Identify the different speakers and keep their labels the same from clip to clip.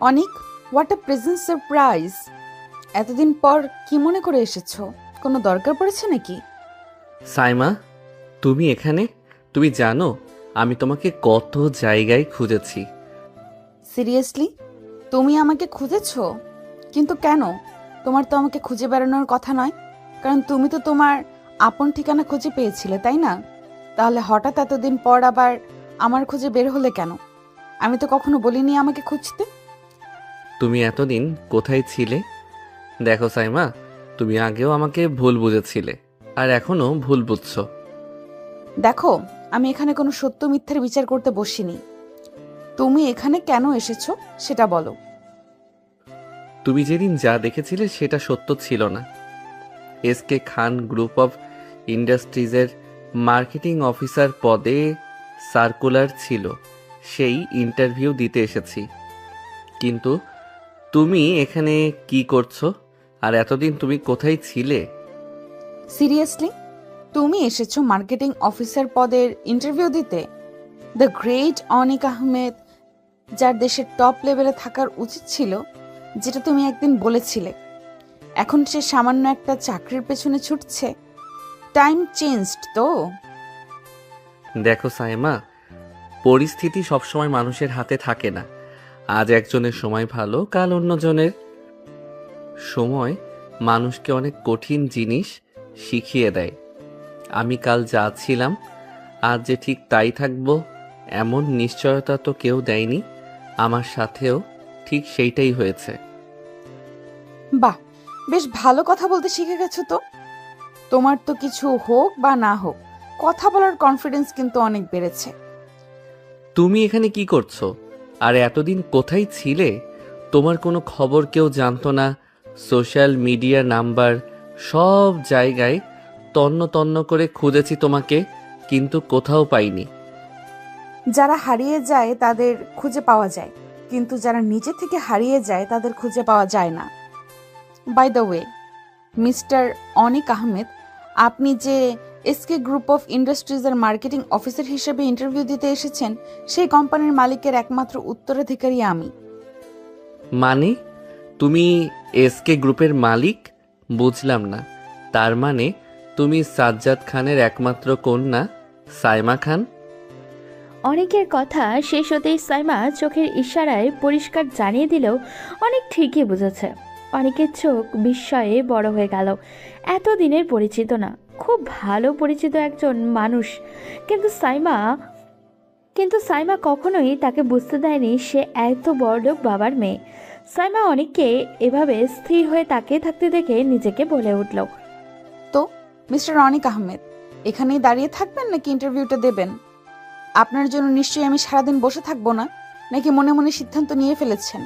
Speaker 1: Anik, what a present surprise! এতদিন পর কি মনে করে এসেছো? কোনো দরকার পড়েছে নাকি?
Speaker 2: সাইমা, তুমি এখানে? তুমি জানো আমি তোমাকে কত জায়গায় খুঁজেছি।
Speaker 1: সিরিয়াসলি? তুমি আমাকে খুঁজেছো? কিন্তু কেন? তোমার তো আমাকে খুঁজে বেড়ানোর কথা নয়, কারণ তুমি তো তোমার আপন ঠিকানা খুঁজে পেয়েছিলে, তাই না? তাহলে হঠাৎ এতদিন পর আবার আমার খুঁজে বের হলে কেন? আমি তো কখনো বলিনি আমাকে খুঁজতে।
Speaker 2: তুমি এতদিন কোথায় ছিলে? দেখো সাইমা, তুমি আগেও আমাকে ভুল বুঝেছিলে, আর এখনো ভুল বুঝছো।
Speaker 1: দেখো, আমি এখানে কোনো সত্য মিথ্যার বিচার করতে বসিনি। তুমি এখানে কেন এসেছো সেটা বলো।
Speaker 2: তুমি যেদিন যা দেখেছিলে সেটা সত্য ছিল না। এসকে খান গ্রুপ অফ ইন্ডাস্ট্রিজের মার্কেটিং অফিসার পদে সার্কুলার ছিল, সেই ইন্টারভিউ দিতে এসেছি। কিন্তু তুমি এখানে কি করছো? আর এতদিন তুমি কোথায় ছিলে?
Speaker 1: সিরিয়াসলি? তুমি এসেছো মার্কেটিং অফিসার পদের ইন্টারভিউ দিতে? দ্য গ্রেট অনিক আহমেদ, যার দেশের টপ লেভেলে থাকার উচিত ছিল, যেটা তুমি একদিন বলেছিলে, এখন সে সামান্য একটা চাকরির পেছনে ছুটছে। টাইম চেঞ্জড তো।
Speaker 2: দেখো সাইমা, পরিস্থিতি সবসময় মানুষের হাতে থাকে না। আজ একজনের সময় ভালো, কাল অন্যজনের। সময় মানুষকে অনেক কঠিন জিনিস শিখিয়ে দেয়। আমি কাল যা ছিলাম আজ যে ঠিক তাই থাকবো এমন নিশ্চয়তা তো কেউ দেয়নি। আমার সাথেও ঠিক সেইটাই হয়েছে।
Speaker 1: বাহ, বেশ ভালো কথা বলতে শিখে গেছো তো। তোমার তো কিছু হোক বা না হোক, কথা বলার কনফিডেন্স কিন্তু অনেক বেড়েছে।
Speaker 2: তুমি এখানে কি করছো? আর এতদিন কোথায় ছিলে? তোমার কোনো খবর কেউ জানতো না। সোশ্যাল মিডিয়া নাম্বার সব জায়গায় তন্ন তন্ন করে খুঁজেছি তোমাকে, কিন্তু কোথাও পাইনি।
Speaker 1: যারা হারিয়ে যায় তাদের খুঁজে পাওয়া যায়, কিন্তু যারা নিজে থেকে হারিয়ে যায় তাদের খুঁজে পাওয়া যায় না। By the way, mister Anik Ahmed, আপনি যে এসকে গ্রুপ অফ ইন্ডাস্ট্রিজের মার্কেটিং অফিসার হিসেবে ইন্টারভিউ দিতে এসেছেন, সেই কোম্পানির মালিকের একমাত্র উত্তরাধিকারী আমি।
Speaker 2: মানে তুমি এসকে গ্রুপের মালিক? বুঝলাম না। তার মানে তুমি সাজ্জাদ খানের একমাত্র কন্যা সাইমা খান?
Speaker 3: অনেকের কথা শেষ হতেই সাইমা চোখের ইশারায় পরিষ্কার জানিয়ে দিলেও অনেক ঠিকই বুঝেছে। অনেকের চোখ বিস্ময়ে বড় হয়ে গেল। এতদিনের পরিচিত না, খুব ভালো পরিচিত একজন মানুষ, কিন্তু সাইমা কিন্তু সাইমা কখনোই তাকে বুঝতে দেয়নি সে এত বড়লোক বাবার মেয়ে। সাইমা অনেককে এভাবে স্থির হয়ে তাকিয়ে থাকতে দেখে নিজেকে বলে উঠল,
Speaker 1: তো মিস্টার অনিক আহমেদ, এখানেই দাঁড়িয়ে থাকবেন নাকি ইন্টারভিউটা দেবেন? আপনার জন্য নিশ্চয়ই আমি সারাদিন বসে থাকবো না, নাকি মনে মনে সিদ্ধান্ত নিয়ে ফেলেছেন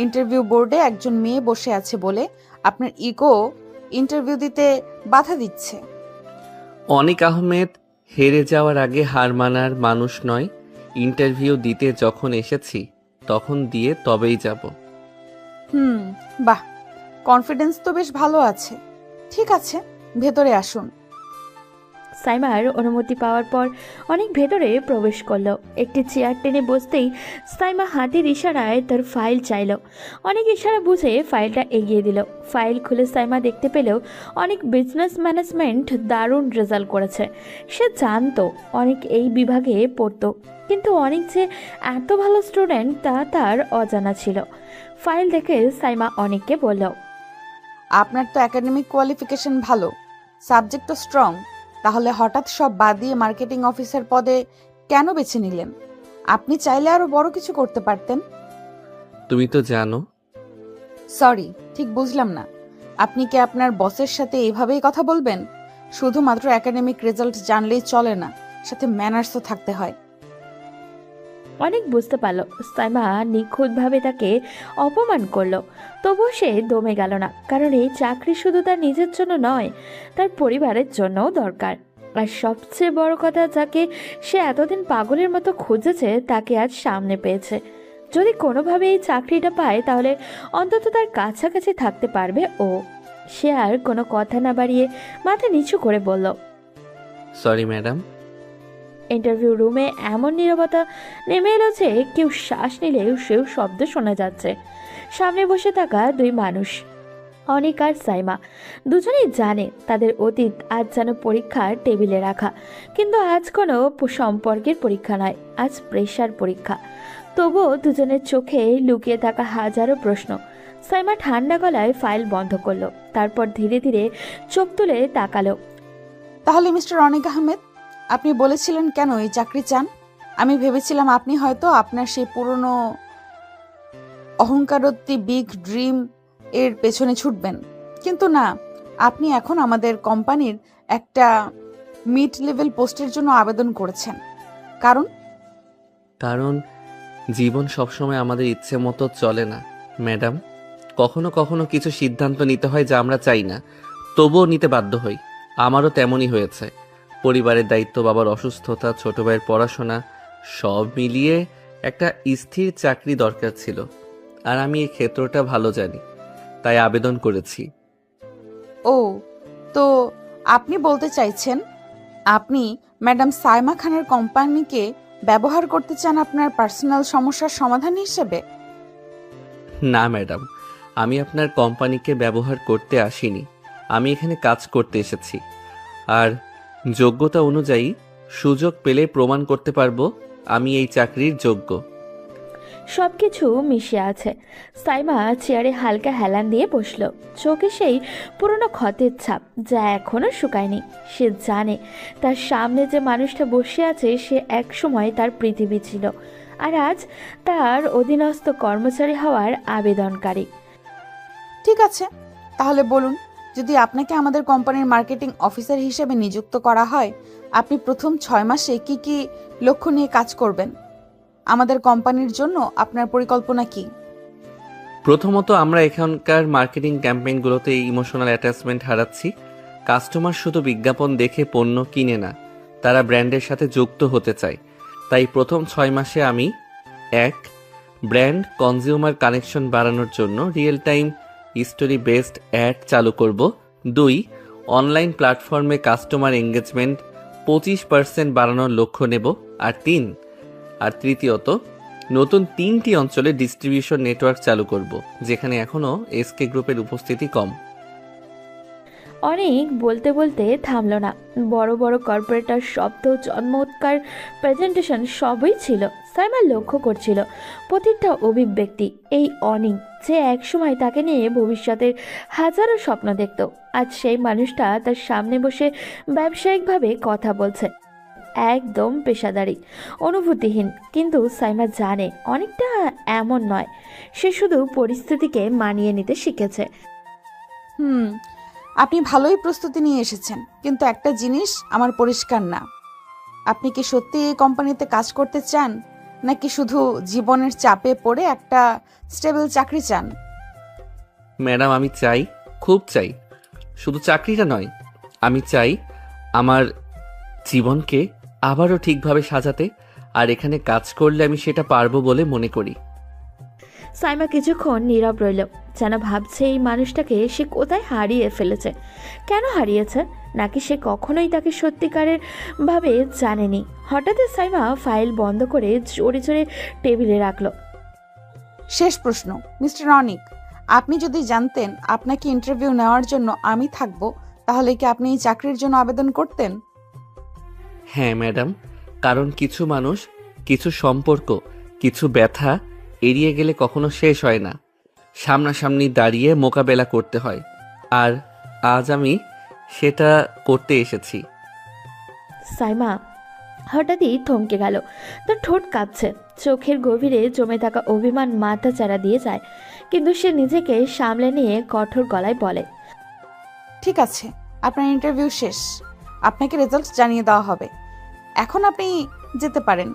Speaker 1: ইন্টারভিউ বোর্ডে একজন মেয়ে বসে আছে বলে আপনার ইগো ইন্টারভিউ দিতে বাধা দিচ্ছে?
Speaker 2: অনিক আহমেদ হেরে যাওয়ার আগে হার মানার মানুষ নয়। ইন্টারভিউ দিতে যখন এসেছি তখন দিয়ে তবেই যাব।
Speaker 1: হুম, বাহ, কনফিডেন্স তো বেশ ভালো আছে। ঠিক আছে, ভেতরে আসুন।
Speaker 3: সাইমার অনুমতি পাওয়ার পর অনেক ভেতরে প্রবেশ করলো। একটি চেয়ার টেনে বসতেই সাইমা হাতের ইশারায় তার ফাইল চাইল। অনেক ইশারা বুঝে ফাইলটা এগিয়ে দিল। ফাইল খুলে সাইমা দেখতে পেলেও অনেক বিজনেস ম্যানেজমেন্ট দারুণ রেজাল্ট করেছে। সে জানতো অনেক এই বিভাগে পড়তো, কিন্তু অনেক যে এত ভালো স্টুডেন্ট তা তার অজানা ছিল। ফাইল দেখে সাইমা অনেককে বলল,
Speaker 1: আপনার তো একাডেমিক কোয়ালিফিকেশন ভালো, সাবজেক্টও স্ট্রং, তাহলে হঠাৎ সব বাদ দিয়ে মার্কেটিং অফিসার পদে কেন বেছে নিলেন? আপনি চাইলে আরো বড় কিছু করতে পারতেন।
Speaker 2: তুমি তো জানো।
Speaker 1: সরি, ঠিক বুঝলাম না। আপনি কি আপনার বসের সাথে এইভাবেই কথা বলবেন? শুধুমাত্র একাডেমিক রেজাল্ট জানলেই চলে না, সাথে ম্যানার্সও থাকতে হয়।
Speaker 3: অনেক বুঝতে পারলো সাইমা নিখুঁতভাবে তাকে অপমান করলো, তবুও সে দমে গেল না, কারণ এই চাকরি শুধু তার নিজের জন্য নয়, তার পরিবারের জন্যও দরকার। আর সবচেয়ে বড় কথা, যাকে সে এতদিন পাগলের মতো খুঁজেছে তাকে আজ সামনে পেয়েছে। যদি কোনোভাবে এই চাকরিটা পায় তাহলে অন্তত তার কাছাকাছি থাকতে পারবে ও। সে আর কোনো কথা না বাড়িয়ে মাথা নিচু করে বলল,
Speaker 2: সরি ম্যাডাম।
Speaker 3: ইন্টারভিউ রুমে এমন নীরবতা নেমে এলো যে কেউ শ্বাস নিলেও সেও শব্দ শোনা যাচ্ছে। সামনে বসে থাকা দুই মানুষ, অনিক আর সাইমা। দুজনেই জানে তাদের অতীত আজ যেন পরীক্ষার টেবিলে রাখা, কিন্তু আজ কোনো সম্পর্কের পরীক্ষা নয়, আজ প্রেশার পরীক্ষা। তবুও দুজনের চোখে লুকিয়ে থাকা হাজারো প্রশ্ন। সাইমা ঠান্ডা গলায় ফাইল বন্ধ করলো, তারপর ধীরে ধীরে চোখ তুলে তাকালো।
Speaker 1: তাহলে মিস্টার অনিক আহমেদ, আপনি বলেছিলেন কেন এই চাকরি চান? আমি ভেবেছিলাম আপনি হয়তো আপনার সেই পুরনো অহংকারত্তি বিগ ড্রিম এর পেছনে ছুটবেন, কিন্তু না, আপনি এখন আমাদের কোম্পানির একটা মিড লেভেল পোস্টের জন্য আবেদন করেছেন। কারণ
Speaker 2: কারণ জীবন সবসময় আমাদের ইচ্ছে মতো চলে না ম্যাডাম। কখনো কখনো কিছু সিদ্ধান্ত নিতে হয় যা আমরা চাই না, তবুও নিতে বাধ্য হই। আমারও তেমনই হয়েছে। পরিবারের দায়িত্ব, বাবার অসুস্থতা, ছোট ভাইয়ের পড়াশোনা, সব মিলিয়ে একটা স্থির চাকরি দরকার ছিল। আর আমি এই ক্ষেত্রটা ভালো জানি, তাই আবেদন করেছি।
Speaker 1: ও, তো আপনি বলতে চাইছেন আপনি ম্যাডাম সাইমা খানের কোম্পানিকে ব্যবহার করতে চান আপনার পার্সোনাল সমস্যার সমাধান হিসেবে?
Speaker 2: না ম্যাডাম, আমি আপনার কোম্পানিকে ব্যবহার করতে আসিনি। আমি এখানে কাজ করতে এসেছি, আর যোগ্যতা অনুযায়ী সুযোগ পেলে প্রমাণ করতে পারবো আমি এই চাকরির যোগ্য।
Speaker 3: সবকিছু মিশে আছে। সাইমা চেয়ারে হালকা হেলান দিয়ে বসলো, চোখে সেই পুরনো ক্ষতের ছাপ যা এখনো শুকায়নি। সে জানে তার সামনে যে মানুষটা বসে আছে সে একসময় তার পৃথিবী ছিল, আর আজ তার অধীনস্থ কর্মচারী হওয়ার আবেদনকারী।
Speaker 1: ঠিক আছে, তাহলে বলুন, যদি আপনাকে আমাদের কোম্পানির মার্কেটিং অফিসার হিসেবে নিযুক্ত করা হয়, আপনি প্রথম 6 মাসে কি কি লক্ষ্য নিয়ে কাজ করবেন? আমাদের কোম্পানির জন্য আপনার পরিকল্পনা কি?
Speaker 2: প্রথমত, আমরা এখানকার মার্কেটিং ক্যাম্পেইনগুলোতে ইমোশনাল অ্যাটাচমেন্ট হারাচ্ছি। কাস্টমার শুধু বিজ্ঞাপন দেখে পণ্য কিনে না, তারা ব্র্যান্ডের সাথে যুক্ত হতে চায়। তাই প্রথম 6 মাসে আমি 1. ব্র্যান্ড কনজিউমার কানেকশন বাড়ানোর জন্য real time story based ad চালু করব। 2. অনলাইন প্ল্যাটফর্মে কাস্টমার এঙ্গেজমেন্ট 25% বাড়ানোর লক্ষ্য নেব। আর তৃতীয়ত, নতুন 3টি অঞ্চলে ডিস্ট্রিবিউশন নেটওয়ার্ক চালু করব, যেখানে এখনও এসকে গ্রুপের উপস্থিতি কম।
Speaker 3: অনেক বলতে বলতে থামল না। বড় বড় কর্পোরেটর শব্দ, চমৎকার প্রেজেন্টেশন সবই ছিল। সাইমা লক্ষ্য করছিল প্রতিটা অভিব্যক্তি। এই অনিক যে একসময় তাকে নিয়ে ভবিষ্যতের হাজারো স্বপ্ন দেখত, আজ সেই মানুষটা তার সামনে বসে ব্যবসায়িকভাবে কথা বলছে, একদম পেশাদারি, অনুভূতিহীন। কিন্তু সাইমা জানে অনেকটা এমন নয়, সে শুধু পরিস্থিতিকে মানিয়ে নিতে শিখেছে।
Speaker 1: আপনি ভালোই প্রস্তুতি নিয়ে এসেছেন, কিন্তু একটা জিনিস আমার পরিষ্কার না, আপনি কি সত্যি এই কোম্পানিতে কাজ করতে চান, নাকি শুধু জীবনের চাপে পড়ে একটা স্টেবল চাকরি চান?
Speaker 2: ম্যাডাম, আমি চাই, খুব চাই, শুধু চাকরিটা নয়, আমি চাই আমার জীবনকে আবারও ঠিকভাবে সাজাতে, আর এখানে কাজ করলে আমি সেটা পারবো বলে মনে করি।
Speaker 3: সাইমা কিছুক্ষণ নীরব রইল, যেন ভাবছে এই মানুষটাকে সে কোথায় হারিয়ে ফেলেছে, কেন হারিয়েছে, নাকি সে কখনোই তাকে সত্যিকারের ভাবে জানেনি। হঠাৎ সাইমা ফাইল বন্ধ করে জোরে জোরে টেবিলে রাখলো।
Speaker 1: শেষ প্রশ্ন, মিস্টার অনিক, আপনি যদি জানতেন আপনাকে ইন্টারভিউ নেওয়ার জন্য আমি থাকবো, তাহলে কি আপনি এই চাকরির জন্য আবেদন করতেন?
Speaker 2: হ্যাঁ ম্যাডাম, কারণ কিছু মানুষ, কিছু সম্পর্ক, কিছু ব্যথা এড়িয়ে গেলে কখনো শেষ হয় না, সামনাসামনি দাঁড়িয়ে মোকাবেলা করতে হয়। আর আজ আমি সেটা করতে এসেছি।
Speaker 3: সাইমা হঠাৎই থমকে গেল, তার ঠোঁট কাঁপছে, চোখের গভীরে জমে থাকা অভিমান মাথা চারা দিয়ে যায়। কিন্তু সে নিজেকে সামলে নিয়ে কঠোর গলায় বলে,
Speaker 1: ঠিক আছে, আপনার ইন্টারভিউ শেষ, আপনাকে রেজাল্ট জানিয়ে দেওয়া হবে, এখন আপনি যেতে পারেন।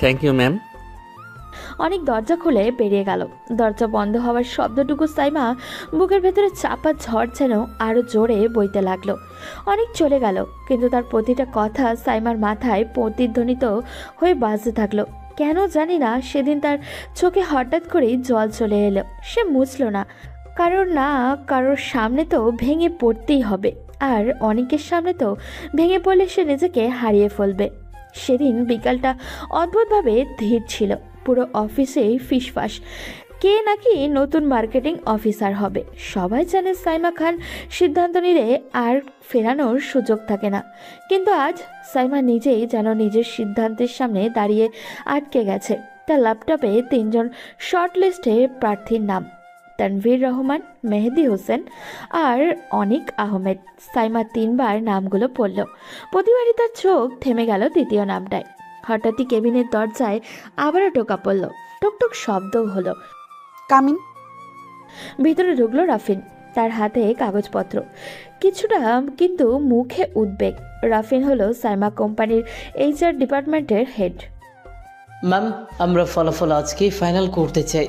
Speaker 2: Thank you ma'am.
Speaker 3: অনেক দরজা খুলে বেরিয়ে গেল। দরজা বন্ধ হওয়ার শব্দটুকু সাইমা বুকের ভেতরে চাপা ঝড় যেন আরো জোরে বইতে লাগলো। অনেক চলে গেল, কিন্তু তার প্রতিটা কথা সাইমার মাথায় প্রতিধ্বনিত হয়ে বাজতে থাকলো। কেন জানি না সেদিন তার চোখে হঠাৎ করেই জল চলে এলো। সে মুছল না, কারোর সামনে তো ভেঙে পড়তেই হবে, আর অনেকের সামনে তো ভেঙে পড়লে সে নিজেকে হারিয়ে ফেলবে। সেদিন বিকালটা অদ্ভুতভাবে ধীর ছিল, পুরো অফিসে ফিসফাস, কে নাকি নতুন মার্কেটিং অফিসার হবে। সবাই জানে সাইমা খান সিদ্ধান্ত নিলে আর ফেরানোর সুযোগ থাকে না, কিন্তু আজ সাইমা নিজেই যেন নিজের সিদ্ধান্তের সামনে দাঁড়িয়ে আটকে গেছে। তার ল্যাপটপে 3জন শর্ট লিস্টে প্রার্থীর নাম, তানভীর রহমান, মেহেদি হোসেন আর অনিক আহমেদ। সাইমা 3বার নামগুলো পড়ল, প্রতিবারই তার চোখ থেমে গেল দ্বিতীয় নামটায়। হঠাৎই কেবিনের দরজায় আবারও টোকা পড়ল, টুকটুক শব্দ হলো।
Speaker 1: কামিন।
Speaker 3: ভিতরে ঢুকলো রাফিন, তার হাতে কাগজপত্র, কিছুটা কিন্তু মুখে উদ্বেগ। রাফিন হলো সাইমা কোম্পানির HR ডিপার্টমেন্টের হেড।
Speaker 4: ম্যাম, আমরা ফলাফল আজকেই ফাইনাল করতে চাই।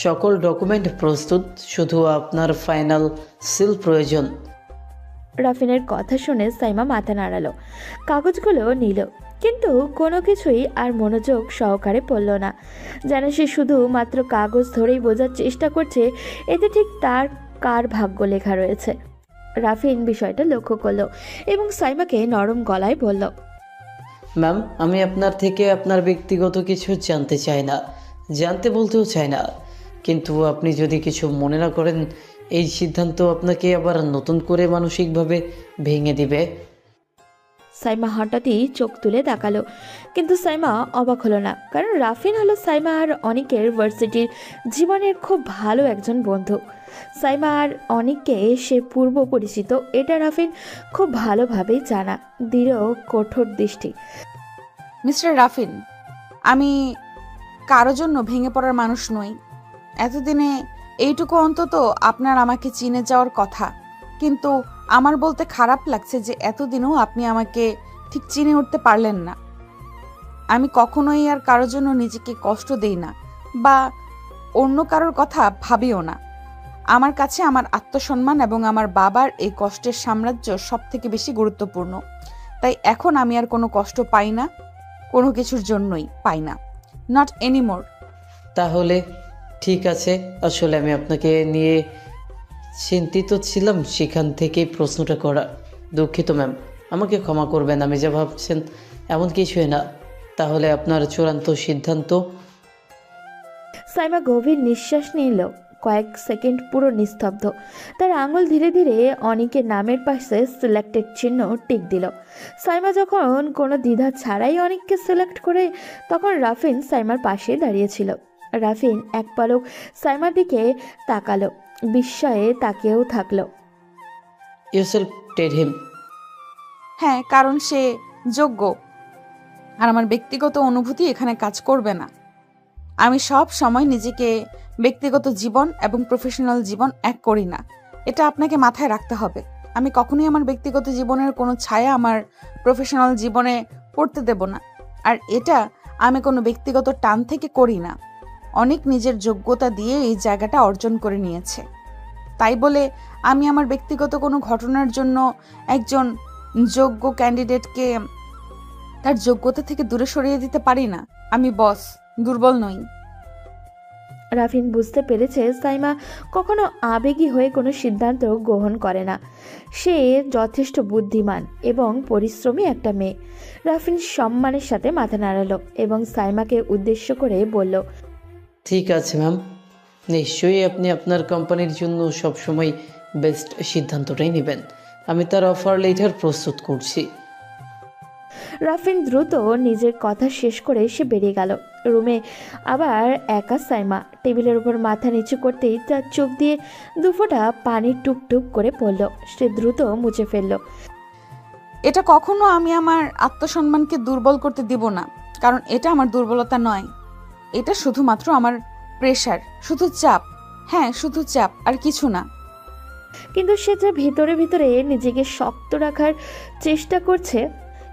Speaker 4: সকল ডকুমেন্ট প্রস্তুত, শুধু আপনার ফাইনাল সিল প্রয়োজন।
Speaker 3: রাফিনের কথা শুনে সাইমা মাথা নাড়ালো, কাগজগুলো নিল, কিন্তু কোনো কিছুই আর মনোযোগ সহকারে পড়ল না। যেন সে শুধু মাত্র কাগজ ধরেই বোঝার চেষ্টা করছে এতে ঠিক তার কার ভাগ্য লেখা রয়েছে। রাফিন বিষয়টা লক্ষ্য করলো এবং সাইমাকে নরম গলায় বলল,
Speaker 4: ম্যাম, আমি আপনার থেকে আপনার ব্যক্তিগত কিছু জানতে চাই না, জানতে বলতেও চাই না, কিন্তু আপনি যদি কিছু মনে না করেন, এই সিদ্ধান্ত আপনাকে আবার নতুন করে মানসিকভাবে ভেঙে দিবে।
Speaker 3: সাইমা হঠাৎই চোখ তুলে তাকালো, কিন্তু সাইমা অবাক হলো না, কারণ রাফিন হলো সাইমা আর অনিকের ভার্সিটির জীবনের খুব ভালো একজন বন্ধু। সাইমা আর অনিককে সে পূর্ব পরিচিত, এটা রাফিন খুব ভালোভাবেই জানা। দৃঢ় কঠোর দৃষ্টি।
Speaker 1: মিস্টার রাফিন, আমি কারো জন্য ভেঙে পড়ার মানুষ নই। এতদিনে এইটুকু অন্তত আপনার আমাকে চিনে যাওয়ার কথা, কিন্তু আমার বলতে খারাপ লাগছে যে এতদিনও আপনি আমাকে ঠিক চিনে উঠতে পারলেন না। আমি কখনোই আর কারোর জন্য নিজেকে কষ্ট দেই না বা অন্য কারোর কথা ভাবিও না। আমার কাছে আমার আত্মসম্মান এবং আমার বাবার এই কষ্টের সাম্রাজ্য সব থেকে বেশি গুরুত্বপূর্ণ। তাই এখন আমি আর কোনো কষ্ট পাই না, কোনো কিছুর জন্যই পাই না, নট এনিমোর।
Speaker 4: তাহলে ঠিক আছে, আসলে আমি আপনাকে নিয়ে চিন্তিত ছিলাম, সেখান থেকেই প্রশ্নটা করা। দুঃখিত ম্যাম, আমাকে ক্ষমা করবেন, আমি যা ভাবছেন এমন কিছুই না। তাহলে আপনার চূড়ান্ত সিদ্ধান্ত?
Speaker 3: সাইমা গভীর নিঃশ্বাস নিল, কয়েক সেকেন্ড পুরো নিস্তব্ধ। তার আঙুল ধীরে ধীরে অনিকের নামের পাশে সিলেক্টেড চিহ্ন টিক দিল। সাইমা যখন কোনো দ্বিধা ছাড়াই অনিককে সিলেক্ট করে, তখন রাফিন সাইমার পাশে দাঁড়িয়েছিল। রাফিন এক পলক সাইমার দিকে তাকালো, বিস্ময়ে তাকিয়েও থাকলো।
Speaker 4: ইউসেলফ টেড হিম।
Speaker 1: হ্যাঁ, কারণ সে যোগ্য আর আমার ব্যক্তিগত অনুভূতি এখানে কাজ করবে না। আমি সব সময় নিজেকে ব্যক্তিগত জীবন এবং প্রফেশনাল জীবন এক করি না, এটা আপনাকে মাথায় রাখতে হবে। আমি কখনোই আমার ব্যক্তিগত জীবনের কোনো ছায়া আমার প্রফেশনাল জীবনে পড়তে দেব না, আর এটা আমি কোনো ব্যক্তিগত টান থেকে করি না। অনেক নিজের যোগ্যতা দিয়ে এই জায়গাটা অর্জন করে নিয়েছে, তাই বলে আমি আমার ব্যক্তিগত কোনো ঘটনার জন্য একজন যোগ্য ক্যান্ডিডেটকে তার যোগ্যতা থেকে দূরে সরিয়ে দিতে পারি না। আমি বস, দুর্বল নই।
Speaker 3: রাফিন বুঝতে পেরেছে সাইমা কখনো আবেগী হয়ে কোনো সিদ্ধান্ত গ্রহণ করে না। সে যথেষ্ট বুদ্ধিমান এবং পরিশ্রমী একটা মেয়ে। রাফিন সম্মানের সাথে মাথা নাড়ালো এবং সাইমাকে উদ্দেশ্য করে বলল,
Speaker 4: ঠিক আছে ম্যাম, নিশ্চয়ই আপনি আপনার কোম্পানির জন্য সবসময় বেস্ট সিদ্ধান্তটাই নেবেন। আমি তার অফার লেটার প্রস্তুত করছি।
Speaker 3: রাফিন দ্রুত নিজের কথা শেষ করে সে বেরিয়ে গেল। রুমে আবার একা সাইমা। টেবিলের উপর মাথা নিচু করতেই তার চোখ দিয়ে দুফোঁটা পানি টুপটুপ করে পড়ল। সে দ্রুত মুছে ফেলল।
Speaker 1: এটা কখনো আমি আমার আত্মসম্মানকে দুর্বল করতে দিব না, কারণ এটা আমার দুর্বলতা নয়। এটা শুধুমাত্র আমার প্রেশার, শুধু চাপ। হ্যাঁ, শুধু চাপ, আর কিছু না।
Speaker 3: কিন্তু সে যে ভিতরে ভিতরে নিজেকে শক্ত রাখার চেষ্টা করছে,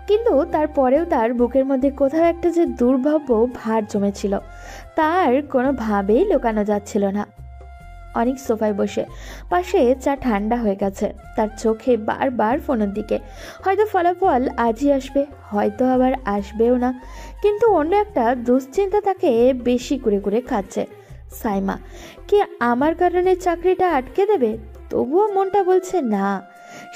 Speaker 3: কিন্তু তারপরেও তার বুকের মধ্যে কোথাও একটা যে দুর্ভাব্য ভার জমেছিল, তার কোনোভাবেই লুকানো যাচ্ছিল না। অনেক সোফায় বসে, পাশে চা ঠান্ডা হয়ে গেছে, তার চোখে বারবার ফোনের দিকে। হয়তো ফলাফল আজই আসবে, হয়তো আবার আসবেও না, কিন্তু অন্য একটা দুশ্চিন্তা তাকে বেশি করে করে খাচ্ছে। সাইমা কি আমার কারণে চাকরিটা আটকে দেবে? তবুও মনটা বলছে না,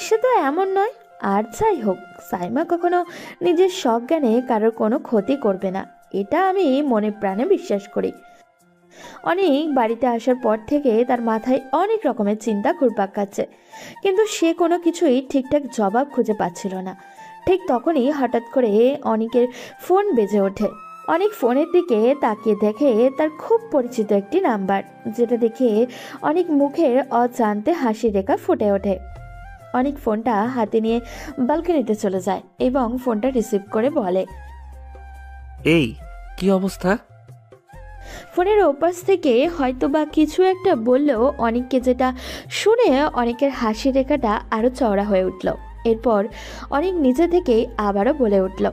Speaker 3: সে তো এমন নয়। আর যাই হোক, সাইমা কখনো নিজের সজ্ঞানে কারোর কোনো ক্ষতি করবে না, এটা আমি মনে প্রাণে বিশ্বাস করি। অনেক বাড়িতে আসার পর থেকে তার মাথায় অনেক রকমের চিন্তা ঘুরপাক খাচ্ছে, কিন্তু সে কোনো কিছুই ঠিকঠাক জবাব খুঁজে পাচ্ছিল না। ঠিক তখনই হঠাৎ করে অনেকের ফোন বেজে ওঠে। অনেক ফোনের দিকে তাকিয়ে দেখে তার খুব পরিচিত একটি নাম্বার, যেটা দেখে অনেক মুখের অজান্তে হাসি রেখা ফুটে ওঠে। অনেক ফোনটা হাতে নিয়ে ব্যালকনিতে চলে যায় এবং ফোনটা রিসিভ করে বলে,
Speaker 2: এই কি অবস্থা?
Speaker 3: ফোনের ওপাশ থেকে হয়তোবা কিছু একটা বললেও অনেককে, যেটা শুনে অনেকের হাসি রেখাটা আরো চওড়া হয়ে উঠল। এরপর অনেক নিজে থেকেই আবারও বলে উঠল,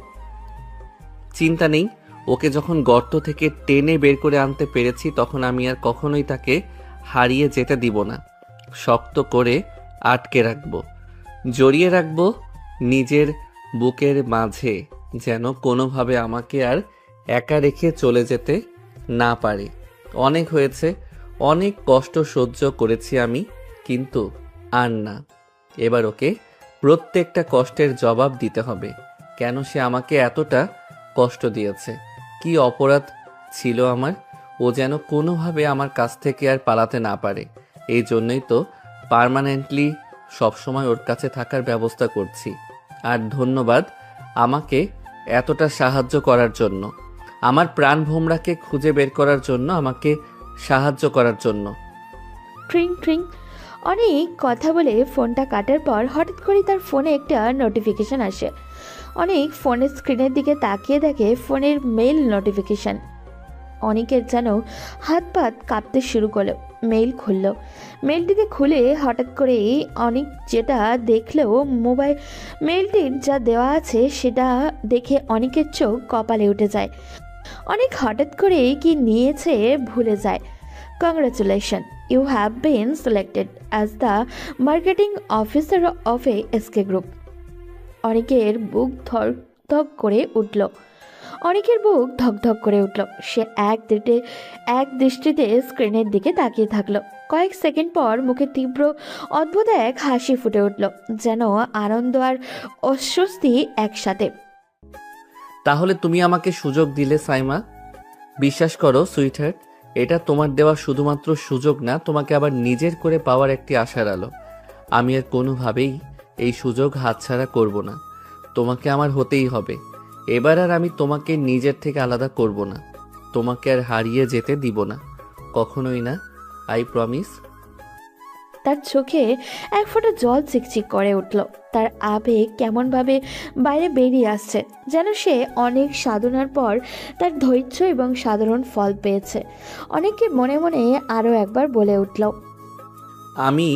Speaker 2: চিন্তা নেই, ওকে যখন গর্ত থেকে টেনে বের করে আনতে পেরেছি তখন আমি আর কখনোই তাকে হারিয়ে যেতে দিব না। শক্ত করে আটকে রাখবো, জড়িয়ে রাখবো নিজের বুকের মাঝে, যেন কোনোভাবে আমাকে আর একা রেখে চলে যেতে না পারে। অনেক হয়েছে, অনেক কষ্ট সহ্য করেছি আমি, কিন্তু আর না। এবার ওকে প্রত্যেকটা কষ্টের জবাব দিতে হবে। কেন সে আমাকে এতটা কষ্ট দিয়েছে, কি অপরাধ ছিল আমার? ও যেন কোনোভাবে আমার কাছ থেকে আর পালাতে না পারে। এই জন্যই তো পার্মানেন্টলি সবসময় ওর কাছে থাকার ব্যবস্থা করছি। আর ধন্যবাদ আমাকে এতটা সাহায্য করার জন্য, আমার প্রাণ ভোমরাকে খুঁজে বের করার জন্য, আমাকে সাহায্য করার জন্য।
Speaker 3: ট্রিং ট্রিং। অনেক কথা বলে ফোনটা কাটার পর হঠাৎ করে তার ফোনে একটা নোটিফিকেশন আসে। অনেক ফোনের স্ক্রিনের দিকে তাকিয়ে দেখে ফোনের মেইল নোটিফিকেশন। অনেকের যেন হাত পাত কাঁপতে শুরু করলো। মেইল খুলল। মেইলটিতে খুলে হঠাৎ করে অনেক যেটা দেখলেও মেইলটির যা দেওয়া আছে সেটা দেখে অনেকের চোখ কপালে উঠে যায়। অনেক হঠাৎ করে কি নিয়েছে ভুলে যায়। Congratulation, you have been selected as the marketing officer of A SK group. অনেকের বুক ধক করে উঠল। সে এক দৃষ্টিতে স্ক্রিনের দিকে তাকিয়ে থাকলো। কয়েক সেকেন্ড পর মুখে তীব্র অদ্ভুত এক হাসি ফুটে উঠল, যেন আনন্দ আর অস্বস্তি একসাথে।
Speaker 2: তাহলে তুমি আমাকে সুযোগ দিলে সাইমা। বিশ্বাস করো সুইটহার্ট, এটা তোমার দেওয়া শুধুমাত্র সুযোগ না, তোমাকে আবার নিজের করে পাওয়ার একটি আশার আলো। আমি আর কোনোভাবেই এই সুযোগ হাতছাড়া করব না। তোমাকে আমার হতেই হবে। এবার আর আমি তোমাকে নিজের থেকে আলাদা করব না, তোমাকে আর হারিয়ে যেতে দিব না, কখনোই না। I promise.
Speaker 3: তার চোখে এক ফোঁটা জল চিকচিক করে উঠল। তার আবেগ কেমনভাবে বাইরে বেরিয়ে আসছে, যেন সে অনেক সাধনার পর তার ধৈর্য এবং সাধারণ ফল পেয়েছে। অনেকে মনে মনে আরও একবার বলে উঠল,
Speaker 2: আমি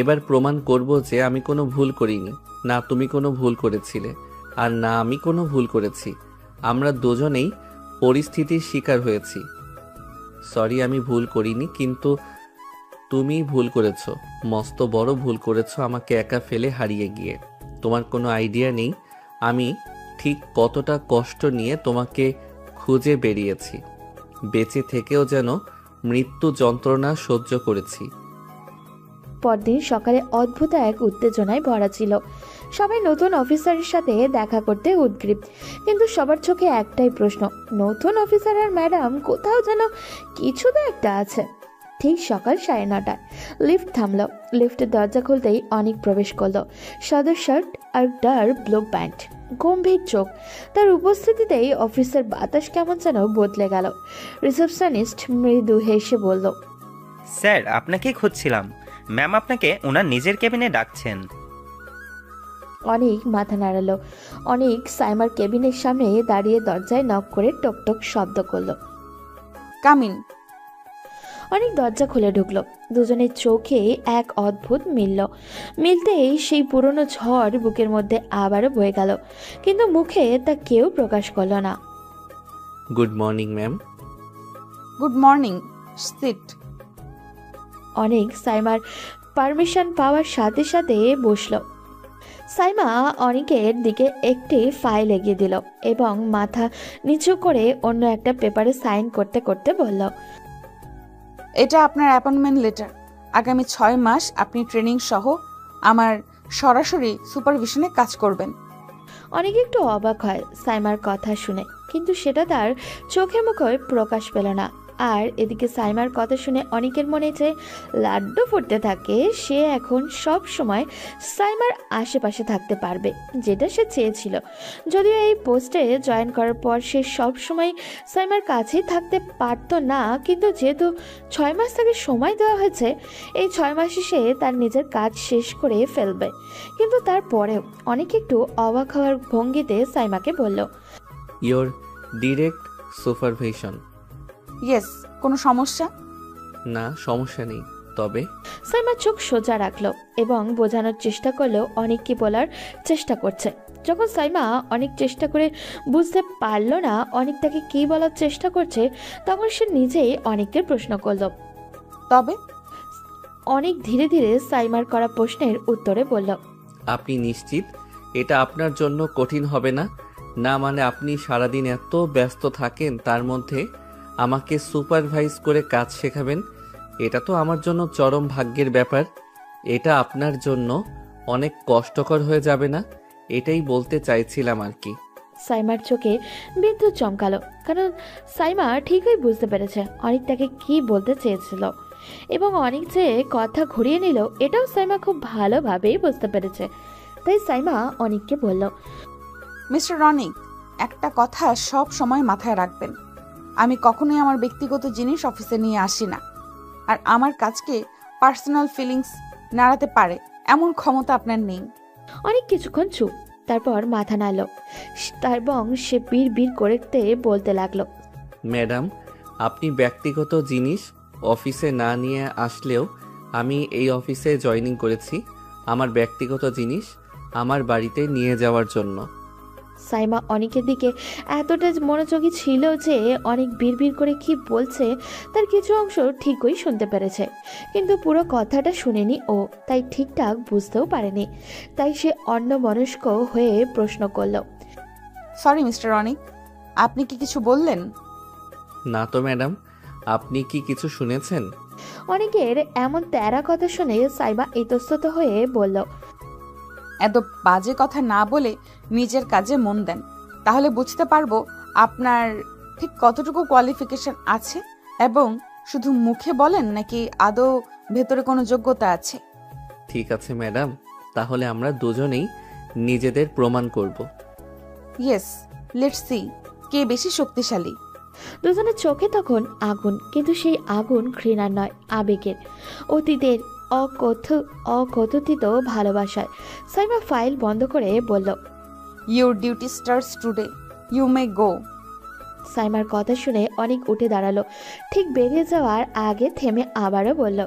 Speaker 2: এবার প্রমাণ করব যে আমি কোনো ভুল করিনি। না তুমি কোনো ভুল করেছিলে, আর না আমি কোনো ভুল করেছি। আমরা দুজনেই পরিস্থিতির শিকার হয়েছি। সরি, আমি ভুল করিনি, কিন্তু তুমি ভুল করেছো, মস্ত বড় ভুল করেছো আমাকে একা ফেলে হারিয়ে গিয়ে। তোমার কোনো আইডিয়া নেই আমি ঠিক কতটা কষ্ট নিয়ে তোমাকে খুঁজে বেরিয়েছি। বেঁচে থেকেও যেন মৃত্যু যন্ত্রণা সহ্য করেছি।
Speaker 3: পরদিন সকালে অদ্ভুত এক উত্তেজনায় ভরা ছিল। সবাই নতুন অফিসারের সাথে দেখা করতে উদ্গ্রীব, কিন্তু সবার চোখে একটাই প্রশ্ন, নতুন অফিসার আর ম্যাডাম কোথাও যেন কিছু তো একটা আছে। ঠিক সকাল 9:30টায় লিফট থামল। লিফটের দরজা খুলতেই অনেক প্রবেশ করলো। সাদা শার্ট আর ডার্ক ব্লু প্যান্ট, গম্ভীর চোখ। তার উপস্থিতিতেই অফিসের বাতাস কেমন যেন বদলে গেল। রিসেপশনিস্ট মৃদু হেসে বলল,
Speaker 5: স্যার, আপনাকেই খুঁজছিলাম। ম্যাম আপনাকে ওনার নিজের কেবিনে ডাকছেন।
Speaker 3: অনেক মাথা নাড়ালো। অনেক সাইমার কেবিনের সামনে দাঁড়িয়ে দরজায় নক করে টকটক শব্দ করলো।
Speaker 1: কামিন।
Speaker 3: অনেক দরজা খুলে ঢুকলো। দুজনের চোখে এক অদ্ভুত মিলতেই সেই পুরনো ঝড় বুকের মধ্যে আবারও বয়ে গেল, কিন্তু মুখে তা কেউ প্রকাশ করলো না।
Speaker 2: Good morning ma'am.
Speaker 1: Good morning. Sit.
Speaker 3: অনেক সাইমার পারমিশন পাওয়ার সাথে সাথে বসলো। সাইমা অনেকের দিকে একটি ফাইল এগিয়ে দিল এবং মাথা নিচু করে অন্য একটা পেপারে সাইন করতে করতে বলল,
Speaker 1: এটা আপনার অ্যাপয়েন্টমেন্ট লেটার। আগামী 6 মাস আপনি ট্রেনিং সহ আমার সরাসরি সুপারভিশনে কাজ করবেন।
Speaker 3: অনেকে একটু অবাক হয় সাইমার কথা শুনে, কিন্তু সেটা তার চোখে মুখে প্রকাশ পেল না। আর এদিকে সাইমার কথা শুনে অনেকের মনে যে লাড্ডু ফুটতে থাকে, সে এখন সব সময় সাইমার আশেপাশে থাকতে পারবে, যেটা সে চেয়েছিল। যদিও এই পোস্টে জয়েন করার পর সে সব সময় সাইমার কাছেই থাকতে পারতো না, কিন্তু যেহেতু 6 মাস তাকে সময় দেওয়া হয়েছে, এই 6 মাসে সে তার নিজের কাজ শেষ করে ফেলবে। কিন্তু তারপরেও অনেক একটু অবাক হওয়ার ভঙ্গিতে সাইমাকে বলল,
Speaker 2: ইয়োর ডিরেক্ট সুপারভিশন।
Speaker 1: ইয়েস, কোনো সমস্যা?
Speaker 2: না, সমস্যা নেই, তবে
Speaker 3: সাইমা চোখ সোজা রাখলো এবং বোঝানোর চেষ্টা করলেও অনেক কি বলার চেষ্টা করছে। যখন সাইমা অনেক চেষ্টা করে বুঝতে পারলো না অনেক তাকে কি বলার চেষ্টা করছে, তখন সে নিজেই অনেককে প্রশ্ন করলো।
Speaker 1: তবে
Speaker 3: অনেক ধীরে ধীরে সাইমার করা প্রশ্নের উত্তরে বলল,
Speaker 2: আপনি নিশ্চিত এটা আপনার জন্য কঠিন হবে না? না মানে আপনি সারাদিন এত ব্যস্ত থাকেন, তার মধ্যে আমাকে সুপারভাইজ করে কাজ শেখাবেন? এটা তো আমার জন্য চরম ভাগ্যের ব্যাপার। এটা আপনার জন্য অনেক কষ্টকর হয়ে যাবে না? এটাই বলতে চাইছিলাম আর কি।
Speaker 3: সাইমার চোখে বিদ্যুৎ চমকালো, কারণ সাইমা ঠিকই বুঝতে পেরেছে অনেক তাকে কি বলতে চেয়েছিল, এবং অনেক যে কথা ঘুরিয়ে নিল এটাও সাইমা খুব ভালোভাবেই বুঝতে পেরেছে। তাই সাইমা অনেককে বলল,
Speaker 1: মিস্টার রনিক, একটা কথা সব সময় মাথায় রাখবেন। আমি কখনোই আমার ব্যক্তিগত জিনিস অফিসে নিয়ে আসি না, আর আমার কাজকে পার্সোনাল ফিলিংস নাড়াতে পারে এমন ক্ষমতা আপনার নেই।
Speaker 3: অনেক কিছুক্ষণ চুপ, তারপর মাথা নাড়ল এবং সে বীর বীর করতে বলতে লাগলো,
Speaker 2: ম্যাডাম, আপনি ব্যক্তিগত জিনিস অফিসে না নিয়ে আসলেও আমি এই অফিসে জয়েনিং করেছি আমার ব্যক্তিগত জিনিস আমার বাড়িতে নিয়ে যাওয়ার জন্য।
Speaker 3: সাইমা অনেকের দিকে এতটা মনোযোগী ছিল যে অনেক বিড়বিড় করে কি বলছে তার কিছু অংশ ঠিকই শুনতে পেরেছে, কিন্তু পুরো কথাটা শুনেনি ও, তাই ঠিকঠাক বুঝতেও পারেনি। তাই সে অন্যমনস্ক হয়ে প্রশ্ন করল,
Speaker 1: সরি মিস্টার রনিক, আপনি কি কিছু বললেন?
Speaker 2: না তো ম্যাডাম, আপনি কি কিছু শুনেছেন?
Speaker 3: অনেকের এমন তেরা কথা শুনে সাইমা ইতস্তত হয়ে বলল,
Speaker 1: এত বাজে কথা না বলে নিজের কাজে মন দেন, তাহলে বুঝতে পারবো আপনার ঠিক কতটুকু কোয়ালিফিকেশন আছে, এবং শুধু মুখে বলেন নাকি আদৌ ভেতরে কোনো যোগ্যতা আছে।
Speaker 2: ঠিক আছে ম্যাডাম, তাহলে আমরা দুজনেই নিজেদের প্রমাণ করব।
Speaker 1: ইয়েস, লেটস সি কে বেশি শক্তিশালী।
Speaker 3: দুজনের চোখে তখন আগুন, কিন্তু সেই আগুন ঘৃণার নয়, আবেগের, অতীতের অকথিত ভালোবাসায়। সাইমা ফাইল বন্ধ করে বলল,
Speaker 1: your duty starts today, you may go.
Speaker 3: সাইমার কথা শুনে অনেক উঠে দাঁড়ালো, ঠিক বেরিয়ে যাওয়ার আগে থেমে আবারও বলল,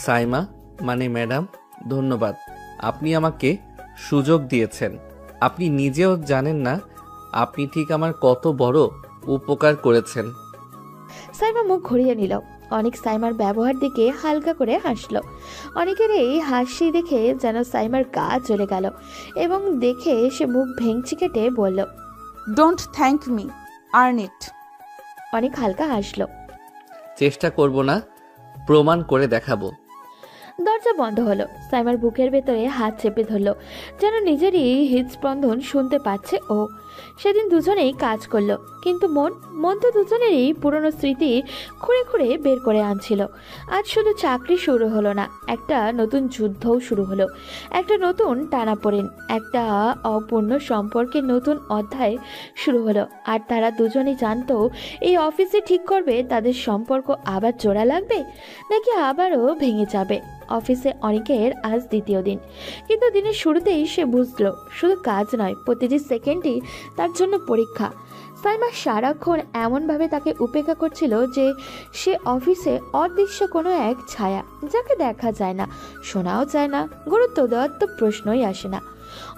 Speaker 2: সাইমা মানে ম্যাডাম, ধন্যবাদ। আপনি আমাকে সুযোগ দিয়েছেন। আপনি নিজেও জানেন না আপনি ঠিক আমার কত বড় উপকার করেছেন।
Speaker 3: সাইমা মুখ ঘুরিয়ে নিল। অনেক সাইমার ব্যবহার দিকে হালকা করে হাসলো। অনেকের এই হাসি দেখে যেন সাইমার গা জ্বলে গেল, এবং দেখে সে মুখ ভেঙচি কেটে বলল,
Speaker 1: ডোন্ট থ্যাংক মি, আর্ন ইট।
Speaker 3: অনেক হালকা হাসলো।
Speaker 2: চেষ্টা করব না, প্রমাণ করে দেখাবো।
Speaker 3: দরজা বন্ধ হলো। সাইমার বুকের ভেতরে হাত চেপে ধরলো, যেন নিজেরই হৃদস্পন্দন শুনতে পাচ্ছে ও। সেদিন দুজনেই কাজ করলো, কিন্তু মন তো দুজনেরই পুরনো স্মৃতি খুঁড়ে খুঁড়ে বের করে আনছিল। আজ শুধু চাকরি শুরু হলো না, একটা নতুন যুদ্ধও শুরু হলো, একটা নতুন টানাপোড়েন, একটা অপূর্ণ সম্পর্কের নতুন অধ্যায় শুরু হলো। আর তারা দুজনেই জানতো এই অফিসে ঠিক করবে তাদের সম্পর্ক আবার জোড়া লাগবে নাকি আবারও ভেঙে যাবে। অফিসে অনেকের আজ দ্বিতীয় দিন, কিন্তু দিনের শুরুতেই সে বুঝলো শুধু কাজ নয়, প্রতিটি সেকেন্ডই তার জন্য পরীক্ষা। সাইমা সারাক্ষণ এমনভাবে তাকে উপেক্ষা করছিল যে সে অফিসে অদৃশ্য কোনো এক ছায়া, যাকে দেখা যায় না, শোনাও যায় না, গুরুত্ব দেওয়ার তো প্রশ্নই আসে না।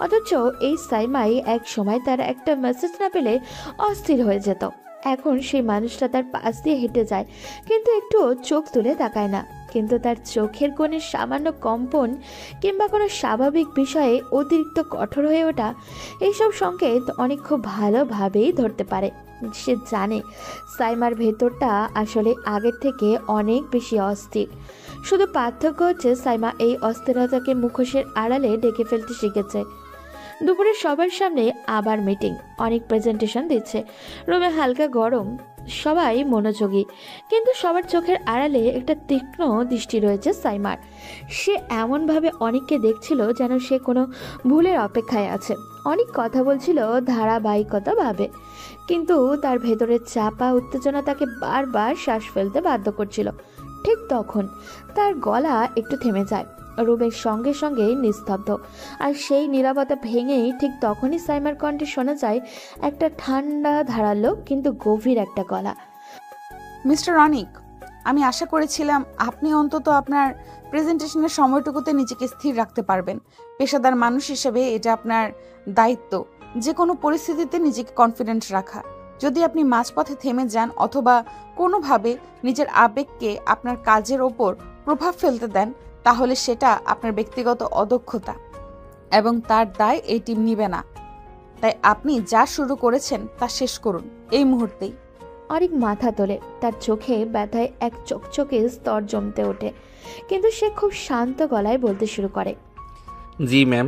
Speaker 3: অথচ এই সাইমাই এক সময় তার একটা মেসেজ না পেলে অস্থির হয়ে যেত। এখন সেই মানুষটা তার পাশ দিয়ে হেঁটে যায়, কিন্তু একটুও চোখ তুলে তাকায় না। কিন্তু তার চোখের কোণে সামান্য কম্পন কিংবা কোনো স্বাভাবিক বিষয়ে অতিরিক্ত কঠোর হয়ে ওঠা, এইসব সংকেত অনেক খুব ভালোভাবেই ধরতে পারে। সে জানে সাইমার ভেতরটা আসলে আগের থেকে অনেক বেশি অস্থির। শুধু পার্থক্য হচ্ছে সাইমা এই অস্থিরতাকে মুখোশের আড়ালে ডেকে ফেলতে শিখেছে। দুপুরে সবার সামনে আবার মিটিং, অনেক প্রেজেন্টেশন দিচ্ছে। রুমে হালকা গরম, সবাই মনোযোগী, কিন্তু সবার চোখের আড়ালে একটা তীক্ষ্ণ দৃষ্টি রয়েছে সাইমার। সে এমনভাবে অনেককে দেখছিল যেন সে কোনো ভুলের অপেক্ষায় আছে। অনেক কথা বলছিল ধারাবাহিকতা ভাবে, কিন্তু তার ভেতরের চাপা উত্তেজনা তাকে বারবার শ্বাস ফেলতে বাধ্য করছিল। ঠিক তখন তার গলা একটু থেমে যায়, রুমের সঙ্গে সঙ্গেই নিস্তব্ধ। আর সেই নীরবতা ভেঙেই ঠিক তখনই সাইমার কণ্ঠে শোনা যায় একটা ঠান্ডা ধারালো কিন্তু গভীর একটা গলা।
Speaker 1: মিস্টার অনিক, আমি আশা করেছিলাম আপনি অন্তত আপনার প্রেজেন্টেশনের সময়টুকুতে নিজেকে স্থির রাখতে পারবেন। পেশাদার মানুষ হিসেবে এটা আপনার দায়িত্ব, যে কোনো পরিস্থিতিতে নিজেকে কনফিডেন্ট রাখা। যদি আপনি মাঝপথে থেমে যান অথবা কোনোভাবে নিজের আবেগকে আপনার কাজের ওপর প্রভাব ফেলতে দেন, তাহলে সেটা আপনার ব্যক্তিগত অদক্ষতা এবং তার দায় এই টিম নিবে না। তাই আপনি যা শুরু করেছেন তা শেষ করুন এই মুহূর্তেই।
Speaker 3: অনেক মাথা তোলে, তার চোখে ব্যথায় এক চকচকে স্তর জমতে ওঠে, কিন্তু সে খুব শান্ত গলায় বলতে শুরু করে।
Speaker 2: জি ম্যাম,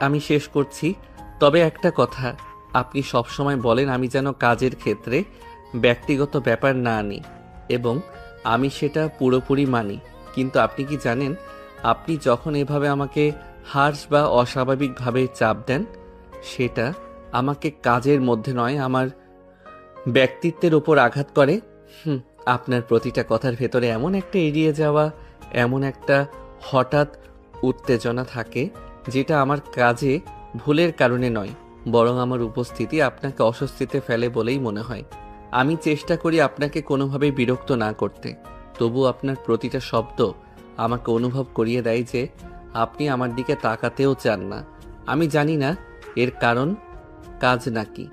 Speaker 2: আমি শেষ করছি। তবে একটা কথা, আপনি সবসময় বলেন আমি যেন কাজের ক্ষেত্রে ব্যক্তিগত ব্যাপার না আনি, এবং আমি সেটা পুরোপুরি মানি। কিন্তু আপনি কি জানেন, আপনি যখন এভাবে আমাকে হার্শ বা অস্বাভাবিকভাবে চাপ দেন, সেটা আমাকে কাজের মধ্যে নয়, আমার ব্যক্তিত্বের ওপর আঘাত করে। আপনার প্রতিটা কথার ভেতরে এমন একটা এড়িয়ে যাওয়া, এমন একটা হঠাৎ উত্তেজনা থাকে, যেটা আমার কাজে ভুলের কারণে নয়, বরং আমার উপস্থিতি আপনাকে অস্বস্তিতে ফেলে বলেই মনে হয়। আমি চেষ্টা করি আপনাকে কোনোভাবেই বিরক্ত না করতে, তবু আপনার প্রতিটা শব্দ আমাকে অনুভব করিয়ে দেয় যে আপনি আমার দিকে তাকাতেও চান না। আমি জানি না এর কারণ কাজ নাকি।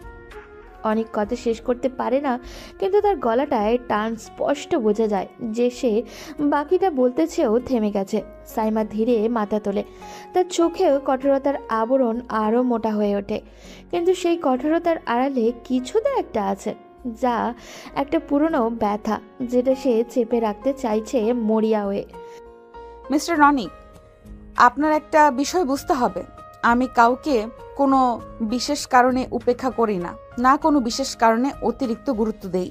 Speaker 3: অনেক কথা শেষ করতে পারে না, কিন্তু তার গলাটায় টান স্পষ্ট বোঝা যায় যে সে বাকিটা বলতে চেয়েও থেমে গেছে। সাইমা ধীরে মাথা তোলে, তার চোখেও কঠোরতার আবরণ আরও মোটা হয়ে ওঠে, কিন্তু সেই কঠোরতার আড়ালে কিছুতে একটা আছে, যা একটা পুরনো ব্যথা, যেটা সে চেপে রাখতে চাইছে মরিয়া হয়ে।
Speaker 1: মিস্টার রনিক, আপনার একটা বিষয় বুঝতে হবে। আমি কাউকে কোনো বিশেষ কারণে উপেক্ষা করি না, না কোনো বিশেষ কারণে অতিরিক্ত গুরুত্ব দেই।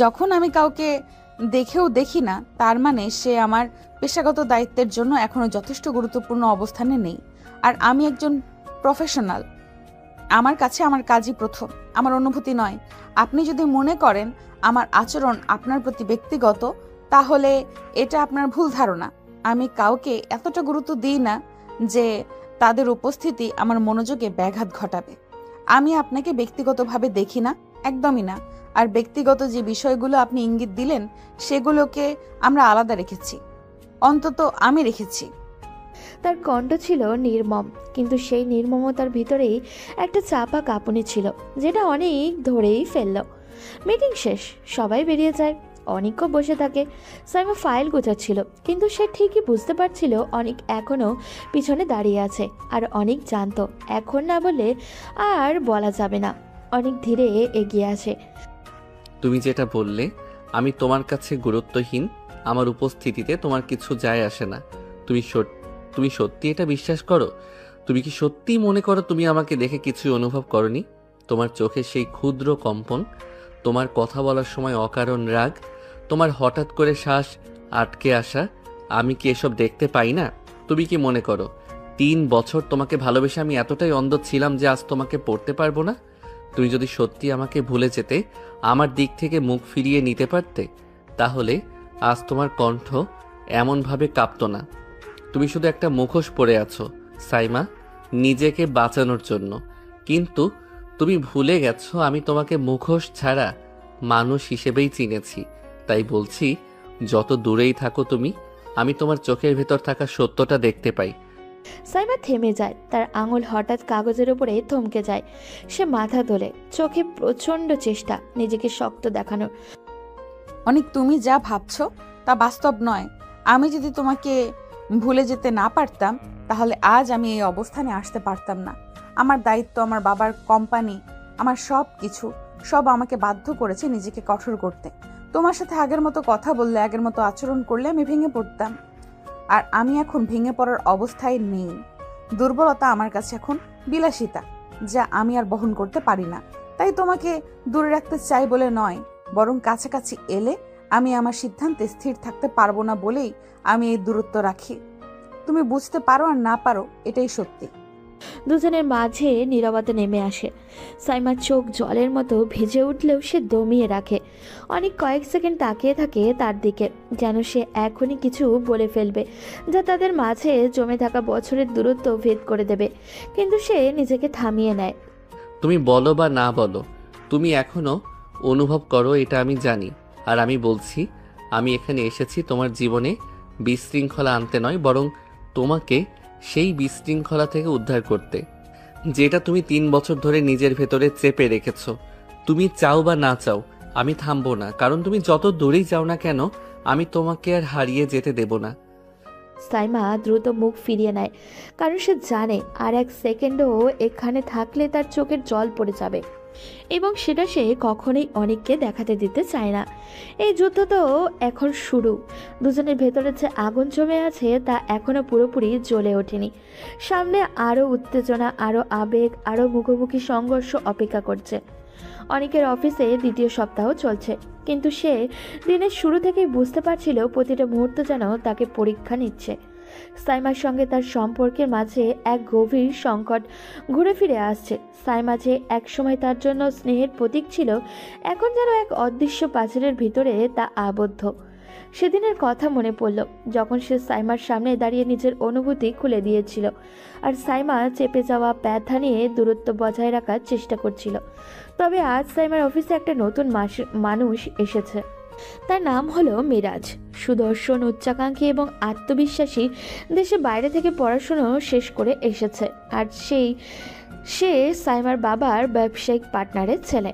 Speaker 1: যখন আমি কাউকে দেখেও দেখি না, তার মানে সে আমার পেশাগত দায়িত্বের জন্য এখনো যথেষ্ট গুরুত্বপূর্ণ অবস্থানে নেই। আর আমি একজন প্রফেশনাল, আমার কাছে আমার কাজই প্রথম, আমার অনুভূতি নয়। আপনি যদি মনে করেন আমার আচরণ আপনার প্রতি ব্যক্তিগত, তাহলে এটা আপনার ভুল ধারণা। আমি কাউকে এতটা গুরুত্ব দিই না যে তাদের উপস্থিতি আমার মনোযোগে ব্যাঘাত ঘটাবে। আমি আপনাকে ব্যক্তিগতভাবে দেখি না, একদমই না। আর ব্যক্তিগত যে বিষয়গুলো আপনি ইঙ্গিত দিলেন, সেগুলোকে আমরা আলাদা রেখেছি, অন্তত আমি রেখেছি।
Speaker 3: তার কণ্ঠ ছিল নির্মম, কিন্তু সেই নির্মমতার ভিতরেই একটা চাপা কাঁপুনি ছিল, যেটা অনেক ধরেই ফেলল। মিটিং শেষ, সবাই বেরিয়ে যায়, অনেকও বসে থাকে। সাইমা ফাইল গোছাচ্ছিল, কিন্তু সে ঠিকই বুঝতে পারছিল অনেক এখনও পিছনে দাঁড়িয়ে আছে, আর অনেক জানতো এখন না বলে আর বলা যাবে না। অনেক ধীরে এগিয়ে আসে।
Speaker 2: তুমি যেটা বললে আমি তোমার কাছে গুরুত্বহীন, আমার উপস্থিতিতে তোমার কিছু যায় আসে না, তুমি সত্যি এটা বিশ্বাস করো? তুমি কি সত্যি মনে করো তুমি আমাকে দেখে কিছুই অনুভব করনি? তোমার চোখে সেই ক্ষুদ্র কম্পন, তোমার কথা বলার সময় অকারণ রাগ, তোমার হঠাৎ করে শ্বাস আটকে আসা, আমি কি এসব দেখতে পাই না? তুমি কি মনে করো 3 বছর তোমাকে ভালোবেসে আমি এতটাই অন্ধ ছিলাম যে আজ তোমাকে পড়তে পারবো না? তুমি যদি সত্যি আমাকে ভুলে যেতে, আমার দিক থেকে মুখ ফিরিয়ে নিতে পারতে, তাহলে আজ তোমার কণ্ঠ এমনভাবে কাঁপতো না। তুমি শুধু একটা মুখোশ পরে আছো সাইমা, নিজেকে বাঁচানোর জন্য। কিন্তু তুমি ভুলে গেছো আমি তোমাকে মুখোশ ছাড়া মানুষ হিসেবেই চিনেছি। তাই বলছি, যত দূরেই থাকো তুমি, আমি তোমার চোখের ভেতর থাকা সত্যটা দেখতে পাই।
Speaker 3: সাইমা থেমে যায়, তার আঙুল হঠাৎ কাগজের উপরে থমকে যায়। সে মাথা তোলে, চোখে প্রচণ্ড চেষ্টা নিজেকে শক্ত দেখানোর।
Speaker 1: অনেক, তুমি যা ভাবছো তা বাস্তব নয়। আমি যদি তোমাকে ভুলে যেতে না পারতাম, তাহলে আজ আমি এই অবস্থানে আসতে পারতাম না। আমার দায়িত্ব, আমার বাবার কোম্পানি, আমার সব কিছু, সব আমাকে বাধ্য করেছে নিজেকে কঠোর করতে। তোমার সাথে আগের মতো কথা বললে, আগের মতো আচরণ করলে আমি ভেঙে পড়তাম। আর আমি এখন ভেঙে পড়ার অবস্থায় নেই। দুর্বলতা আমার কাছে এখন বিলাসিতা, যা আমি আর বহন করতে পারি না। তাই তোমাকে দূরে রাখতে চাই বলে নয়, বরং কাছাকাছি এলে আমি আমার সিদ্ধান্তে স্থির থাকতে পারবো না বলেই আমি এই দূরত্ব রাখি। তুমি বুঝতে পারো আর না পারো, এটাই সত্যি।
Speaker 3: দুজনের মাঝে নীরবতা নেমে আসে। সাইমার চোখ জলের মতো ভিজে উঠলেও সে দমিয়ে রাখে। অনেক কয়েক সেকেন্ড তাকিয়ে থাকে তার দিকে, যেন সে এখনই কিছু বলে ফেলবে যা তাদের মাঝে জমে থাকা বছরের দূরত্ব ভেদ করে দেবে, কিন্তু সে নিজেকে থামিয়ে নেয়।
Speaker 2: তুমি বলো বা না বলো, তুমি এখনো অনুভব করো এটা আমি জানি। আর আমি বলছি, আমি এখানে এসেছি তোমার জীবনে বিশৃঙ্খলা আনতে নয়, বরং তোমাকে সেই বিশৃঙ্খলা থেকে উদ্ধার করতে, যেটা তুমি 3 বছর ধরে নিজের ভেতরে চেপে রেখেছ। তুমি চাও বা না চাও, আমি থামবো না, কারণ তুমি যত দূরেই যাও না কেন, আমি তোমাকে আর হারিয়ে যেতে দেব না।
Speaker 3: সাইমা দ্রুত মুখ ফিরিয়ে নেয়, কারণ সে জানে আর এক সেকেন্ডও এখানে থাকলে তার চোখের জল পড়ে যাবে, এবং সেটা সে কখনোই অনেককে দেখাতে দিতে চায় না। এই যুদ্ধ তো এখন শুরু। দুজনের ভেতরে যে আগুন জমে আছে তা এখনো পুরোপুরি জ্বলে ওঠেনি। সামনে আরও উত্তেজনা, আরও আবেগ, আরও মুখোমুখি সংঘর্ষ অপেক্ষা করছে। অনেকের অফিসে 2য় সপ্তাহ চলছে, কিন্তু সে দিনের শুরু থেকেই বুঝতে পারছিল প্রতিটা মুহূর্ত যেন তাকে পরীক্ষা নিচ্ছে। সাইমার সঙ্গে তার সম্পর্কের মাঝে এক গভীর সংকট ঘুরে ফিরে আসছে। সাইমা যে একসময় তার জন্য স্নেহের প্রতীক ছিল, এখন যেন এক অদৃশ্য পাঁচিলের ভিতরে তা আবদ্ধ। সেদিনের কথা মনে পড়ল, যখন সে সাইমার সামনে দাঁড়িয়ে নিজের অনুভূতি খুলে দিয়েছিল, আর সাইমা চেপে যাওয়া ব্যথা নিয়ে দূরত্ব বজায় রাখার চেষ্টা করছিল। তবে আজ সাইমার অফিসে একটা নতুন মানুষ এসেছে। তার নাম হলো মিরাজ। সুদর্শন, উচ্চাকাঙ্ক্ষী এবং আত্মবিশ্বাসী। দেশে বাইরে থেকে পড়াশুনো শেষ করে এসেছে, আর সে সাইমার বাবার ব্যবসায়িক পার্টনারের ছেলে।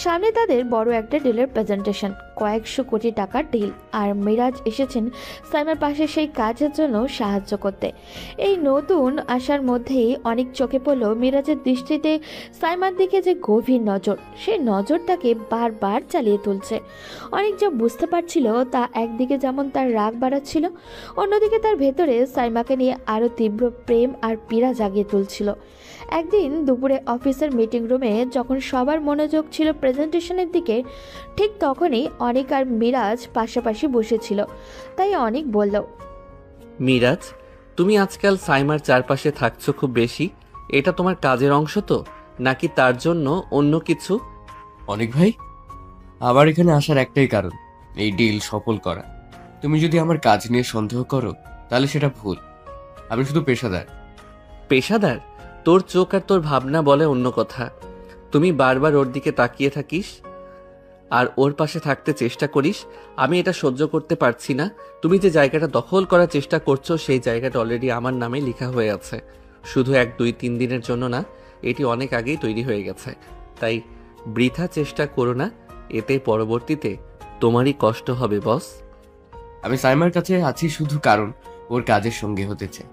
Speaker 3: সামনে তাদের বড় একটা ডিলের প্রেজেন্টেশন, কয়েকশো কোটি টাকার ডিল, আর মিরাজ এসেছেন সাইমার পাশে সেই কাজের জন্য সাহায্য করতে। এই নতুন আসার মধ্যেই অনেক চোখে পড়ল মিরাজের দৃষ্টিতে সাইমার দিকে যে গভীর নজর, সেই নজর তাকে বারবার চালিয়ে তুলছে। অনেক যা বুঝতে পারছিল তা একদিকে যেমন তার রাগ বাড়াচ্ছিল, অন্যদিকে তার ভেতরে সাইমাকে নিয়ে আরও তীব্র প্রেম আর পীড়া জাগিয়ে তুলছিল। একদিন দুপুরে অফিসের মিটিং রুমে যখন সবার মনোযোগ ছিল প্রেজেন্টেশনের দিকে, ঠিক তখনই অনিক আর মিরাজ পাশাপাশি বসেছিল। তাই অনিক বলল,
Speaker 2: মিরাজ, তুমি আজকাল সাইমার চারপাশে থাকছো খুব বেশি, এটা তোমার কাজের অংশ তো, নাকি তার জন্য অন্য কিছু?
Speaker 6: অনেক ভাই, আবার এখানে আসার একটাই কারণ, এই ডিল সফল করা। তুমি যদি আমার কাজ নিয়ে সন্দেহ করো তাহলে সেটা ভুল। আমি শুধু পেশাদার।
Speaker 2: পেশাদার? তোর চোখ আর তোর ভাবনা বলে অন্য কথা। তুমি বারবার ওর দিকে তাকিয়ে থাকিস আর ওর পাশে থাকতে চেষ্টা করিস। আমি এটা সহ্য করতে পারছি না। তুমি যে জায়গাটা দখল করার চেষ্টা করছো, সেই জায়গাটা অলরেডি আমার নামে লেখা হয়ে আছে। শুধু 1, 2, 3 দিনের জন্য না, এটি অনেক আগেই তৈরি হয়ে গেছে। তাই বৃথা চেষ্টা করো না, এতে পরবর্তীতে তোমারই কষ্ট হবে বস।
Speaker 6: আমি সাইমার কাছে আছি শুধু কারণ ওর কাজের সঙ্গে হতে চাই,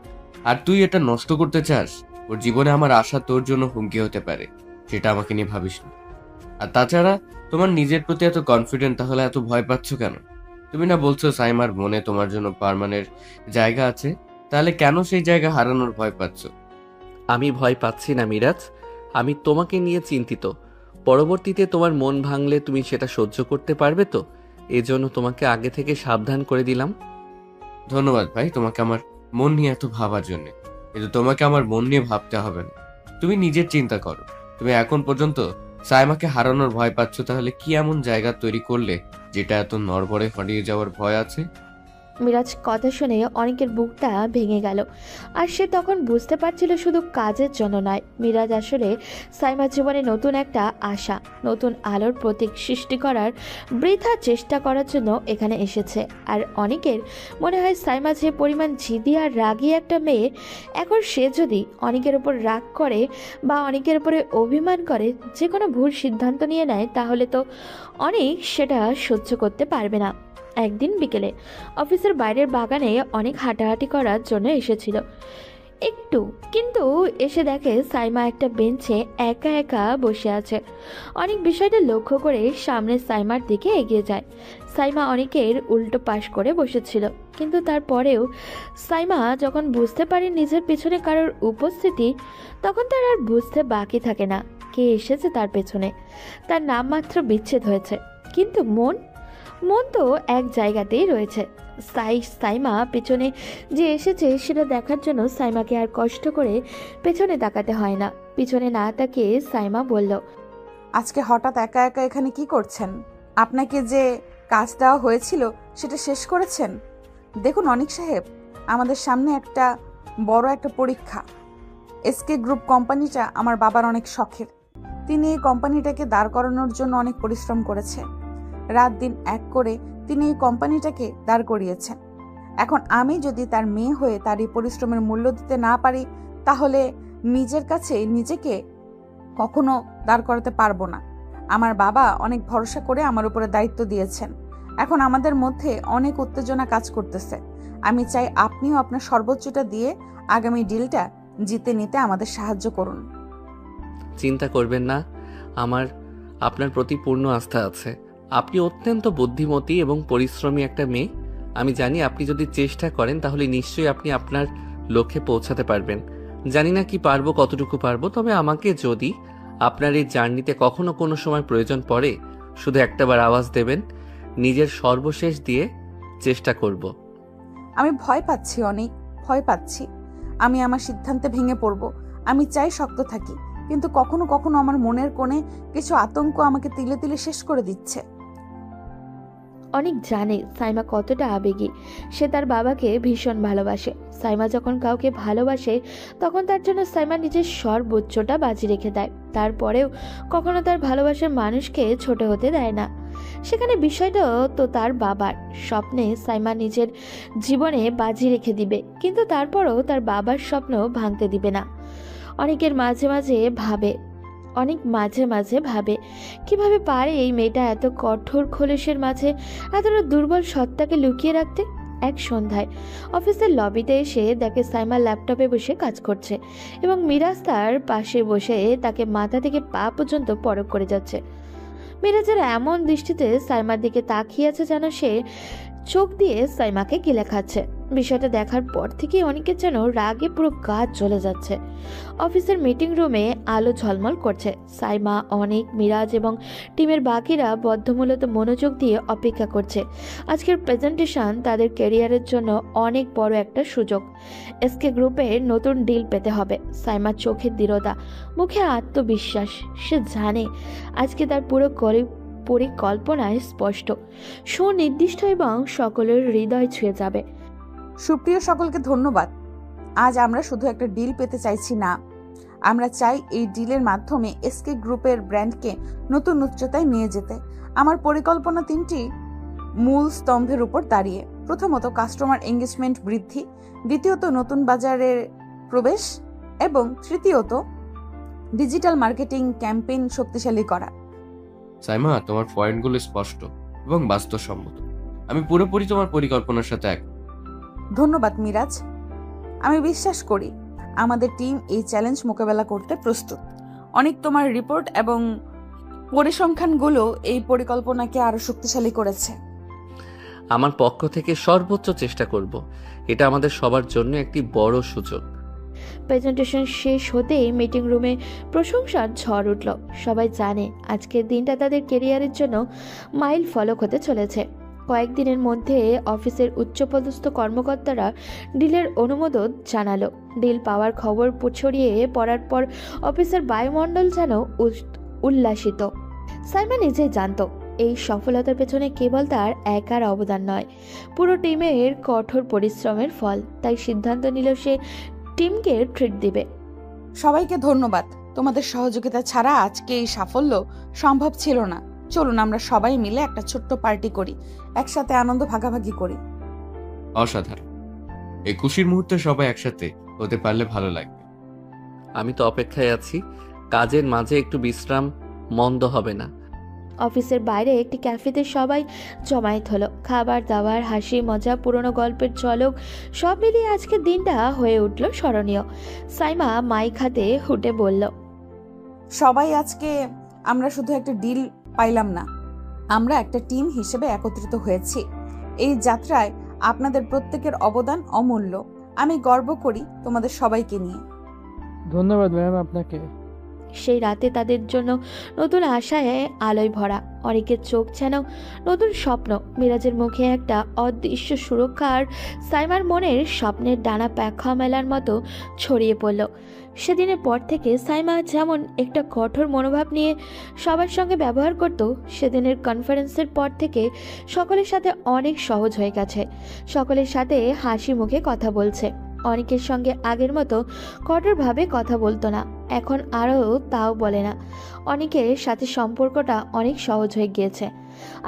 Speaker 6: আর তুই এটা নষ্ট করতে চাস। ওর জীবনে আমার আশা তোর জন্য হুমকি হতে পারে, সেটা আমাকে নিয়ে ভাবিস না। আর তাছাড়া তোমার নিজের প্রতি এত কনফিডেন্ট, তাহলে এত ভয় পাচ্ছ কেন? তুমি না বলছো সাইমার মনে তোমার জন্য পার্মানেন্ট জায়গা আছে, তাহলে কেন সেই জায়গা হারানোর ভয় পাচ্ছ?
Speaker 2: আমি ভয় পাচ্ছি না মিরাজ, আমি তোমাকে নিয়ে চিন্তিত। পরবর্তীতে তোমার মন ভাঙলে তুমি সেটা সহ্য করতে পারবে তো? এজন্য তোমাকে আগে থেকে সাবধান করে দিলাম।
Speaker 6: ধন্যবাদ ভাই তোমাকে আমার মন নিয়ে এত ভাবার জন্য, কিন্তু তোমাকে আমার মন নিয়ে ভাবতে হবে না। তুমি নিজের চিন্তা করো। তুমি এখন পর্যন্ত সাইমাকে হারানোর ভয় পাচ্ছ, তাহলে কি এমন জায়গা তৈরি করলে যেটা এত নড়বড়ে হারিয়ে যাওয়ার ভয় আছে?
Speaker 3: মিরাজ কথা শুনে অনেকের বুকটা ভেঙে গেল, আর সে তখন বুঝতে পারছিল শুধু কাজের জন্য নয়, মিরাজ আসলে সাইমার জীবনে নতুন একটা আশা, নতুন আলোর প্রতীক সৃষ্টি করার বৃথা চেষ্টা করার জন্য এখানে এসেছে। আর অনেকের মনে হয় সাইমা যে পরিমাণ জিদি আর রাগী একটা মেয়ে, এখন সে যদি অনেকের উপর রাগ করে বা অনেকের উপরে অভিমান করে যে কোনো ভুল সিদ্ধান্ত নিয়ে নেয়, তাহলে তো অনেক সেটা সহ্য করতে পারবে না। একদিন বিকেলে অফিসের বাইরের বাগানে অনেক হাঁটাহাঁটি করার জন্য এসেছিল একটু, কিন্তু এসে দেখে সাইমা একটা বেঞ্চে একা একা বসে আছে। অনেক বিষয়টা লক্ষ্য করে সামনে সাইমার দিকে এগিয়ে যায়। সাইমা অনেকের উল্টো পাশ করে বসেছিল, কিন্তু তারপরেও সাইমা যখন বুঝতে পারে নিজের পিছনে কারোর উপস্থিতি, তখন তার আর বুঝতে বাকি থাকে না কে এসেছে তার পেছনে। তার নাম মাত্র বিচ্ছেদ হয়েছে, কিন্তু মন মন তো এক জায়গাতেই রয়েছে। সাইমা পেছনে যে এসেছে সেটা দেখার জন্য সাইমাকে আর কষ্ট করে পেছনে তাকাতে হয় না। পিছনে না তাকিয়ে সাইমা বলল,
Speaker 1: আজকে হঠাৎ একা একা এখানে কি করছেন? আপনাকে যে কাজ দেওয়া হয়েছিল সেটা শেষ করেছেন? দেখুন অনিক সাহেব, আমাদের সামনে একটা বড় একটা পরীক্ষা। এসকে গ্রুপ কোম্পানিটা আমার বাবার অনেক শখের। তিনি এই কোম্পানিটাকে দাঁড় করানোর জন্য অনেক পরিশ্রম করেছে। রাত দিন এক করে তিনি এই কোম্পানিটাকে দাঁড় করিয়েছেন। এখন আমি যদি তার মেয়ে হয়ে তার এই পরিশ্রমের মূল্য দিতে না পারি, তাহলে নিজের কাছে নিজেকে কখনো দাঁড় করাতে পারবো না। আমার বাবা অনেক ভরসা করে আমার উপরে দায়িত্ব দিয়েছেন। এখন আমাদের মধ্যে অনেক উত্তেজনা কাজ করতেছে। আমি চাই আপনিও আপনার সর্বোচ্চটা দিয়ে আগামী ডিলটা জিতে নিতে আমাদের সাহায্য করুন।
Speaker 2: চিন্তা করবেন না, আমার আপনার প্রতি পূর্ণ আস্থা আছে। আপনি অত্যন্ত বুদ্ধিমতী এবং পরিশ্রমী একটা মেয়ে। আমি জানি আপনি যদি চেষ্টা করেন তাহলে নিশ্চয়ই আপনি আপনার লক্ষ্যে পৌঁছাতে পারবেন। জানি না কি পারবো, কতটুকু পারবো, তবে আমাকে যদি আপনার এই জার্নিতে কখনো কোনো সময় প্রয়োজন পড়ে, শুধু একটাবার আওয়াজ দেবেন। নিজের সর্বশেষ দিয়ে চেষ্টা করব।
Speaker 1: আমি ভয় পাচ্ছি, অনেক ভয় পাচ্ছি। আমি আমার সিদ্ধান্তে ভেঙে পড়ব। আমি চাই শক্ত থাকি, কিন্তু কখনো কখনো আমার মনের কোণে কিছু আতঙ্ক আমাকে তিলে তিলে শেষ করে দিচ্ছে।
Speaker 3: অনেক জানে সাইমা কতটা আবেগী। সে তার বাবাকে ভীষণ ভালোবাসে। সাইমা যখন কাউকে ভালোবাসে তখন তার জন্য সাইমা নিজের সর্বোচ্চটা বাজি রেখে দেয়। তারপরেও কখনো তার ভালোবাসার মানুষকে ছোট হতে দেয় না। সেখানে বিষয়টাও তো তার বাবার। স্বপ্নে সাইমা নিজের জীবনে বাজি রেখে দিবে, কিন্তু তারপরও তার বাবার স্বপ্ন ভাঙতে দিবে না। অনেকের মাঝে মাঝে ভাবে কিভাবে পারে এই মেয়েটা এত কঠোর খোলসের মাঝে এতটা দুর্বল সত্তাকে লুকিয়ে রাখতে। এক সন্ধ্যায় অফিসের লবিতে এসে দেখে সাইমা ল্যাপটপে বসে কাজ করছে এবং মিরাজ তার পাশে বসে তাকে মাথা থেকে পা পর্যন্ত পরখ করে যাচ্ছে। মিরাজের এমন দৃষ্টিতে সাইমার দিকে তাকিয়ে আছে যেন সে চোখ দিয়ে সাইমাকে গিলে খাচ্ছে। বিষয়টা দেখার পর থেকে অনেকের যেন রাগে পুরো গা জ্বলে যাচ্ছে। অফিসের মিটিং রুমে আলো ঝলমল করছে। সাইমা, অনেক, মিরাজ এবং টিমের বাকিরা বদ্ধমূলত মনোযোগ দিয়ে অপেক্ষা করছে। আজকের প্রেজেন্টেশন তাদের ক্যারিয়ারের জন্য অনেক বড় একটা সুযোগ। এসকে গ্রুপের নতুন ডিল পেতে হবে। সাইমার চোখের দৃঢ়তা, মুখে আত্মবিশ্বাস। সে জানে আজকে তার পুরো পরিকল্পনায় স্পষ্ট, সুনির্দিষ্ট এবং সকলের হৃদয় ছুঁয়ে যাবে।
Speaker 1: সুপ্রিয় সকলকে ধন্যবাদ। আজ আমরা শুধু একটা ডিল পেতে চাইছি না, আমরা চাই এই ডিলের মাধ্যমে এসকে গ্রুপের ব্র্যান্ডকে নতুন উচ্চতায় নিয়ে যেতে। আমার পরিকল্পনা 3টি মূল স্তম্ভের উপর দাঁড়িয়ে। প্রথমত, কাস্টমার এঙ্গেজমেন্ট বৃদ্ধি। দ্বিতীয়ত, নতুন বাজারের প্রবেশ। এবং তৃতীয়ত, ডিজিটাল মার্কেটিং ক্যাম্পেইন শক্তিশালী করা।
Speaker 6: সাইমা, তোমার পয়েন্টগুলো স্পষ্ট এবং বাস্তবসম্মত। আমি পুরোপুরি তোমার পরিকল্পনার সাথে এক।
Speaker 1: ধন্যবাদ মিরাজ। আমি বিশ্বাস করি আমাদের টিম এই চ্যালেঞ্জ মোকাবেলা করতে প্রস্তুত। অনেক, তোমার রিপোর্ট এবং পরিসংখ্যানগুলো এই পরিকল্পনাকে আরো শক্তিশালী করেছে।
Speaker 2: আমার পক্ষ থেকে সর্বোচ্চ চেষ্টা করব। এটা আমাদের সবার জন্য একটি বড় সুযোগ।
Speaker 3: প্রেজেন্টেশন শেষ হতেই মিটিং রুমে প্রশংসার ঝড় উঠল। সবাই জানে আজকের দিনটা তাদের ক্যারিয়ারের জন্য মাইল ফলক হতে চলেছে। কয়েকদিনের মধ্যে অফিসের উচ্চপদস্থ কর্মকর্তারা ডিলের অনুমোদন জানালো। ডিল পাওয়ার খবর ছড়িয়ে পড়ার পর অফিসের বায়ুমণ্ডল যেন উল্লাসিত। সাইমা নিজেই জানতো এই সফলতার পেছনে কেবল তার একার অবদান নয়, পুরো টিমের কঠোর পরিশ্রমের ফল। তাই সিদ্ধান্ত নিল সে টিমকে ট্রিট দিবে।
Speaker 1: সবাইকে ধন্যবাদ। তোমাদের সহযোগিতা ছাড়া আজকে এই সাফল্য সম্ভব ছিল না। চলুন আমরা সবাই মিলে একটা ছোট্ট পার্টি করি, একসাথে আনন্দ ভাগাভাগি করি।
Speaker 6: অসাধারণ। এই খুশির মুহূর্তে সবাই একসাথে হতে পারলে ভালো লাগবে।
Speaker 2: আমি তো অপেক্ষায় আছি। কাজের মাঝে একটু বিশ্রাম মন্দ হবে না।
Speaker 3: অফিসের বাইরে একটি ক্যাফেতে সবাই জমায়েত হলো। খাবার দাবার, হাসি মজা, পুরনো গল্পের ঝলক সব মিলিয়ে আজকের দিনটা হয়ে উঠল স্মরণীয়। সাইমা মাইক হাতে হুটে বলল,
Speaker 1: সবাই, আজকে আমরা শুধু একটা ডিল পাইলাম না, আমরা একটা টিম হিসেবে একত্রিত হয়েছি। এই যাত্রায় আপনাদের প্রত্যেকের অবদান অমূল্য। আমি গর্ব করি তোমাদের সবাইকে নিয়ে।
Speaker 7: ধন্যবাদ ম্যাম আপনাকে।
Speaker 3: সেই রাতে তাদের জন্য নতুন আশায় আলোয় ভরা। অনেকের চোখ যেন নতুন স্বপ্ন। মিরাজের মুখে একটা অদৃশ্য সুরক্ষা আর সাইমার মনের স্বপ্নের ডানা পাখা মেলার মতো ছড়িয়ে পড়ল। সেদিনের পর থেকে সাইমা যেমন একটা কঠোর মনোভাব নিয়ে সবার সঙ্গে ব্যবহার করত, সেদিনের কনফারেন্সের পর থেকে সকলের সাথে অনেক সহজ হয়ে গেছে। সকলের সাথে হাসি মুখে কথা বলছে। অনেকের সঙ্গে আগের মতো কঠোরভাবে কথা বলতো না, এখন আরও তাও বলে না। অনেকের সাথে সম্পর্কটা অনেক সহজ হয়ে গিয়েছে।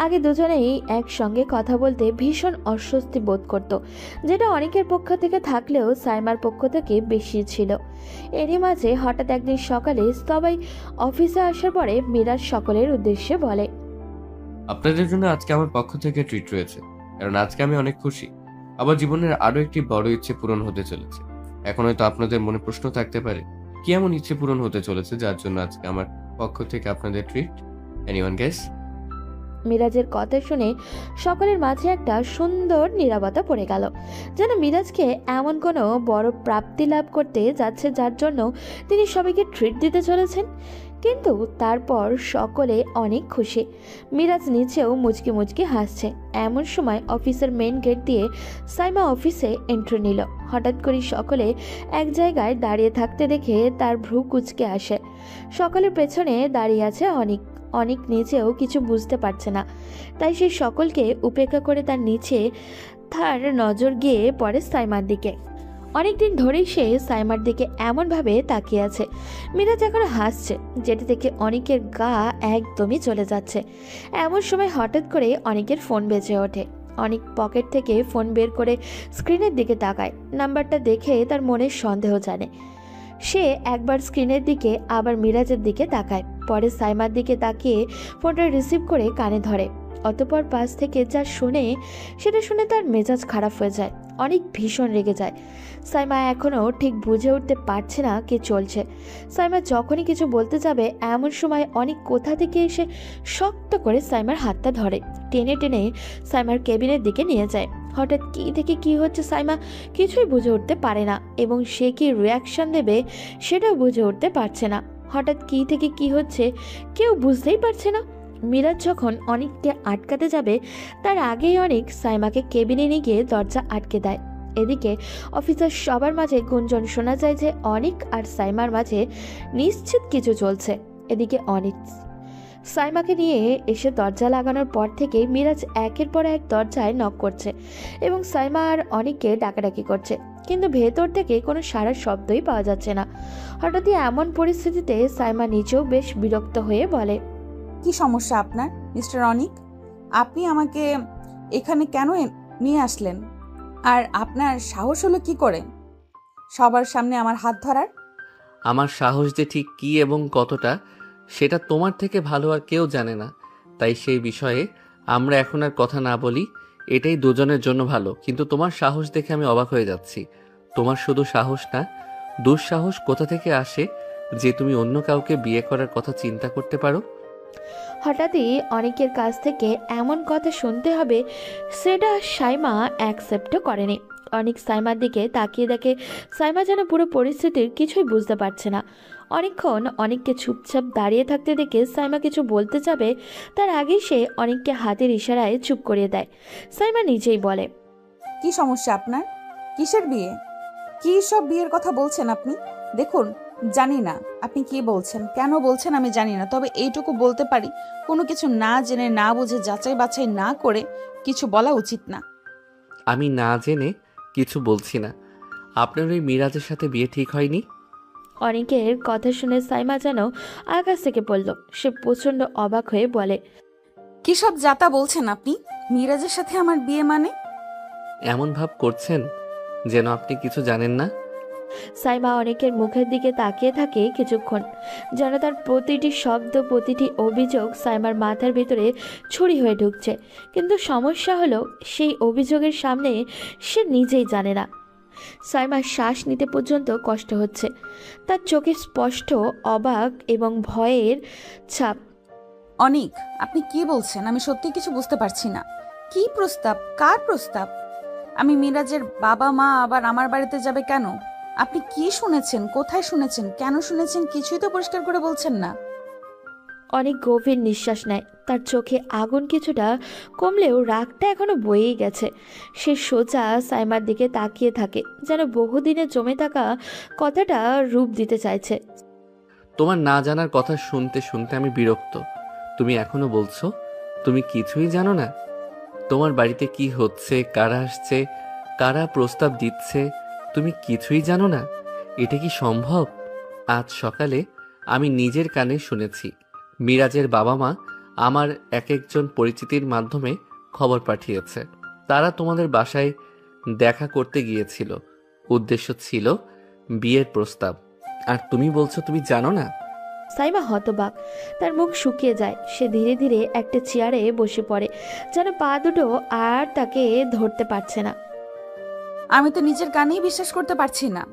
Speaker 3: আগে দুজনেই একসঙ্গে কথা বলতে ভীষণ অস্বস্তি বোধ করত, যেটা অনেকের পক্ষ থেকে থাকলেও সাইমার পক্ষ থেকে বেশি ছিল। এরই মাঝে হঠাৎ একদিন সকালে সবাই অফিসে আসার পরে মিরাজ সকলের উদ্দেশ্যে বলে,
Speaker 6: আপনাদের জন্য আজকে আমার পক্ষ থেকে ট্রিট রয়েছে, কারণ আজকে আমি অনেক খুশি। আমার জীবনের আরো একটি বড় ইচ্ছে পূরণ হতে চলেছে। এখন হয়তো আপনাদের মনে প্রশ্ন থাকতে পারে, কি এমন ইচ্ছে পূরণ হতে চলেছে যার জন্য আজকে আমার পক্ষ থেকে আপনাদের ট্রিট? Anyone guess?
Speaker 3: মিরাজের কথা শুনে সকলের মাঝে একটা সুন্দর নীরবতা পড়ে গেল, যেন মিরাজকে এমন কোনো বড় প্রাপ্তি লাভ করতে যাচ্ছে যার জন্য তিনি সবাইকে ট্রিট দিতে চলেছেন। কিন্তু তারপর সকলে অনেক খুশি। মিরাজ নিচেও মুচকি মুচকি হাসছে। এমন সময় অফিসের মেন গেট দিয়ে সাইমা অফিসে এন্ট্রি নিল। হঠাৎ করে সকলে এক জায়গায় দাঁড়িয়ে থাকতে দেখে তার ভ্রু কুঁচকে আসে। সকলের পেছনে দাঁড়িয়ে আছে অনিক। অনেক নিচেও কিছু বুঝতে পারছে না, তাই সে সকলকে উপেক্ষা করে তার নিচে তার নজর গিয়ে পড়ে সাইমার দিকে। অনেকদিন ধরেই সে সাইমার দিকে এমনভাবে তাকিয়ে আছে। মিরাজ এখন হাসছে, যেটা থেকে অনেকের গা একদমই চলে যাচ্ছে। এমন সময় হঠাৎ করে অনেকের ফোন বেজে ওঠে। অনেক পকেট থেকে ফোন বের করে স্ক্রিনের দিকে তাকায়। নাম্বারটা দেখে তার মনে সন্দেহ জানে। সে একবার স্ক্রিনের দিকে আবার মিরাজের দিকে তাকায়, পরে সাইমার দিকে তাকিয়ে ফোনটা রিসিভ করে কানে ধরে। অতঃপর পাশ থেকে যা সেটা শুনে তার মেজাজ খারাপ হয়ে যায়। অনেক ভীষণ রেগে যায়। সাইমা এখনও ঠিক বুঝে উঠতে পারছে না কি চলছে। সাইমা যখনই কিছু বলতে যাবে এমন সময় অনেক কোথা থেকে এসে শক্ত করে সাইমার হাতটা ধরে, টেনে টেনে সাইমার কেবিনের দিকে নিয়ে যায়। হঠাৎ কী থেকে কী হচ্ছে সাইমা কিছুই বুঝে উঠতে পারে না, এবং সে কি রিয়াকশন দেবে সেটাও বুঝে উঠতে পারছে না। হঠাৎ কী থেকে কী হচ্ছে কেউ বুঝতেই পারছে না। মিরাজ যখন অনেককে আটকাতে যাবে তার আগেই অনেক সাইমাকে কেবিনে নিয়ে গিয়ে দরজা আটকে দেয়। এদিকে অফিসার সবার মাঝে গুঞ্জন শোনা যায় যে অনিক আর সাইমার মাঝে নিশ্চিত কিছু চলছে। এদিকে অনিক সাইমাকে নিয়ে এসে দরজা লাগানোর পর থেকে মিরাজ একের পর এক দরজায় নক করছে এবং সাইমা আর অনিককে ডাকাডাকি করছে, কিন্তু ভেতর থেকে কোনো সাড়া শব্দই পাওয়া যাচ্ছে না। হঠাৎই এমন পরিস্থিতিতে সাইমা নিজেও বেশ বিরক্ত হয়ে বলে,
Speaker 1: কি সমস্যা আপনার মিস্টার অনিক? আপনি আমাকে এখানে কেন নিয়ে আসলেন? আর আপনার সাহস হলো কি করে সবার সামনে আমার হাত ধরার?
Speaker 2: আমার সাহস যে ঠিক কী এবং কতটা সেটা তোমার থেকে ভালো আর কেউ জানে না, তাই সেই বিষয়ে আমরা এখন আর কথা না বলি। এটাই দুজনের জন্য ভালো। কিন্তু তোমার সাহস দেখে আমি অবাক হয়ে যাচ্ছি। তোমার শুধু সাহস না, দুঃসাহস কোথা থেকে আসে যে তুমি অন্য কাউকে বিয়ে করার কথা চিন্তা করতে পারো?
Speaker 3: হঠাৎই অনেকের কাছ থেকে এমন কথা শুনতে হবে সেটা সাইমা অ্যাকসেপ্টও করেনি। অনেক সাইমার দিকে তাকিয়ে দেখে সাইমা যেন পুরো পরিস্থিতির কিছুই বুঝতে পারছে না। অনেকক্ষণ অনেককে চুপচাপ দাঁড়িয়ে থাকতে দেখে সাইমা কিছু বলতে যাবে তার আগেই সে অনেককে হাতের ইশারায় চুপ করিয়ে দেয়। সাইমা নিজেই বলে,
Speaker 1: কি সমস্যা আপনার? কিসের বিয়ে? কি সব বিয়ের কথা বলছেন আপনি? দেখুন, জানি না আপনি কি বলছেন, কেন বলছেন আমি জানি না, তবে এইটুকু বলতে পারি কোনো কিছু না জেনে না বুঝে যাচাই বাছাই না করে কিছু বলা উচিত না।
Speaker 2: আমি না জেনে কিছু বলছি না। আপনার ওই মিরাজের সাথে বিয়ে ঠিক হয়নি?
Speaker 3: অনেকের কথা শুনে সাইমা যেন আকাশ থেকে পড়ল। সে প্রচণ্ড অবাক হয়ে বলে,
Speaker 1: কি সব যাতা বলছেন আপনি? মিরাজের সাথে আমার বিয়ে মানে?
Speaker 2: এমন ভাব করছেন যেন আপনি কিছু জানেন না।
Speaker 3: সাইমা অনেকের মুখের দিকে তাকিয়ে থাকে কিছুক্ষণ, যেন তার প্রতিটি শব্দ প্রতিটি অভিযোগ সাইমার মাথার ভিতরে ছুরি হয়ে ঢুকছে। কিন্তু সমস্যা হলো সেই অভিযোগের সামনে সে নিজেই জানে না। সাইমার শ্বাস নিতে পর্যন্ত কষ্ট হচ্ছে। তার চোখে স্পষ্ট অবাক এবং ভয়ের ছাপ।
Speaker 1: অনিক, আপনি কি বলছেন? আমি সত্যি কিছু বুঝতে পারছি না। কি প্রস্তাব? কার প্রস্তাব? আমি মিরাজের বাবা মা আবার আমার বাড়িতে যাবে কেন? আপনি কি শুনেছেন, কোথায় শুনেছেন, কেন শুনেছেন, কিছুই তো পরিষ্কার করে বলছেন না।
Speaker 3: অনেক গভীর নিঃশ্বাস নেয়। তার চোখে আগুন কিছুটা কমলেও রাগটা এখনো বয়েই গেছে। সে সোজা সাইমার দিকে তাকিয়ে থাকে, যেন বহুদিনে জমে থাকা কথাটা রূপ দিতে চাইছে।
Speaker 2: তোমার না জানার কথা শুনতে শুনতে আমি বিরক্ত। তুমি এখনো বলছো তুমি কিছুই জানো না? তোমার বাড়িতে কি হচ্ছে, কারা আসছে, কারা প্রস্তাব দিচ্ছে, তুমি কিছুই জানো না? এটা কি সম্ভব? আজ সকালে আমি নিজের কানে শুনেছি মিরাজের বাবা মা আমার এক একজন পরিচিতির মাধ্যমে খবর পাঠিয়েছে। তারা তোমাদের বাসায় দেখা করতে গিয়েছিল। উদ্দেশ্য ছিল বিয়ের প্রস্তাব। আর তুমি বলছো তুমি জানো না?
Speaker 3: সাইমা হতবাক, তার মুখ শুকিয়ে যায়। সে ধীরে ধীরে একটা চেয়ারে বসে পড়ে, যেন পা দুটো আর তাকে ধরতে পারছে না।
Speaker 1: আমি তো নিজের কানেই বিশ্বাস করতে পারছি না।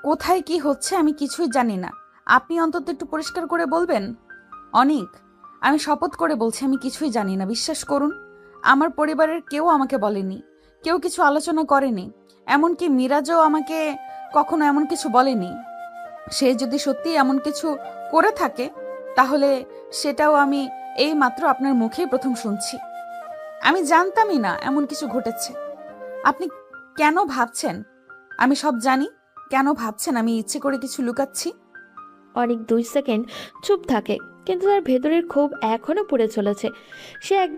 Speaker 1: কোথায় কি হচ্ছে আমি কিছুই জানি না। আপনি অন্তত একটু পরিষ্কার করে বলবেন। অনিক, আমি শপথ করে বলছি আমি কিছুই জানি না, বিশ্বাস করুন। আমার পরিবারের কেউ আমাকে বলেনি, কেউ কিছু আলোচনা করেনি, এমনকি মিরাজও আমাকে কখনো এমন কিছু বলেনি। সে যদি সত্যি এমন কিছু করে থাকে তাহলে সেটাও আমি এই মাত্র আপনার মুখেই প্রথম শুনছি। আমি জানতামই না এমন কিছু ঘটেছে। আপনি কেন ভাবছেন আমি সব জানি? কেন ভাবছেন আমি ইচ্ছে করে কিছু লুকাচ্ছি?
Speaker 3: অনেক 2 সেকেন্ড চুপ থাকে, কিন্তু তার ভেতরের ক্ষোভ এখনো পড়ে চলেছে। সে এক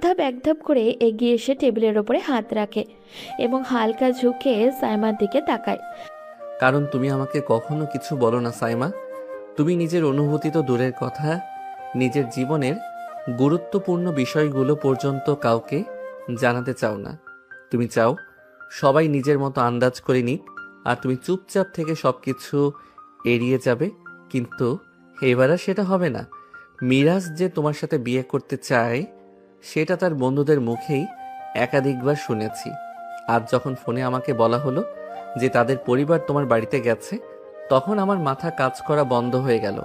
Speaker 3: ধাপ করে এগিয়ে এসে টেবিলের ওপরে হাত রাখে এবং হালকা ঝুঁকে সাইমার দিকে তাকায়।
Speaker 2: কারণ তুমি আমাকে কখনো কিছু বলো না সাইমা। তুমি নিজের অনুভূতি তো দূরের কথা, নিজের জীবনের গুরুত্বপূর্ণ বিষয়গুলো পর্যন্ত কাউকে জানাতে চাও না। তুমি চাও সবাই নিজের মতো আন্দাজ করে নিক, আর তুমি চুপচাপ থেকে সবকিছু এড়িয়ে যাবে। কিন্তু এবার আর সেটা হবে না। মিরাজ যে তোমার সাথে বিয়ে করতে চায় সেটা তার বন্ধুদের মুখেই একাধিকবার শুনেছি। আজ যখন ফোনে আমাকে বলা হলো যে তাদের পরিবার তোমার বাড়িতে গেছে, তখন আমার মাথা কাজ করা বন্ধ হয়ে গেল।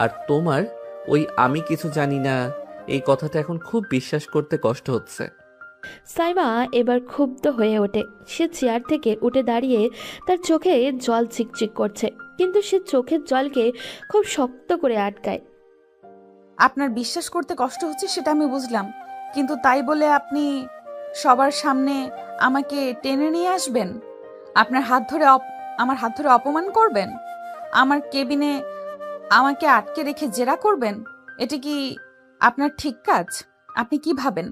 Speaker 2: আর তোমার ওই আমি কিছু জানি না এই কথাটা এখন খুব বিশ্বাস করতে কষ্ট হচ্ছে।
Speaker 3: সাইমা এবার ক্ষুব্ধ হয়ে ওঠে। সে চেয়ার থেকে উঠে দাঁড়িয়ে তার চোখে জল চিকচিক করছে, কিন্তু সে চোখের জলকে খুব শক্ত করে আটকায়।
Speaker 1: আপনার বিশ্বাস করতে কষ্ট হচ্ছে সেটা আমি বুঝলাম, কিন্তু তাই বলে আপনি সবার সামনে আমাকে টেনে নিয়ে আসবেন, আপনার হাত ধরে আমার হাত ধরে অপমান করবেন, আমার কেবিনে আমাকে আটকে রেখে জেরা করবেন? এটা কি আপনার ঠিক কাজ? আপনি কি ভাবেন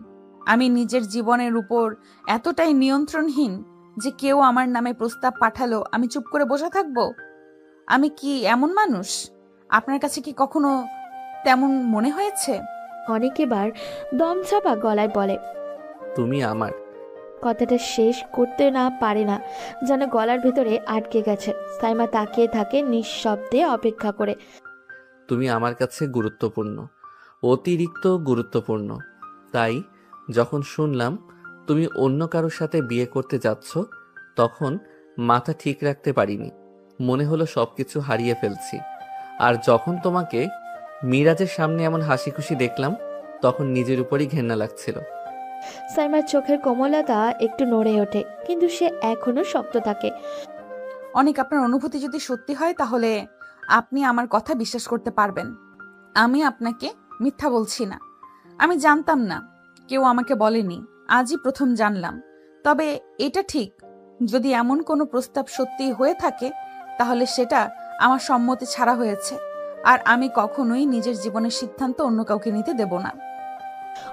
Speaker 1: আমি নিজের জীবনের উপর এতটাই নিয়ন্ত্রণহীন যে কেউ আমার নামে প্রস্তাব পাঠালো আমি চুপ করে বসে থাকবো? আমি কি এমন মানুষ? আপনার কাছে কি কখনো তেমন মনে হয়েছে?
Speaker 3: অনেক এবার দমচাপা গলায় বলে।
Speaker 2: তুমি আমার।
Speaker 3: কথাটা শেষ করতে না পারে না, যেন গলার ভিতরে আটকে গেছে। সাইমা তাকিয়ে থাকে নিঃশব্দে অপেক্ষা করে।
Speaker 2: তুমি আমার কাছে গুরুত্বপূর্ণ, অতিরিক্ত গুরুত্বপূর্ণ। তাই যখন শুনলাম তুমি অন্য কারোর সাথে বিয়ে করতে যাচ্ছ, তখন মাথা ঠিক রাখতে পারিনি। মনে হলো সবকিছু হারিয়ে ফেলছি। আর যখন তোমাকে মিরাজের সামনে এমন হাসি খুশি দেখলাম, তখন নিজের উপরই ঘেন্না লাগছিল।
Speaker 3: সাইমার চোখের কোমলতা একটু নড়ে ওঠে, কিন্তু সে এখনো শক্ত থাকে।
Speaker 1: অনেক, আপনার অনুভূতি যদি সত্যি হয় তাহলে আপনি আমার কথা বিশ্বাস করতে পারবেন। আমি আপনাকে মিথ্যা বলছি না। আমি জানতাম না, কেউ আমাকে বলেনি, আজই প্রথম জানলাম। তবে এটা ঠিক, যদি এমন কোনো প্রস্তাব সত্যি হয়ে থাকে তাহলে সেটা আমার সম্মতি ছাড়া হয়েছে, আর আমি কখনোই নিজের জীবনের সিদ্ধান্ত অন্য কাউকে নিতে দেব না।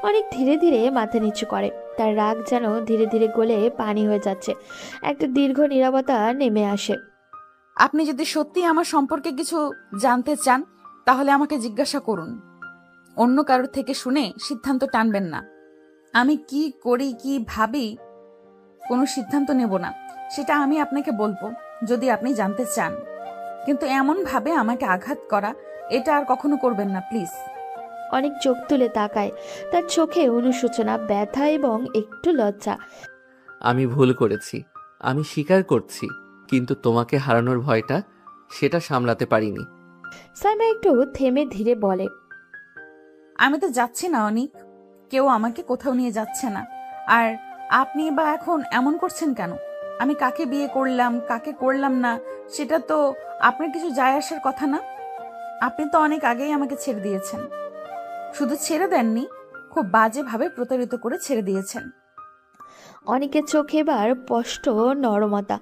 Speaker 3: অনেক ধীরে ধীরে মাথা নিচু করে। তার রাগ যেন ধীরে ধীরে গলে পানি হয়ে যাচ্ছে। একটা দীর্ঘ নীরবতা নেমে আসে।
Speaker 1: আপনি যদি সত্যি আমার সম্পর্কে কিছু জানতে চান তাহলে আমাকে জিজ্ঞাসা করুন, অন্য কারোর থেকে শুনে সিদ্ধান্ত টানবেন না। আমি কি করি, কি ভাবি, কোনো সিদ্ধান্ত নেব না। সেটা আমি আপনাকে বলবো যদি আপনি জানতে চান, কিন্তু এমন ভাবে আমাকে আঘাত করা এটা আর কখনো করবেন না, প্লিজ।
Speaker 3: অনেক চোখ তুলে তাকায়। তার চোখে অনুশোচনা, ব্যথা এবং একটু লজ্জা।
Speaker 2: আমি ভুল করেছি, আমি স্বীকার করছি, কিন্তু তোমাকে হারানোর ভয়টা সেটা সামলাতে পারিনি।
Speaker 3: সাইমা একটু থেমে ধীরে বলে।
Speaker 1: আমি তো যাচ্ছি না অনিক, কেউ আমাকে কোথাও নিয়ে যাচ্ছে না। আর আপনি বা এখন এমন করছেন কেন? আমি কাকে বিয়ে করলাম কাকে করলাম না সেটা তো আপনার কিছু যায় আসার কথা না। আপনি তো অনেক আগেই আমাকে ছেড়ে দিয়েছেন। শুধু ছেড়ে দেননি, খুব বাজেভাবে প্রতারিত করে ছেড়ে দিয়েছেন।
Speaker 3: অনেকের চোখে এবার স্পষ্ট নরমতা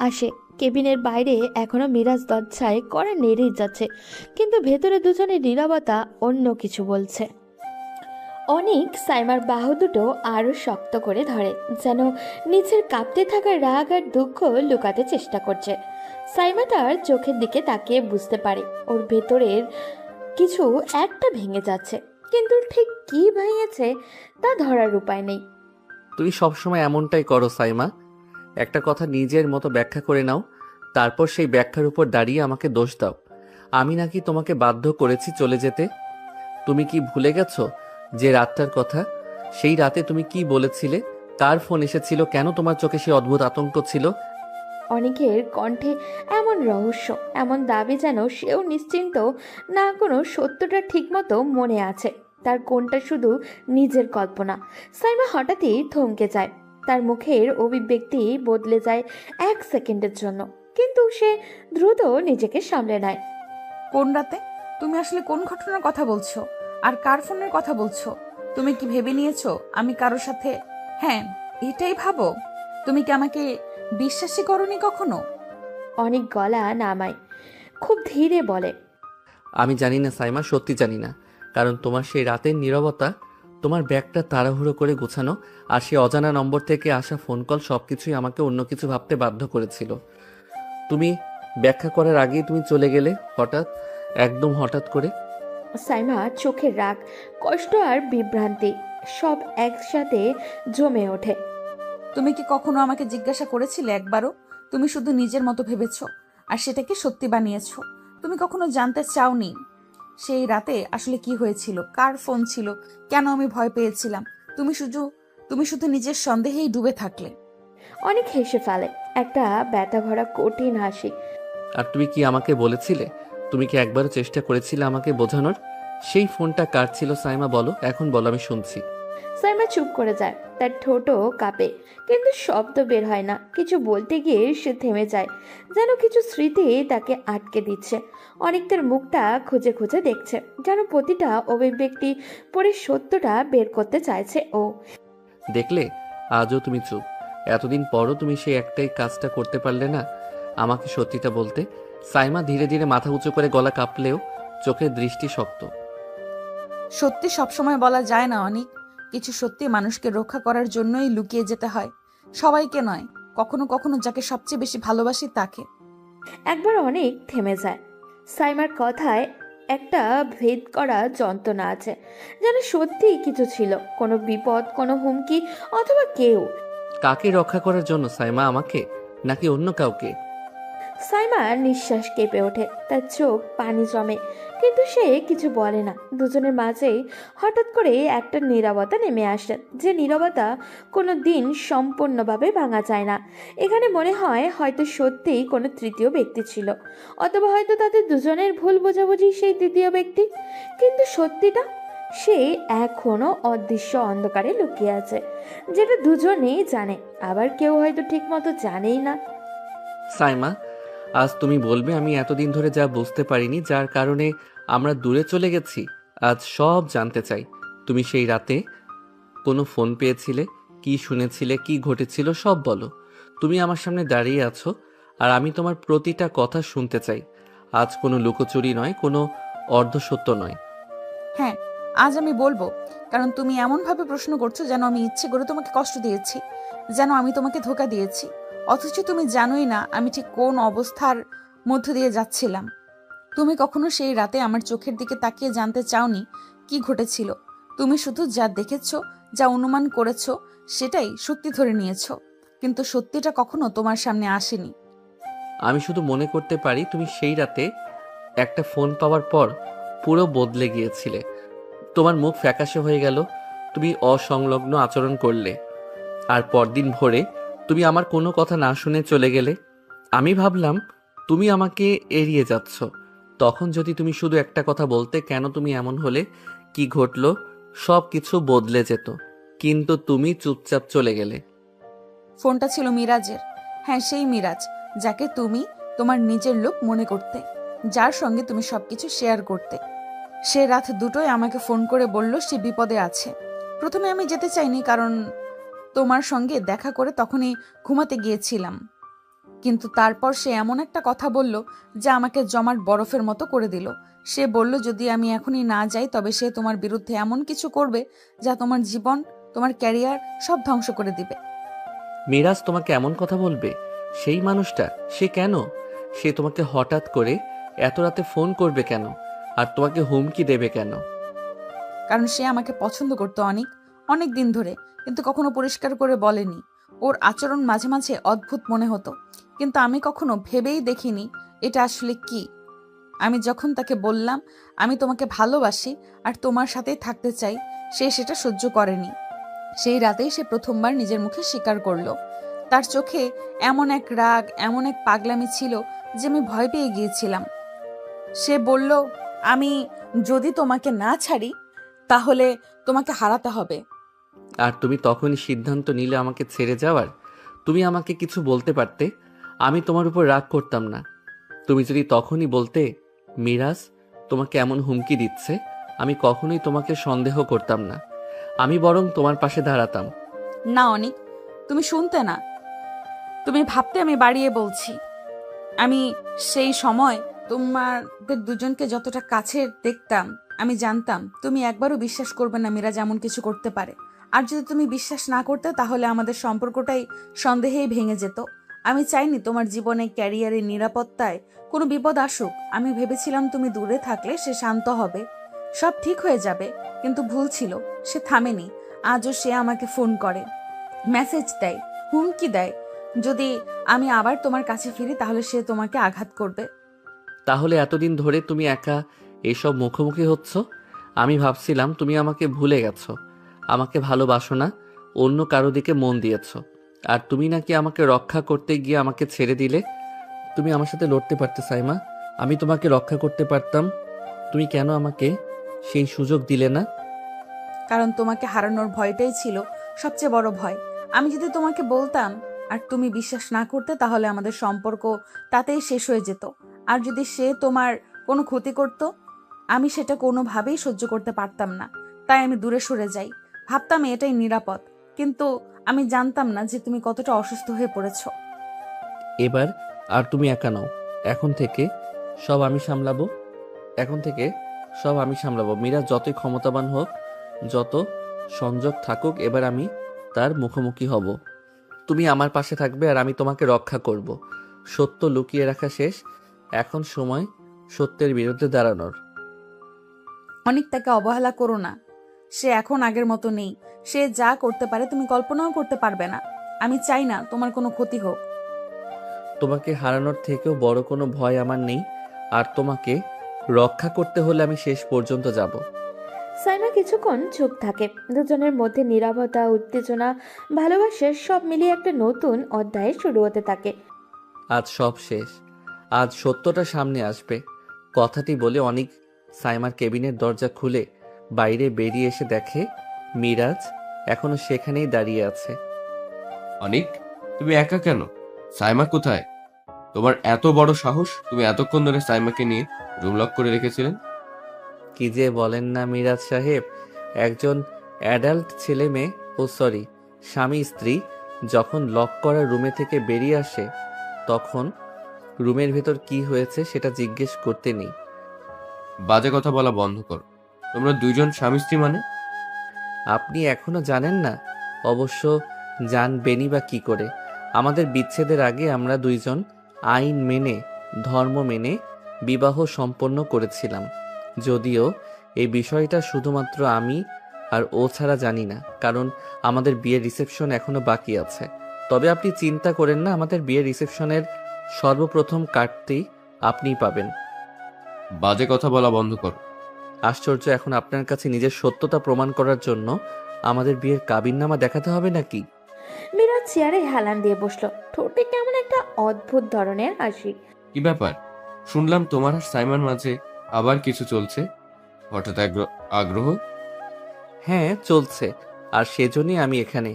Speaker 3: আসে। কেবিনের বাইরে এখনো মিরাজ দরজায় কড়া নেড়েই যাচ্ছে, কিন্তু ভেতরে দুজনের নীরবতা অন্য কিছু বলছে। অনেক সাইমার বাহু দুটো আরো শক্ত করে ধরে, যেন নিচের কাঁপতে থাকা রাগ আর দুঃখ লুকাতে চেষ্টা করছে। সাইমা তার চোখের দিকে তাকিয়ে বুঝতে পারে ওর ভেতরের কিছু একটা ভেঙে যাচ্ছে, কিন্তু ঠিক কি ভেঙেছে তা ধরার উপায় নেই।
Speaker 2: তুমি সবসময় এমনটাই করো সাইমা। একটা কথা নিজের মতো ব্যাখ্যা করে নাও, তারপর সেই ব্যাখ্যার উপর দাঁড়িয়ে আমাকে দোষ দাও। আমি নাকি তোমাকে বাধ্য করেছি চলে যেতে? তুমি কি ভুলে গেছো যে রাতটার কথা? সেই রাতে তুমি কি বলেছিলে? কার ফোন এসেছিল? কেন তোমার চোখে সেই অদ্ভুত আতঙ্ক ছিল?
Speaker 3: অনেকের কণ্ঠে এমন রহস্য, এমন দাবি যেন সেও নিশ্চিন্ত না কোনো সত্যটা ঠিকমতো মনে আছে, তার কোনটা শুধু নিজের কল্পনা। সাইমা হঠাৎই থমকে যায়, তার মুখের অভিব্যক্তি বদলে যায় 1 সেকেন্ডের জন্য, কিন্তু সে দ্রুত নিজেকে সামলে নেয়।
Speaker 1: কোন রাতে? তুমি আসলে কোন ঘটনার কথা বলছো? আর কার ফোনের কথা বলছো? তুমি কি ভেবে নিয়েছো আমি কারোর সাথে? হ্যাঁ, এটাই ভাবো? তুমি কি আমাকে বিশ্বাসই করনি কখনো?
Speaker 3: অনেক গলা নামায়, খুব ধীরে বলে,
Speaker 2: আমি জানি না সাইমা, সত্যি জানি না। কারণ তোমার সেই রাতের নীরবতা, তোমার ব্যাগটা তাড়াহুড়ো করে গোছানো, আর সেই অজানা নম্বর থেকে আসা ফোন কল সবকিছুই আমাকে অন্য কিছু ভাবতে বাধ্য করেছিল। তুমি ব্যাখ্যা করার আগেই তুমি চলে গেলে হঠাৎ, একদম হঠাৎ করে।
Speaker 3: সাইমা চোখের রাগ, কষ্ট আর বিভ্রান্তি সব একসাথে জমে ওঠে।
Speaker 1: তুমি কি কখনো আমাকে জিজ্ঞাসা করেছিলে একবারও? তুমি শুধু নিজের মতো ভেবেছো আর সেটাকে সত্যি বানিয়েছো। তুমি কখনো জানতে চাওনি সেই রাতে আসলে কি হয়েছিল, কার ফোন ছিল, কেন আমি ভয় পেয়েছিলাম? তুমি শুধু নিজের সন্দেহেই ডুবে থাকলে।
Speaker 3: অনেক হেসে ফেলে, একটা ব্যথা ভরা কঠিন হাসি।
Speaker 2: আর তুমি কি আমাকে বলেছিলে? তুমি কি একবারও চেষ্টা করেছিলে আমাকে বোঝানোর? সেই ফোনটা কার ছিল সাইমা, বলো, এখন বলো, আমি শুনছি।
Speaker 3: সাইমা চুপ করে যায়, তার ঠোঁটও কাঁপে, কিন্তু শব্দ বের হয় না। কিছু বলতে গিয়ে সে থেমে যায়, যেন কিছু স্মৃতি তাকে আটকে দিচ্ছে। অনেক তার মুখটা খুঁজে খুঁজে দেখছে, যেন প্রতিটা অভিব্যক্তি পরে সত্যটা বের করতে চাইছে ও।
Speaker 2: দেখলে, আজও তুমি চুপ। এতদিন পরও তুমি সেই একটাই কাজটা করতে পারলে না, আমাকে সত্যিটা বলতে। সাইমা ধীরে ধীরে মাথা উঁচু করে, গলা কাঁপলেও চোখের দৃষ্টি শক্ত।
Speaker 1: সত্যি সবসময় বলা যায় না অনেক। কিছু সত্যি মানুষকে রক্ষা করার জন্যই লুকিয়ে যেতে হয়, সবাইকে নয়। কখনো কখনো যাকে সবচেয়ে বেশি ভালোবাসি তাকে।
Speaker 3: একবার অনেক থেমে যায়। সাইমার কথায় একটা ভেদ করা যন্ত্রণা আছে, যেন সত্যিই কিছু ছিল, কোনো বিপদ, কোনো হুমকি, অথবা কেউ।
Speaker 2: কাকে রক্ষা করার জন্য সাইমা, আমাকে নাকি অন্য কাউকে?
Speaker 3: সাইমার নিঃশ্বাস কেঁপে ওঠে, তার চোখ পানি জমে, কিন্তু সে কিছু বলে না। দুজনের মাঝেই হঠাৎ করে একটা নীরবতা নেমে আসে, যে নীরবতা কোনো দিন সম্পূর্ণভাবে ভাঙা যায় না। এখানে মনে হয় হয়তো সত্যিই কোনো তৃতীয় ব্যক্তি ছিল, অথবা হয়তো তাদের দুজনের ভুল বোঝাবুঝি সেই তৃতীয় ব্যক্তি। কিন্তু সত্যিটা, সে এখনো অদৃশ্য অন্ধকারে লুকিয়ে আছে, যেটা দুজনেই জানে, আবার কেউ হয়তো ঠিকমতো জানেই না।
Speaker 2: সাইমা, আজ তুমি বলবে আমি এতদিন ধরে যা বুঝতে পারিনি, যার কারণে আমরা দূরে চলে গেছি, আজ সব জানতে চাই। তুমি সেই রাতে কোনো ফোন পেয়েছিলে? কি শুনেছিলে? কি ঘটেছিল? সব বলো। তুমি আমার সামনে দাঁড়িয়ে আছো, আর আমি তোমার প্রতিটা কথা শুনতে চাই। আজ কোনো লুকোচুরি নয়, কোনো অর্ধসত্য নয়।
Speaker 1: হ্যাঁ, আজ আমি বলবো, কারণ তুমি এমনভাবে প্রশ্ন করছো যেন আমি ইচ্ছে করে তোমাকে কষ্ট দিয়েছি, যেন আমি তোমাকে ধোঁকা দিয়েছি। অথচ তুমি জানোই না আমি ঠিক কোন অবস্থার মধ্য দিয়ে যাচ্ছিলাম। তুমি কখনো সেই রাতে আমার চোখের দিকে তাকিয়ে জানতে চাওনি কি ঘটেছিল। তুমি শুধু যা দেখেছো, যা অনুমান করেছো, সেটাই সত্যি ধরে নিয়েছো, কিন্তু সত্যিটা কখনো তোমার সামনে আসেনি।
Speaker 2: আমি শুধু মনে করতে পারি তুমি সেই রাতে একটা ফোন পাওয়ার পর পুরো বদলে গিয়েছিলে। তোমার মুখ ফ্যাকাশে হয়ে গেল, তুমি অসংলগ্ন আচরণ করলে, আর পরদিন ভোরে তুমি আমার কোনো কথা না শুনে চলে গেলে। আমি ভাবলাম তুমি আমাকে এড়িয়ে যাচ্ছ। তখন যদি তুমি শুধু একটা কথা বলতে, কেন তুমি এমন হলে, কি ঘটলো, সব কিছু বদলে যেত। কিন্তু তুমি চুপচাপ চলে গেলে।
Speaker 1: ফোনটা ছিল মিরাজের। হ্যাঁ, সেই মিরাজ যাকে তুমি তোমার নিজের লোক মনে করতে, যার সঙ্গে তুমি সবকিছু শেয়ার করতে। সে রাত 2টোয় আমাকে ফোন করে বলল সে বিপদে আছে। প্রথমে আমি যেতে চাইনি, কারণ তোমার সঙ্গে দেখা করে তখনই ঘুমাতে গিয়েছিলাম। কিন্তু তারপর সে এমন একটা কথা বলল যা আমাকে জমাট বরফের মতো করে দিল। সে বলল যদি আমি এখনই না যাই তবে সে তোমার বিরুদ্ধে এমন কিছু করবে যা তোমার জীবন, তোমার ক্যারিয়ার সব ধ্বংস করে দিবে।
Speaker 2: মিরাজ তোমাকে এমন কথা বলবে? সেই মানুষটা, সে কেন? সে তোমাকে হঠাৎ করে এত রাতে ফোন করবে কেন? আর তোমাকে হুমকি দেবে কেন?
Speaker 1: কারণ সে আমাকে পছন্দ করতো অনেক অনেক দিন ধরে, কিন্তু কখনো পরিষ্কার করে বলেনি। ওর আচরণ মাঝে মাঝে অদ্ভুত মনে হতো, কিন্তু আমি কখনো ভেবেই দেখিনি এটা আসলে কি। আমি যখন তাকে বললাম আমি তোমাকে ভালোবাসি আর তোমার সাথেই থাকতে চাই, সে সেটা সহ্য করেনি। সেই রাতেই সে প্রথমবার নিজের মুখে স্বীকার করলো। তার চোখে এমন এক রাগ, এমন এক পাগলামি ছিল যে আমি ভয় পেয়ে গিয়েছিলাম। সে বলল আমি যদি তোমাকে না ছাড়ি তাহলে তোমাকে হারাতে হবে।
Speaker 2: আর তুমি তখনই সিদ্ধান্ত নিলে আমাকে ছেড়ে যাওয়ার। তুমি আমাকে কিছু বলতে পারতে, আমি তোমার উপর রাগ করতাম না। তুমি যদি তখনই বলতে মিরাজ তোমাকে এমন হুমকি দিচ্ছে, আমি কখনোই তোমাকে সন্দেহ করতাম না। আমি বরং তোমার পাশে দাঁড়াতাম।
Speaker 1: না অনিক, তুমি শুনতে না, তুমি ভাবতে আমি বাড়িয়ে বলছি। আমি সেই সময় তোমাদের দুজনকে যতটা কাছের দেখতাম, আমি জানতাম তুমি একবারও বিশ্বাস করবে না মিরাজ এমন কিছু করতে পারে। আর যদি তুমি বিশ্বাস না করতে তাহলে আমাদের সম্পর্কটাই সন্দেহেই ভেঙে যেত। আমি চাইনি তোমার জীবনে, ক্যারিয়ারে, নিরাপত্তায় কোনো বিপদ আসুক। আমি ভেবেছিলাম তুমি দূরে থাকলে সে শান্ত হবে, সব ঠিক হয়ে যাবে। কিন্তু ভুল ছিল, সে থামেনি। আজও সে আমাকে ফোন করে, মেসেজ দেয়, হুমকি দেয় যদি আমি আবার তোমার কাছে ফিরি তাহলে সে তোমাকে আঘাত করবে।
Speaker 2: তাহলে এতদিন ধরে তুমি একা এসব মুখোমুখি হচ্ছ? আমি ভাবছিলাম তুমি আমাকে ভুলে গেছো, আমাকে ভালোবাসো না, অন্য কারো দিকে মন দিয়েছ। আর তুমি নাকি আমাকে রক্ষা করতে গিয়ে আমাকে ছেড়ে দিলে। তুমি আমার সাথে লড়তে পারতে সাইমা, আমি তোমাকে রক্ষা করতে পারতাম। তুমি কেন আমাকে সেই সুযোগ দিলে না?
Speaker 1: কারণ তোমাকে হারানোর ভয়টাই ছিল সবচেয়ে বড় ভয়। আমি যদি তোমাকে বলতাম আর তুমি বিশ্বাস না করতে তাহলে আমাদের সম্পর্ক তাতেই শেষ হয়ে যেত। আর যদি সে তোমার কোনো ক্ষতি করত, আমি সেটা কোনোভাবেই সহ্য করতে পারতাম না। তাই আমি দূরে সরে যাই, ভাবতাম এটাই নিরাপদ। কিন্তু আমি জানতাম না যে তুমি কতটা অসুস্থ হয়ে পড়েছো।
Speaker 2: এবার আর তুমি একা নাও। এখন থেকে সব আমি সামলাবো। এখন থেকে সব আমি সামলাবো। মীরা যতই ক্ষমতাবান হোক, যত সংযোগ থাকুক, এবার আমি তার মুখোমুখি হব। তুমি আমার পাশে থাকবে আর আমি তোমাকে রক্ষা করব। সত্য লুকিয়ে রাখা শেষ, এখন সময় সত্যের বিরুদ্ধে দাঁড়ানোর।
Speaker 1: অনেক তাকে অবহেলা করো না, সে এখন আগের মতো নেই। সে যা করতে পারে তুমি কল্পনাও করতে পারবে না। আমি চাই না তোমার কোনো ক্ষতি হোক।
Speaker 2: তোমাকে হারানোর থেকেও বড় কোনো ভয় আমার নেই। আর তোমাকে রক্ষা করতে হলে আমি শেষ পর্যন্ত যাব।
Speaker 3: সাইমা কিছুক্ষণ চুপ থাকে। দুজনের মধ্যে নীরবতা, উত্তেজনা, ভালোবাসা সব মিলিয়ে একটা নতুন অধ্যায় শুরু হতে থাকে।
Speaker 2: আজ সব শেষ, আজ সত্যটা সামনে আসবে। কথাটি বলে অনেক সাইমার কেবিনের দরজা খুলে বাইরে বেরিয়ে এসে দেখে মিরাজ এখনো সেখানেই দাঁড়িয়ে আছে।
Speaker 6: অনিক, তুমি একা কেন? সাইমা কোথায়? তোমার এত বড় সাহস, তুমি এতক্ষণ ধরে সাইমাকে নিয়ে রুম লক করে রেখেছিলেন?
Speaker 2: কি যে বলেন না মিরাজ সাহেব, একজন অ্যাডাল্ট ছেলে মেয়ে, সরি, স্বামী স্ত্রী যখন লক করা রুমে থেকে বেরিয়ে আসে তখন রুমের ভেতর কি হয়েছে সেটা জিজ্ঞেস করতে নেই।
Speaker 6: বাজে কথা বলা বন্ধ করো। তোমরা দুইজন স্বামী স্ত্রী মানে?
Speaker 2: আপনি এখনো জানেন না? অবশ্য জানবেনই বা কি করে। আমাদের বিচ্ছেদের আগে আমরা দুইজন আইন মেনে, ধর্ম মেনে বিবাহ সম্পন্ন করেছিলাম। যদিও এই বিষয়টা শুধুমাত্র আমি আর ও ছাড়া জানি না, কারণ আমাদের বিয়ের রিসেপশন এখনো বাকি আছে। তবে আপনি চিন্তা করেন না, আমাদের বিয়ের রিসেপশনের সর্বপ্রথম কার্ডটি আপনিই পাবেন।
Speaker 6: বাজে কথা বলা বন্ধ করো।
Speaker 2: আশ্চর্য, এখন আপনার কাছে নিজের সত্যতা প্রমাণ করার জন্য আমাদের বিয়ের কাবিননামা দেখাতে হবে নাকি?
Speaker 3: মীরা চেয়ারে হেলান দিয়ে বসলো, ঠোঁটে কেমন একটা অদ্ভুত ধরনের হাসি।
Speaker 6: কি ব্যাপার? শুনলাম তোমার আর সাইমার মাঝে আবার কিছু চলছে। হঠাৎ আগ্রহ?
Speaker 2: হ্যাঁ, চলছে। আর সেজন্যই আমি এখানে,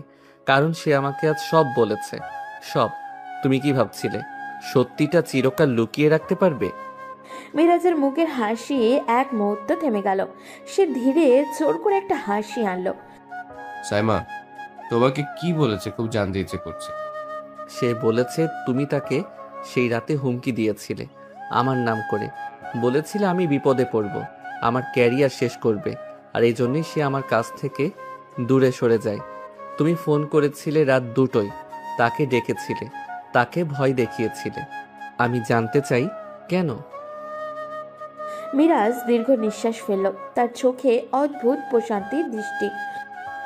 Speaker 2: কারণ সে আমাকে আজ সব বলেছে। সব। তুমি কি ভাবছিলে সত্যিটা চিরকাল লুকিয়ে রাখতে পারবে?
Speaker 3: মিরাজের মুখের হাসি এক মুহূর্ত থেমে গেল। সে ধীরে জোর করে একটা হাসি আনলো।
Speaker 6: সাইমা, তোমাকে কি বলেছে খুব জানতে ইচ্ছে করছে।
Speaker 2: সে বলেছে তুমি তাকে সেই রাতে হুমকি দিয়েছিলে আমার নাম করে। বলেছিলে আমি বিপদে পড়ব, আমার ক্যারিয়ার শেষ করবে, আর এই জন্যই সে আমার কাছ থেকে দূরে সরে যায়। তুমি ফোন করেছিলে রাত 2টোয়, তাকে ডেকেছিলে, তাকে ভয় দেখিয়েছিলে। আমি জানতে চাই কেন?
Speaker 3: মিরাজ দীর্ঘ নিঃশ্বাস ফেলল, তার চোখে অদ্ভুত প্রশান্তির দৃষ্টি।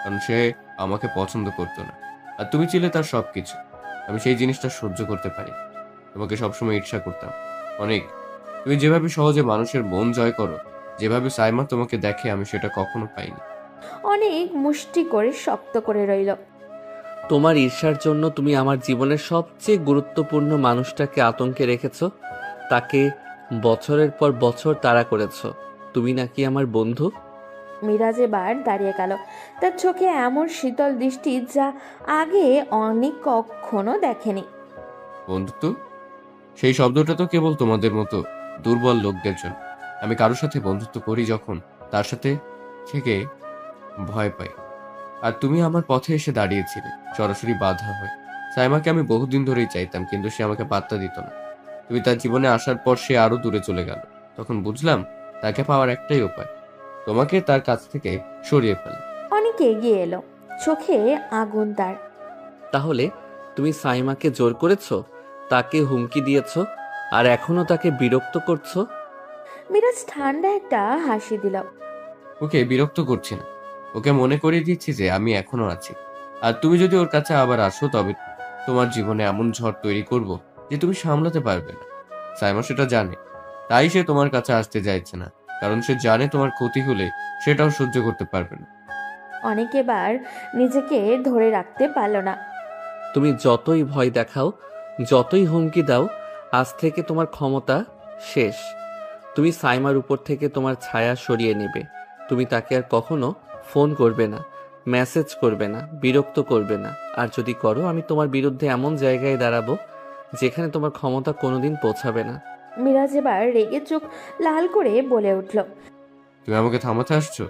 Speaker 6: কারণ সে আমাকে পছন্দ করতো না, আর তুমি ছিলে তার সবকিছু। আমি সেই জিনিসটা সহ্য করতে পারি। তোমাকে সবসময় ঈর্ষা করতাম অনেক। তুমি যেভাবে সহজে মানুষের মন জয় করো, যেভাবে সাইমা তোমাকে দেখে, আমি সেটা কখনো পাইনি।
Speaker 3: অনেক মুষ্টি করে শক্ত করে রইল।
Speaker 2: তোমার ঈর্ষার জন্য তুমি আমার জীবনের সবচেয়ে গুরুত্বপূর্ণ মানুষটাকে আতঙ্কে রেখেছ, তাকে বছরের পর বছর তাড়া করেছ। তুমি নাকি আমার বন্ধু?
Speaker 3: মিরাজ এবার দাঁড়িয়ে গেল, তার চোখে এমন শীতল দৃষ্টি যা আগে অনেক কখনো দেখেনি।
Speaker 6: বন্ধুত্ব, সেই শব্দটা তো কেবল তোমাদের মতো দুর্বল লোকদের জন্য। আমি কারোর সাথে বন্ধুত্ব করি যখন তার সাথে থেকে ভয় পাই। আর তুমি আমার পথে এসে দাঁড়িয়েছিলে সরাসরি বাধা হয়ে। সাইমাকে আমি বহুদিন ধরেই চাইতাম, কিন্তু সে আমাকে পাত্তা দিত না। তুমি তার জীবনে আসার পর সে আরো দূরে চলে গেল। তখন বুঝলাম তাকে পাওয়ার একটাই উপায়, তোমাকে তার কাছ থেকে সরিয়ে ফেলা।
Speaker 3: অনেক এগিয়ে এলো, চোখে আগুন তার।
Speaker 2: তাহলে তুমি সাইমাকে জোর করেছো, তাকে হুমকি দিয়েছো, আর এখনো তাকে বিরক্ত করছো?
Speaker 3: মিরাজ ঠান্ডা একটা হাসি দিল।
Speaker 6: ওকে বিরক্ত করছি না, ওকে মনে করিয়ে দিচ্ছি যে আমি এখনো আছি। আর তুমি যদি ওর কাছে আবার আসো, তবে তোমার জীবনে এমন ঝড় তৈরি করব যে তুমি সামলাতে পারবে না। সাইমা সেটা জানে, তাই সে তোমার কাছে আসতে চাইছে না, কারণ সে জানে তোমার ক্ষতি হলে সেটাও সহ্য করতে পারবে না।
Speaker 3: অনেক এবার নিজেকে ধরে রাখতে পারল না।
Speaker 2: তুমি যতই ভয় দেখাও, যতই হুমকি দাও, আজ থেকে তোমার ক্ষমতা শেষ। তুমি সাইমার উপর থেকে তোমার ছায়া সরিয়ে নেবে। তুমি তাকে আর কখনো ফোন করবে না, মেসেজ করবে না, বিরক্ত করবে না। আর যদি করো, আমি তোমার বিরুদ্ধে এমন জায়গায় দাঁড়াবো যেখানে তোমার ক্ষমতা কোনোদিন পৌঁছাবে না।
Speaker 3: মিরাজ এবার রেগে চোখ লাল করে বলে উঠল।
Speaker 6: তুমি আমাকে থামাতে আসছো?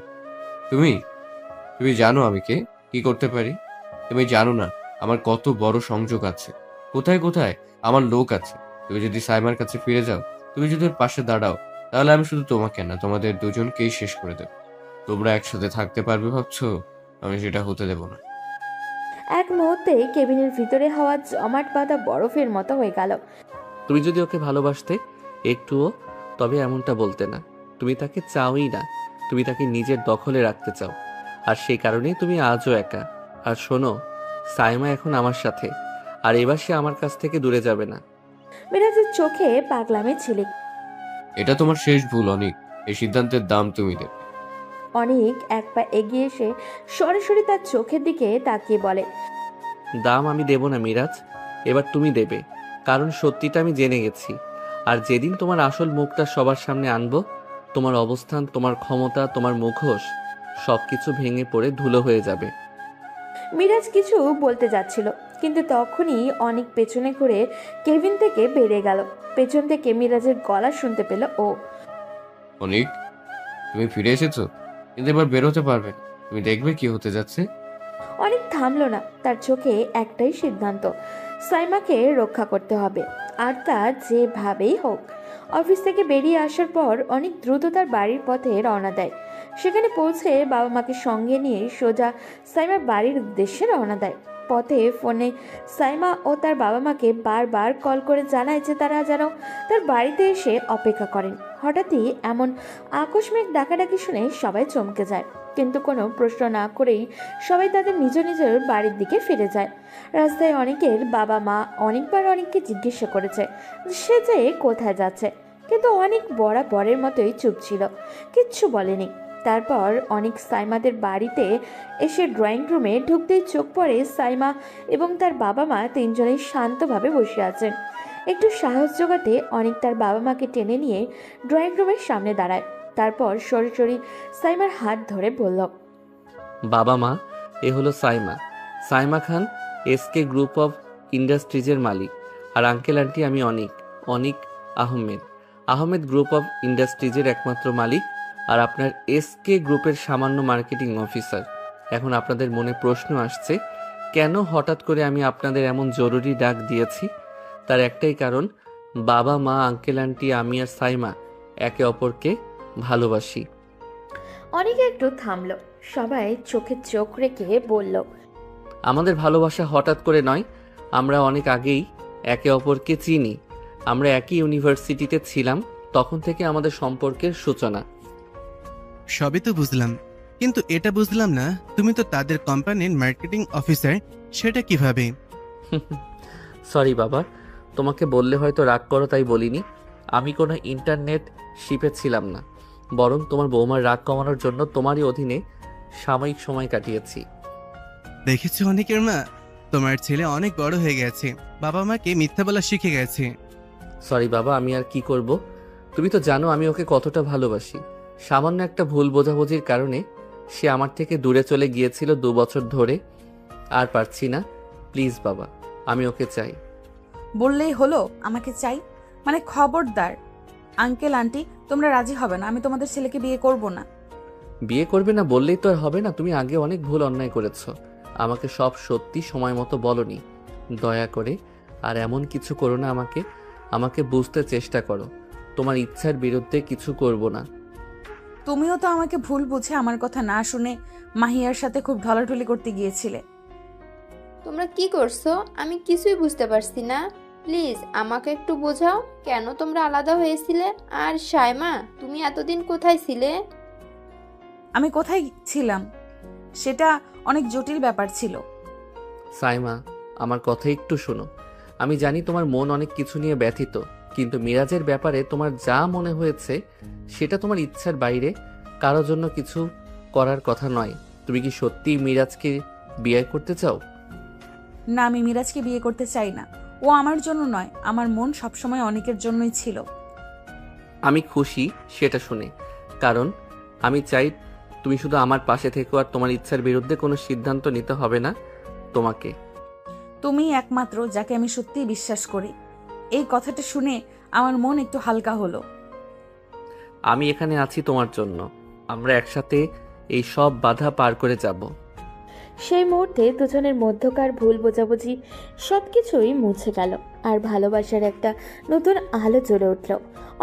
Speaker 6: তুমি তুমি জানো আমি কে, কি করতে পারি? তুমি জানো না আমার কত বড় সংযোগ আছে, কোথায় কোথায় আমার লোক আছে। তুমি যদি সাইমার কাছে ফিরে যাও, তুমি যদি ওর পাশে দাঁড়াও, তাহলে আমি শুধু তোমাকে না, তোমাদের দুজনকেই শেষ করে দেব। তোমরা একসাথে থাকতে পারবে ভাবছো? আমি সেটা হতে দেব না।
Speaker 3: এক মুহূর্তে কেবিনের ভিতরে হওয়া জমাট বাঁধা বরফের মতো হয়ে গেল।
Speaker 2: তুমি যদি ওকে ভালোবাসতে একটুও, তবে এমনটা বলতে না। তুমি তাকে চাওই না, তুমি তাকে নিজের দখলে রাখতে চাও, আর সেই কারণেই তুমি আজও একা। আর শোনো, সাইমা এখন আমার সাথে, আর এবার সে আমার কাছ থেকে দূরে যাবে না।
Speaker 3: মিরাজের চোখে পাগলামে ঝিলিক।
Speaker 6: এটা তোমার শেষ ভুল অনিক, এই সিদ্ধান্তের দাম তুমি দেবে।
Speaker 3: অনেক এক পা এগিয়ে এসে সরাসরি তার চোখের দিকে তাকিয়ে বলে।
Speaker 2: দাম আমি দেব না মিরাজ, এবার তুমি দেবে, কারণ সত্যিটা আমি জেনে গেছি। আর যেদিন তোমার আসল মুখটা সবার সামনে আনবো, তোমার অবস্থান, তোমার ক্ষমতা, তোমার মুখোশ সবকিছু ভেঙে পড়ে ধুলো হয়ে যাবে।
Speaker 3: মিরাজ কিছু বলতে যাচ্ছিল, কিন্তু তখনই অনেক পেছনে ঘুরে কেবিন থেকে বেরিয়ে গেল। পেছন থেকে মিরাজের গলা শুনতে পেল ও।
Speaker 6: অনিক, তুমি ফিরে এসেছো, কিন্তু এবার বেরোতে পারবে না। তুমি দেখবে কি হতে যাচ্ছে।
Speaker 3: অনেক থামলো না, তার চোখে একটাই সিদ্ধান্ত, সাইমাকে রক্ষা করতে হবে, আর তা যেভাবেই হোক। অফিস থেকে বেরিয়ে আসার পর অনেক দ্রুত তার বাড়ির পথে রওনা দেয়। সেখানে পৌঁছে বাবা মাকে সঙ্গে নিয়ে সোজা সাইমার বাড়ির উদ্দেশ্যে রওনা দেয়। পথে ফোনে সাইমা ও তার বাবা মাকে বারবার কল করে জানায় যে তারা যেন তার বাড়িতে এসে অপেক্ষা করেন। হঠাৎই এমন আকস্মিক ডাকাডাকি শুনে সবাই চমকে যায়, কিন্তু কোনো প্রশ্ন না করেই সবাই তাদের নিজ নিজের বাড়ির দিকে ফিরে যায়। রাস্তায় অনেকের বাবা মা অনেকবার অনেককে জিজ্ঞাসা করেছে সে যে কোথায় যাচ্ছে, কিন্তু অনেক বরাবরের মতোই চুপ ছিল, কিচ্ছু বলেনি। তারপর অনেক সাইমাদের বাড়িতে এসে ড্রয়িং রুমে ঢুকতেই চোখ পড়ে সাইমা এবং তার বাবা মা তিনজনেই শান্তভাবে বসে আছেন। একটু সাহস জোগাতে অনেক তার বাবা মাকে টেনে নিয়ে ড্রয়িং রুমের সামনে দাঁড়ায়। তারপর সরাসরি সাইমার হাত ধরে বলল,
Speaker 2: বাবা মা, এ হলো Saima, Saima Khan, SK group of ইন্ডাস্ট্রিজের মালিক। আর আঙ্কেল আন্টি আমি অনিক, অনিক আহমেদ। আহমেদ গ্রুপ অফ ইন্ডাস্ট্রিজের একমাত্র মালিক আর আপনার এসকে গ্রুপের সামান্য মার্কেটিং অফিসার। এখন আপনাদের মনে প্রশ্ন আসছে, কেন হঠাৎ করে আমি আপনাদের এমন জরুরি ডাক দিয়েছি? তার একটাই কারণ, বাবা মা আঙ্কেল আন্টি আমি আর সাইমা একে অপরকে ভালোবাসি।
Speaker 3: অনেকে একটু থামলো, সবাই চোখে চোখ রেখে বলল,
Speaker 2: আমাদের ভালোবাসা হঠাৎ করে নয়, আমরা অনেক আগেই একে অপরকে চিনি। আমরা একই ইউনিভার্সিটিতে ছিলাম, তখন থেকে আমাদের সম্পর্কের সূচনা।
Speaker 7: সবই তো বুঝলাম, কিন্তু এটা বুঝলাম না, তুমি তো তাদের কোম্পানির মার্কেটিং অফিসার, সেটা কিভাবে?
Speaker 2: সরি বাবা, তোমাকে বললে হয়তো রাগ করো তাই বলিনি। আমি কোনো ইন্টারনেট শিপে ছিলাম না, বরং তোমার বৌমার রাগ কমানোর জন্য তোমারই অধীনে সাময়িক সময় কাটিয়েছি।
Speaker 7: দেখেছো অনেকের মা, তোমার ছেলে অনেক বড় হয়ে গেছে, বাবা মাকে মিথ্যা বলা শিখে গেছে।
Speaker 2: সরি বাবা, আমি আর কি করব? তুমি তো জানো আমি ওকে কতটা ভালোবাসি। সামান্য একটা ভুল বোঝাবুঝির কারণে সে আমার থেকে দূরে চলে গিয়েছিল 2 বছর ধরে। আর পারছি না। প্লিজ বাবা, আমি ওকে চাই।
Speaker 1: বললেই হলো আমাকে চাই? মানে খবরদার আঙ্কেল আন্টি, তোমরা রাজি হবে না, আমি তোমাদের ছেলেকে বিয়ে করব না।
Speaker 2: বিয়ে করবে না বললেই তো আর হবে না। তুমি আগে অনেক ভুল অন্যায় করেছো, আমাকে সব সত্যি সময় মতো বলনি। দয়া করে আর এমন কিছু করো না। আমাকে আমাকে বুঝতে চেষ্টা করো। তোমার ইচ্ছার বিরুদ্ধে কিছু করব না।
Speaker 1: তুমিও তো আমাকে ভুল বুঝে আমার কথা না শুনে মাহিয়ার সাথে খুব ঢলাঢলি করতে গিয়েছিলে।
Speaker 8: তোমরা কি করছো আমি কিছুই বুঝতে পারছি না। প্লিজ আমাকে একটু বোঝাও, কেন তোমরা আলাদা হয়েছিলে? আর সাইমা, তুমি এতদিন কোথায় ছিলে?
Speaker 1: আমি কোথায় ছিলাম সেটা অনেক জটিল ব্যাপার ছিল।
Speaker 2: সাইমা, আমার কথা একটু শোনো। আমি জানি তোমার মন অনেক কিছু নিয়ে ব্যথিত, কিন্তু মিরাজের ব্যাপারে তোমার যা মনে হয়েছে সেটা তোমার ইচ্ছার বাইরে, কারো জন্য কিছু করার কথা নয়। তুমি কি সত্যিই মিরাজকে বিয়ে করতে চাও?
Speaker 1: না, আমি মিরাজকে বিয়ে করতে চাই না। ও আমার জন্য নয়, আমার মন সবসময় অনেকের জন্যই ছিল।
Speaker 2: আমি খুশি সেটা শুনে, কারণ আমি চাই তুমি শুধু আমার পাশে থেকো আর তোমার ইচ্ছার বিরুদ্ধে কোনো সিদ্ধান্ত নিতে হবে না তোমাকে।
Speaker 1: তুমিই একমাত্র যাকে আমি সত্যিই বিশ্বাস করি। এই কথাটা শুনে আমার মন একটু হালকা হলো।
Speaker 2: আমি এখানে আছি তোমার জন্য। আমরা একসাথে এই সব বাধা পার করে যাব।
Speaker 3: সেই মুহূর্তে দুজনের মধ্যকার ভুল বোঝাবুঝি সবকিছুই মুছে গেল, আর ভালোবাসার একটা নতুন আলো জ্বলে উঠল।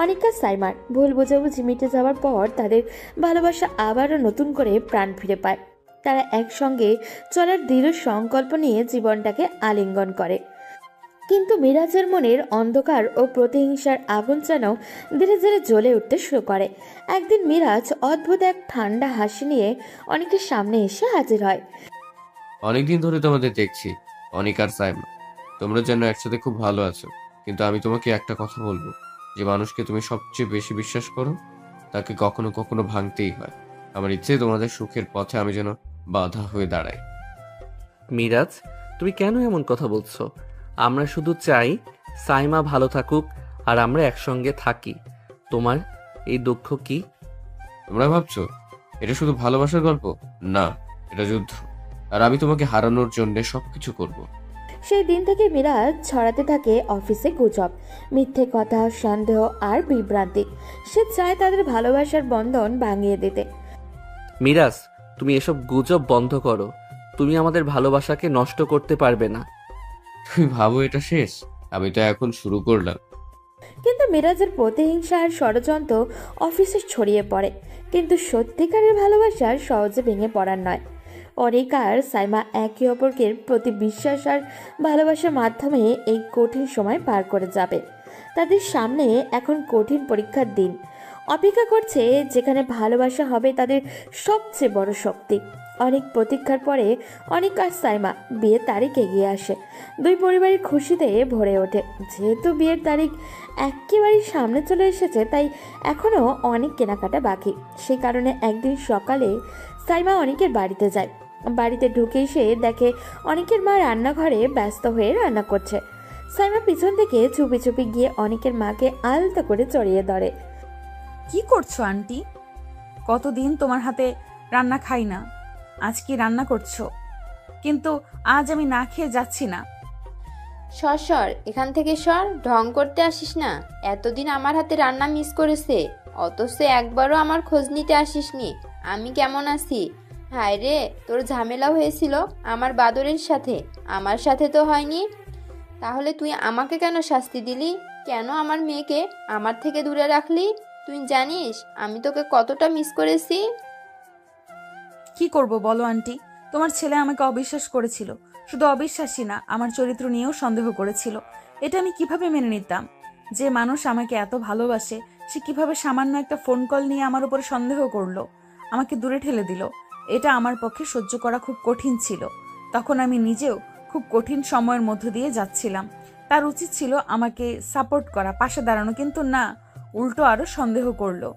Speaker 3: অনিকা সাইমার ভুল বোঝাবুঝি মিটে যাওয়ার পর তাদের ভালোবাসা আবারও নতুন করে প্রাণ ফিরে পায়। তারা একসঙ্গে চলার দৃঢ় সংকল্প নিয়ে জীবনটাকে আলিঙ্গন করে। কিন্তু মিরাজের মনের অন্ধকার ও প্রতিহিংসার আগুন যেন ধীরে ধীরে জ্বলে উঠতে শুরু করে। একদিন মিরাজ অদ্ভুত এক ঠান্ডা হাসি নিয়ে অনেকের সামনে এসে হাজির হয়।
Speaker 6: অনেকদিন ধরে তোমাদের দেখছি, অনিক আর সাইমা। তোমরা যেন একসাথে খুব ভালো আছো, কিন্তু আমি তোমাকে একটা কথা বলবো, যে মানুষকে তুমি সবচেয়ে বেশি বিশ্বাস করো তাকে কখনো কখনো ভাঙতেই হয়। আমার ইচ্ছে তোমাদের সুখের পথে আমি যেন বাধা হয়ে দাঁড়াই।
Speaker 2: মিরাজ, তুমি কেন এমন কথা বলছো? আমরা শুধু চাই সাইমা ভালো থাকুক আর আমরা একসঙ্গে থাকি। তোমার এই দুঃখ কি?
Speaker 6: তোমরা ভাবছো এটা শুধু ভালোবাসার গল্প? না, এটা যুদ্ধ। আর আমি তোমাকে হারানোর জন্য সবকিছু করব।
Speaker 3: সেই দিন থেকে মিরাজ ছড়াতে থাকে অফিসে গুজব, মিথ্যে কথা, সন্দেহ আর বিভ্রান্তি। সে চায় তাদের ভালোবাসার বন্ধন ভাঙিয়ে দিতে।
Speaker 2: মিরাজ, তুমি এসব গুজব বন্ধ করো। তুমি আমাদের ভালোবাসাকে নষ্ট করতে পারবে না।
Speaker 6: তুমি ভাবো এটা শেষ? আমি তো এখন শুরু করলাম।
Speaker 3: কিন্তু মিরাজের প্রতিহিংসা আর ষড়যন্ত্র অফিসে ছড়িয়ে পড়ে, কিন্তু সত্যিকারের ভালোবাসা সহজে ভেঙে পড়ার নয়। অনিক আর সাইমা একে অপরকে প্রতি বিশ্বাস আর ভালোবাসার মাধ্যমে এই কঠিন সময় পার করে যাবে। তাদের সামনে এখন কঠিন পরীক্ষার দিন অপেক্ষা করছে, যেখানে ভালোবাসা হবে তাদের সবচেয়ে বড় শক্তি। অনেক প্রতীক্ষার পরে অনিক আর সাইমা বিয়ের তারিখ এগিয়ে আসে। দুই পরিবারের খুশিতে ভরে ওঠে। যেহেতু বিয়ের তারিখ একেবারেই সামনে চলে এসেছে, তাই এখনও অনেক কেনাকাটা বাকি। সেই কারণে একদিন সকালে সাইমা অনিকের বাড়িতে যায়। বাড়িতে ঢুকেই সে দেখে অনিকের মা রান্নাঘরে ব্যস্ত হয়ে রান্না করছে। সাইমা পিছন থেকে চুপি চুপি গিয়ে অনিকের মাকে আলতো করে জড়িয়ে ধরে।
Speaker 1: কি করছো আন্টি? কতদিন তোমার হাতে রান্না খাই না, আজ কি রান্না করছো? কিন্তু আজ আমি না খেয়ে যাচ্ছি না।
Speaker 8: সর সর, এখান থেকে সর, ঢং করতে আসিস না। এতদিন আমার হাতে রান্না মিস করেছে, অথচ একবারও আমার খোঁজ নিতে আসিসনি আমি কেমন আছি। হায় রে, তোর ঝামেলা হয়েছিল আমার বাদরের সাথে, আমার সাথে তো হয়নি। তাহলে তুই আমাকে কেন শাস্তি দিলি? কেন আমার মেয়েকে আমার থেকে দূরে রাখলি? তুই জানিস আমি তোকে কতটা মিস করেছি।
Speaker 1: কি করব বলো আন্টি, তোমার ছেলে আমাকে অবিশ্বাস করেছিল। শুধু অবিশ্বাসী না, আমার চরিত্র নিয়েও সন্দেহ করেছিল। এটা আমি কিভাবে মেনে নিতাম? যে মানুষ আমাকে এত ভালোবাসে, সে কিভাবে সামান্য একটা ফোন কল নিয়ে আমার উপরে সন্দেহ করলো, আমাকে দূরে ঠেলে দিল। এটা আমার পক্ষে সহ্য করা খুব কঠিন ছিল। তখন আমি নিজেও খুব কঠিন সময়ের মধ্য দিয়ে যাচ্ছিলাম। তার উচিত ছিল আমাকে সাপোর্ট করা, পাশে দাঁড়ানো, কিন্তু না, উল্টো আরো সন্দেহ করলো।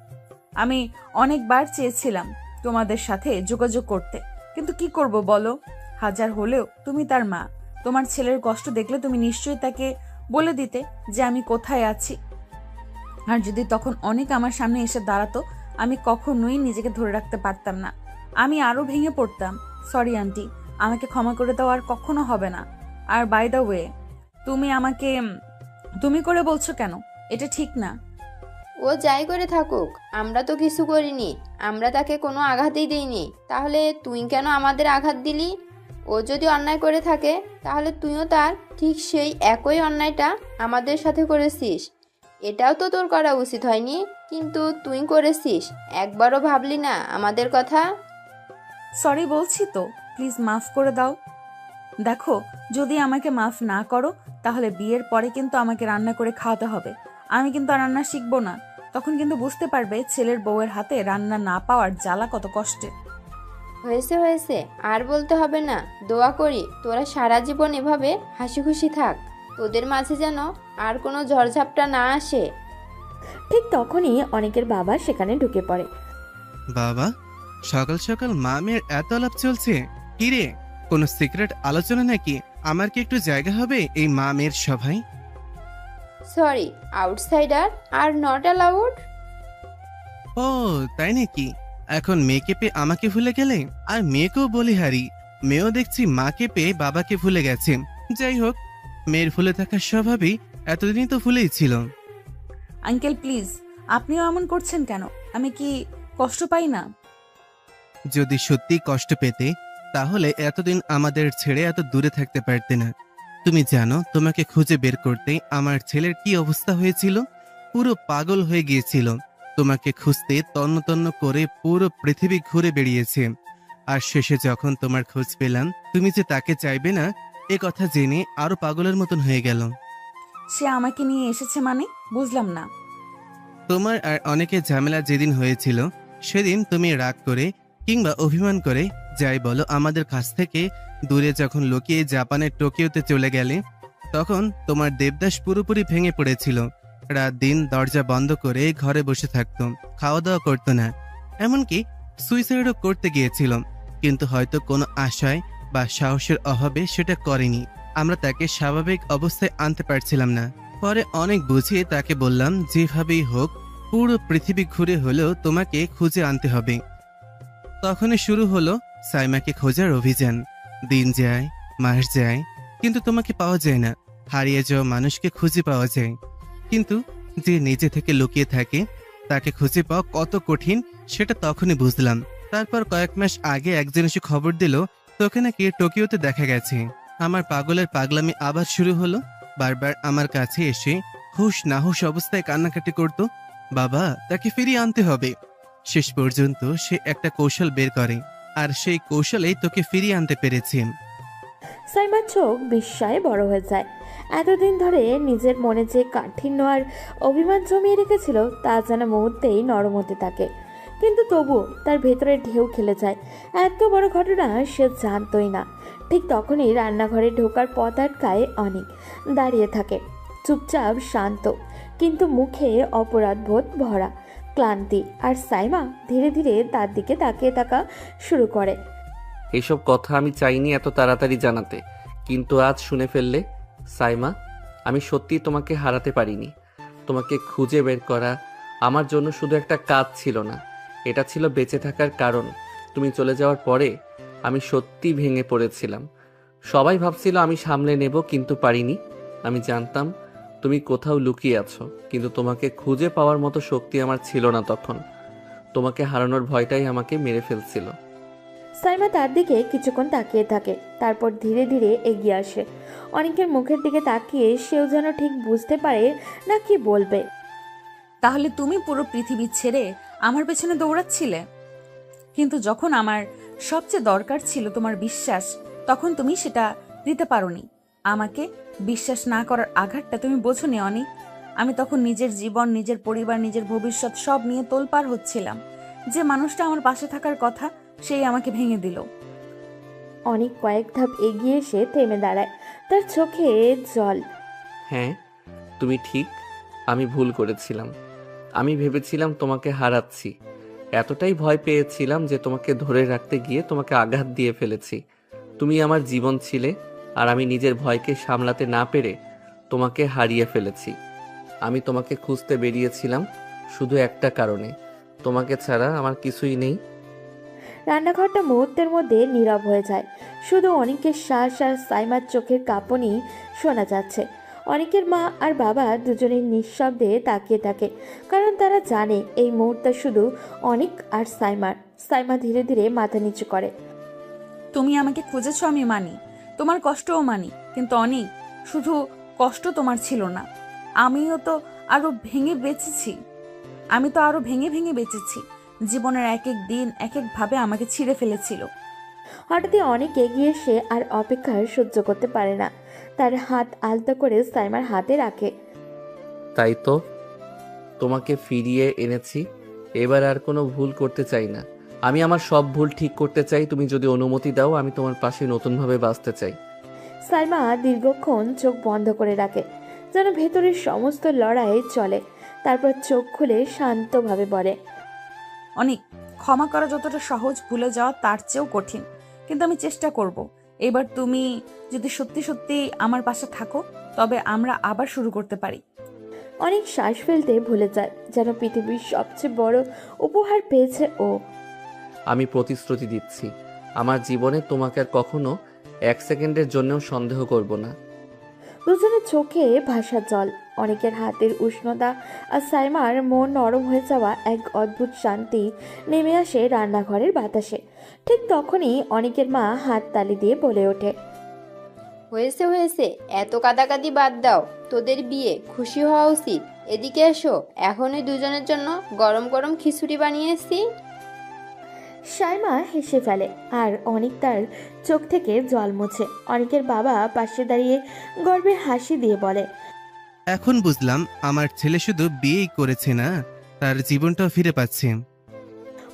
Speaker 1: আমি অনেকবার চেয়েছিলাম তোমাদের সাথে যোগাযোগ করতে, কিন্তু কি করব বলো? হাজার হলেও তুমি তার মা। তোমার ছেলের কষ্ট দেখলে তুমি নিশ্চয়ই তাকে বলে দিতে যে আমি কোথায় আছি। আর যদি তখন অনেক আমার সামনে এসে দাঁড়াতো, আমি কখনোই নিজেকে ধরে রাখতে পারতাম না, আমি আরো ভেঙে পড়তাম। সরি আন্টি, আমাকে ক্ষমা করে দাও, আর কখনো হবে না। আর বাই দ্য ওয়ে, তুমি আমাকে তুমি করে বলছো কেন? এটা ঠিক না।
Speaker 8: ও যাই করে থাকুক, আমরা তো কিছু করিনি, আমরা তাকে কোনো আঘাতই দিইনি। তাহলে তুই কেন আমাদের আঘাত দিলি? ও যদি অন্যায় করে থাকে, তাহলে তুইও তার ঠিক সেই একই অন্যায়টা আমাদের সাথে করেছিস। এটাও তো তোর করা উচিত হয়নি, কিন্তু তুই করেছিস। একবারও ভাবলি না আমাদের কথা?
Speaker 1: সরি বলছি তো, প্লিজ মাফ করে দাও। দেখো, যদি আমাকে মাফ না করো, তাহলে বিয়ের পরে কিন্তু আমাকে রান্না করে খাওয়াতে হবে। আমি কিন্তু আর রান্না শিখবো না। তখন কিন্তু বুঝতে পারবে ছেলের বউয়ের হাতে রান্না না পাওয়ার জ্বালা কত কষ্টের।
Speaker 8: হয়েছে হয়েছে, আর বলতে হবে না। দোয়া করি তোরা সারা জীবন এভাবে হাসি খুশি থাক, তোদের মাঝে যেন আর কোনো ঝড়ঝাপটা না আসে।
Speaker 3: ঠিক তখনই অনেকের বাবা সেখানে ঢুকে পড়ে।
Speaker 7: বাবা, সকাল সকাল মা মেয়ের এত আলাপ চলছে, কি রে? কোনো সিক্রেট আলোচনা নাকি? আমার কি একটু জায়গা হবে এই মা মেয়ের সভায়?
Speaker 8: Sorry, outsider are not allowed.
Speaker 7: ও তাই নাকি? এখন মেয়েকে পেয়ে আমাকে ভুলে গেলে? আর মেয়েকেও বলিহারি, মেয়েও দেখছি মাকে পেয়ে বাবাকে ভুলে গেছে। যাই হোক, মেয়ের ভুলে থাকার স্বভাবই এতদিনই তো ভুলেই ছিল।
Speaker 1: আঙ্কেল প্লিজ, আপনিও এমন করছেন কেন? আমি কি কষ্ট পাই না?
Speaker 7: যদি সত্যি কষ্ট পেতে, তাহলে এতদিন আমাদের ছেড়ে এত দূরে থাকতে পারতে না। তুমি জানো, তোমাকে খুঁজে বের করতে আমার ছেলের কি অবস্থা হয়েছিল? পুরো পাগল হয়ে গিয়েছিল। তোমাকে খুঁজতে তন্ন তন্ন করে পুরো পৃথিবী ঘুরে বেরিয়েছে। আর শেষে যখন তোমার খোঁজ পেলাম, তুমি যে তাকে চাইবে না, এ কথা জেনে আরো পাগলের মতন হয়ে গেল।
Speaker 1: সে আমাকে নিয়ে এসেছে মানে? বুঝলাম না।
Speaker 7: তোমার আর অনেকের ঝামেলা যেদিন হয়েছিল, সেদিন তুমি রাগ করে কিংবা অভিমান করে, যাই বলো, আমাদের কাছ থেকে দূরে যখন লুকিয়ে জাপানের টোকিওতে চলে গেলে, তখন তোমার দেবদাস পুরোপুরি ভেঙে পড়েছিল। রাত দিন দরজা বন্ধ করে ঘরে বসে থাকতো, খাওয়া দাওয়া করতো না, এমনকি সুইসাইডও করতে গিয়েছিল। কিন্তু হয়তো কোনো আশায় বা সাহসের অভাবে সেটা করেনি। আমরা তাকে স্বাভাবিক অবস্থায় আনতে পারছিলাম না। পরে অনেক বুঝিয়ে তাকে বললাম, যেভাবেই হোক পুরো পৃথিবী ঘুরে হলেও তোমাকে খুঁজে আনতে হবে। তখনই শুরু হলো সাইমাকে খোঁজার অভিযান। দিন যায়, মাস যায়, কিন্তু তোমাকে পাওয়া যায় না। হারিয়ে যাওয়া মানুষকে খুঁজে পাওয়া যায়, কিন্তু যে নিজে থেকে লুকিয়ে থাকে তাকে খুঁজে পাওয়া কত কঠিন সেটা তখনই বুঝলাম। তারপর কয়েক মাস আগে একজন এসে খবর দিল তোকে নাকি টোকিওতে দেখা গেছে। আমার পাগলের পাগলামি আবার শুরু হলো। বারবার আমার কাছে এসে হুশ নাহুশ অবস্থায় কান্নাকাটি করত। বাবা, তাকে ফিরিয়ে আনতে হবে। শেষ পর্যন্ত সে একটা কৌশল বের করে, আর সেই কৌশলেই তোকে ফিরিয়ে আনতে পেরেছি।
Speaker 3: সাইমার চোখ বিস্ময়ে বড় হয়ে যায়। এতদিন ধরে নিজের মনে যে কাঠিন্য আর অভিমান জমিয়ে রেখেছিল, তা যেন মুহূর্তেই নরম হতে থাকে। কিন্তু তবুও তার ভেতরে ঢেউ খেলে যায়। এত বড় ঘটনা সে জানতই না। ঠিক তখনই রান্নাঘরে ঢোকার পথ আটকায় অনেক। দাঁড়িয়ে থাকে, চুপচাপ শান্ত, কিন্তু মুখে অপরাধবোধ ভরা, ক্লান্তি। আর সাইমা ধীরে ধীরে তার দিকে তাকিয়ে থাকা শুরু করে।
Speaker 2: এইসব কথা আমি চাইনি এত তাড়াতাড়ি জানাতে, কিন্তু আজ শুনে ফেললে। সাইমা, আমি সত্যি তোমাকে হারাতে পারিনি। তোমাকে খুঁজে বের করা আমার জন্য শুধু একটা কাজ ছিল না, এটা ছিল বেঁচে থাকার কারণ। তুমি চলে যাওয়ার পরে আমি সত্যি ভেঙে পড়েছিলাম। সবাই ভাবছিল আমি সামলে নেব, কিন্তু পারিনি। আমি জানতাম তুমি কোথাও লুকিয়ে আছো, কিন্তু তোমাকে খুঁজে পাওয়ার মতো শক্তি আমার ছিল না তখন। তোমাকে হারানোর ভয়টাই আমাকে মেরে ফেলছিল।
Speaker 3: সাইমা তার দিকে কিছুক্ষণ তাকিয়ে থাকে, তারপর ধীরে ধীরে এগিয়ে আসে। অনেকের মুখের দিকে তাকিয়ে সেও যেন ঠিক বুঝতে পারে না কি বলবে।
Speaker 1: তাহলে তুমি পুরো পৃথিবী ছেড়ে আমার পেছনে দৌড়াচ্ছিলে, কিন্তু যখন আমার সবচেয়ে দরকার ছিল তোমার বিশ্বাস, তখন তুমি সেটা দিতে পারোনি। আমাকে বিশ্বাস না করার আঘাতটা তুমি বোঝোনি অনিক। আমি তখন নিজের জীবন, নিজের পরিবার, নিজের ভবিষ্যৎ সব নিয়ে তোলপাড় হচ্ছিলাম। যে মানুষটা আমার পাশে থাকার কথা, সেই আমাকে ভেঙে দিল।
Speaker 3: অনেক কয়েক ধাপ এগিয়ে এসে থেমে দাঁড়ায়, তার চোখে জল।
Speaker 2: হ্যাঁ, তুমি ঠিক, আমি ভুল করেছিলাম। আমি ভেবেছিলাম তোমাকে হারাচ্ছি, এতটাই ভয় পেয়েছিলাম যে তোমাকে ধরে রাখতে গিয়ে তোমাকে আঘাত দিয়ে ফেলেছি। তুমি আমার জীবন ছিলে, আর আমি নিজের ভয়কে সামলাতে না পেরে তোমাকে হারিয়ে ফেলেছি। আমি তোমাকে খুঁজতে বেরিয়েছিলাম শুধু একটা কারণে, তোমাকে ছাড়া আমার কিছুই নেই।
Speaker 3: রান্নাঘরটা মুহূর্তের মধ্যে নীরব হয়ে যায়, শুধু অনেকের শ্বাস আর সাইমার চোখের কাঁপুনি শোনা যাচ্ছে। অনেকের মা আর বাবা দুজনেই নিঃশব্দে তাকিয়ে থাকে, কারণ তারা জানে এই মুহূর্তে শুধু অনেক আর সাইমার। সাইমা ধীরে ধীরে মাথা নিচু করে।
Speaker 1: তুমি আমাকে খুঁজেছো, আমি মানি, তোমার কষ্টও মানি, কিন্তু অনেক শুধু কষ্ট তোমার ছিল না, আমিও তো আরো ভেঙে বেঁচেছি। আমি তো আরো ভেঙে ভেঙে বেঁচেছি। জীবনের এক এক দিন এক এক ভাবে আমাকে ছিঁড়ে ফেলেছিল।
Speaker 3: হঠাৎই অনেক এগিয়ে এসে আর অপেক্ষার সহ্য করতে পারে না, তার হাত আলতো করে সাইমার হাতে রাখে।
Speaker 2: তাই তো তোমাকে ফিরিয়ে এনেছি, এবার আর কোনো ভুল করতে চাই না। আমি আমার সব ভুল ঠিক করতে চাই। তুমি যদি অনুমতি দাও, আমি তোমার পাশে নতুনভাবে বাঁচতে চাই।
Speaker 3: সাইমা দীর্ঘক্ষণ চোখ বন্ধ করে রাখে, যেন ভেতরের সমস্ত লড়াই চলে। তারপর চোখ খুলে শান্তভাবে বলে,
Speaker 1: অনেক ক্ষমা করা যতটা সহজ, ভুলে যাওয়া তার চেয়েও কঠিন। কিন্তু আমি চেষ্টা করব। এবার তুমি যদি সত্যি সত্যি আমার পাশে থাকো, তবে আমরা আবার শুরু করতে পারি।
Speaker 3: অনেক শ্বাস ফেলতে ভুলে যায়, যেন পৃথিবীর সবচেয়ে বড় উপহার পেয়েছে ও।
Speaker 2: আমি প্রতিশ্রুতি দিচ্ছি, আমার জীবনে তোমাকে আর কখনো এক সেকেন্ডের জন্যও সন্দেহ করব না।
Speaker 3: দুজনের চোখে ভাষা জল, অনেকের হাতের উষ্ণতা আর সাইমার মন নরম হয়ে যাওয়া এক অদ্ভুত শান্তি নেমে আসে রান্নাঘরের বাতাসে। ঠিক তখনই অনেকের মা হাত তালি দিয়ে বলে ওঠে,
Speaker 8: হয়েছে হয়েছে, এত কাদাকাদি বাদ দাও, তোদের বিয়ে, খুশি হওয়া উচিত। এদিকে এসো, এখনই দুজনের জন্য গরম গরম খিচুড়ি বানিয়েছি।
Speaker 3: সাইমা হেসে ফেলে আর অনেক তার চোখ থেকে জল মুছে। অনেকের বাবা পাশে দাঁড়িয়ে গর্বের হাসি দিয়ে বলে,
Speaker 7: এখন বুঝলাম আমার ছেলে শুধু বিয়েই করেছে না, তার জীবনটাও ফিরে পাচ্ছে।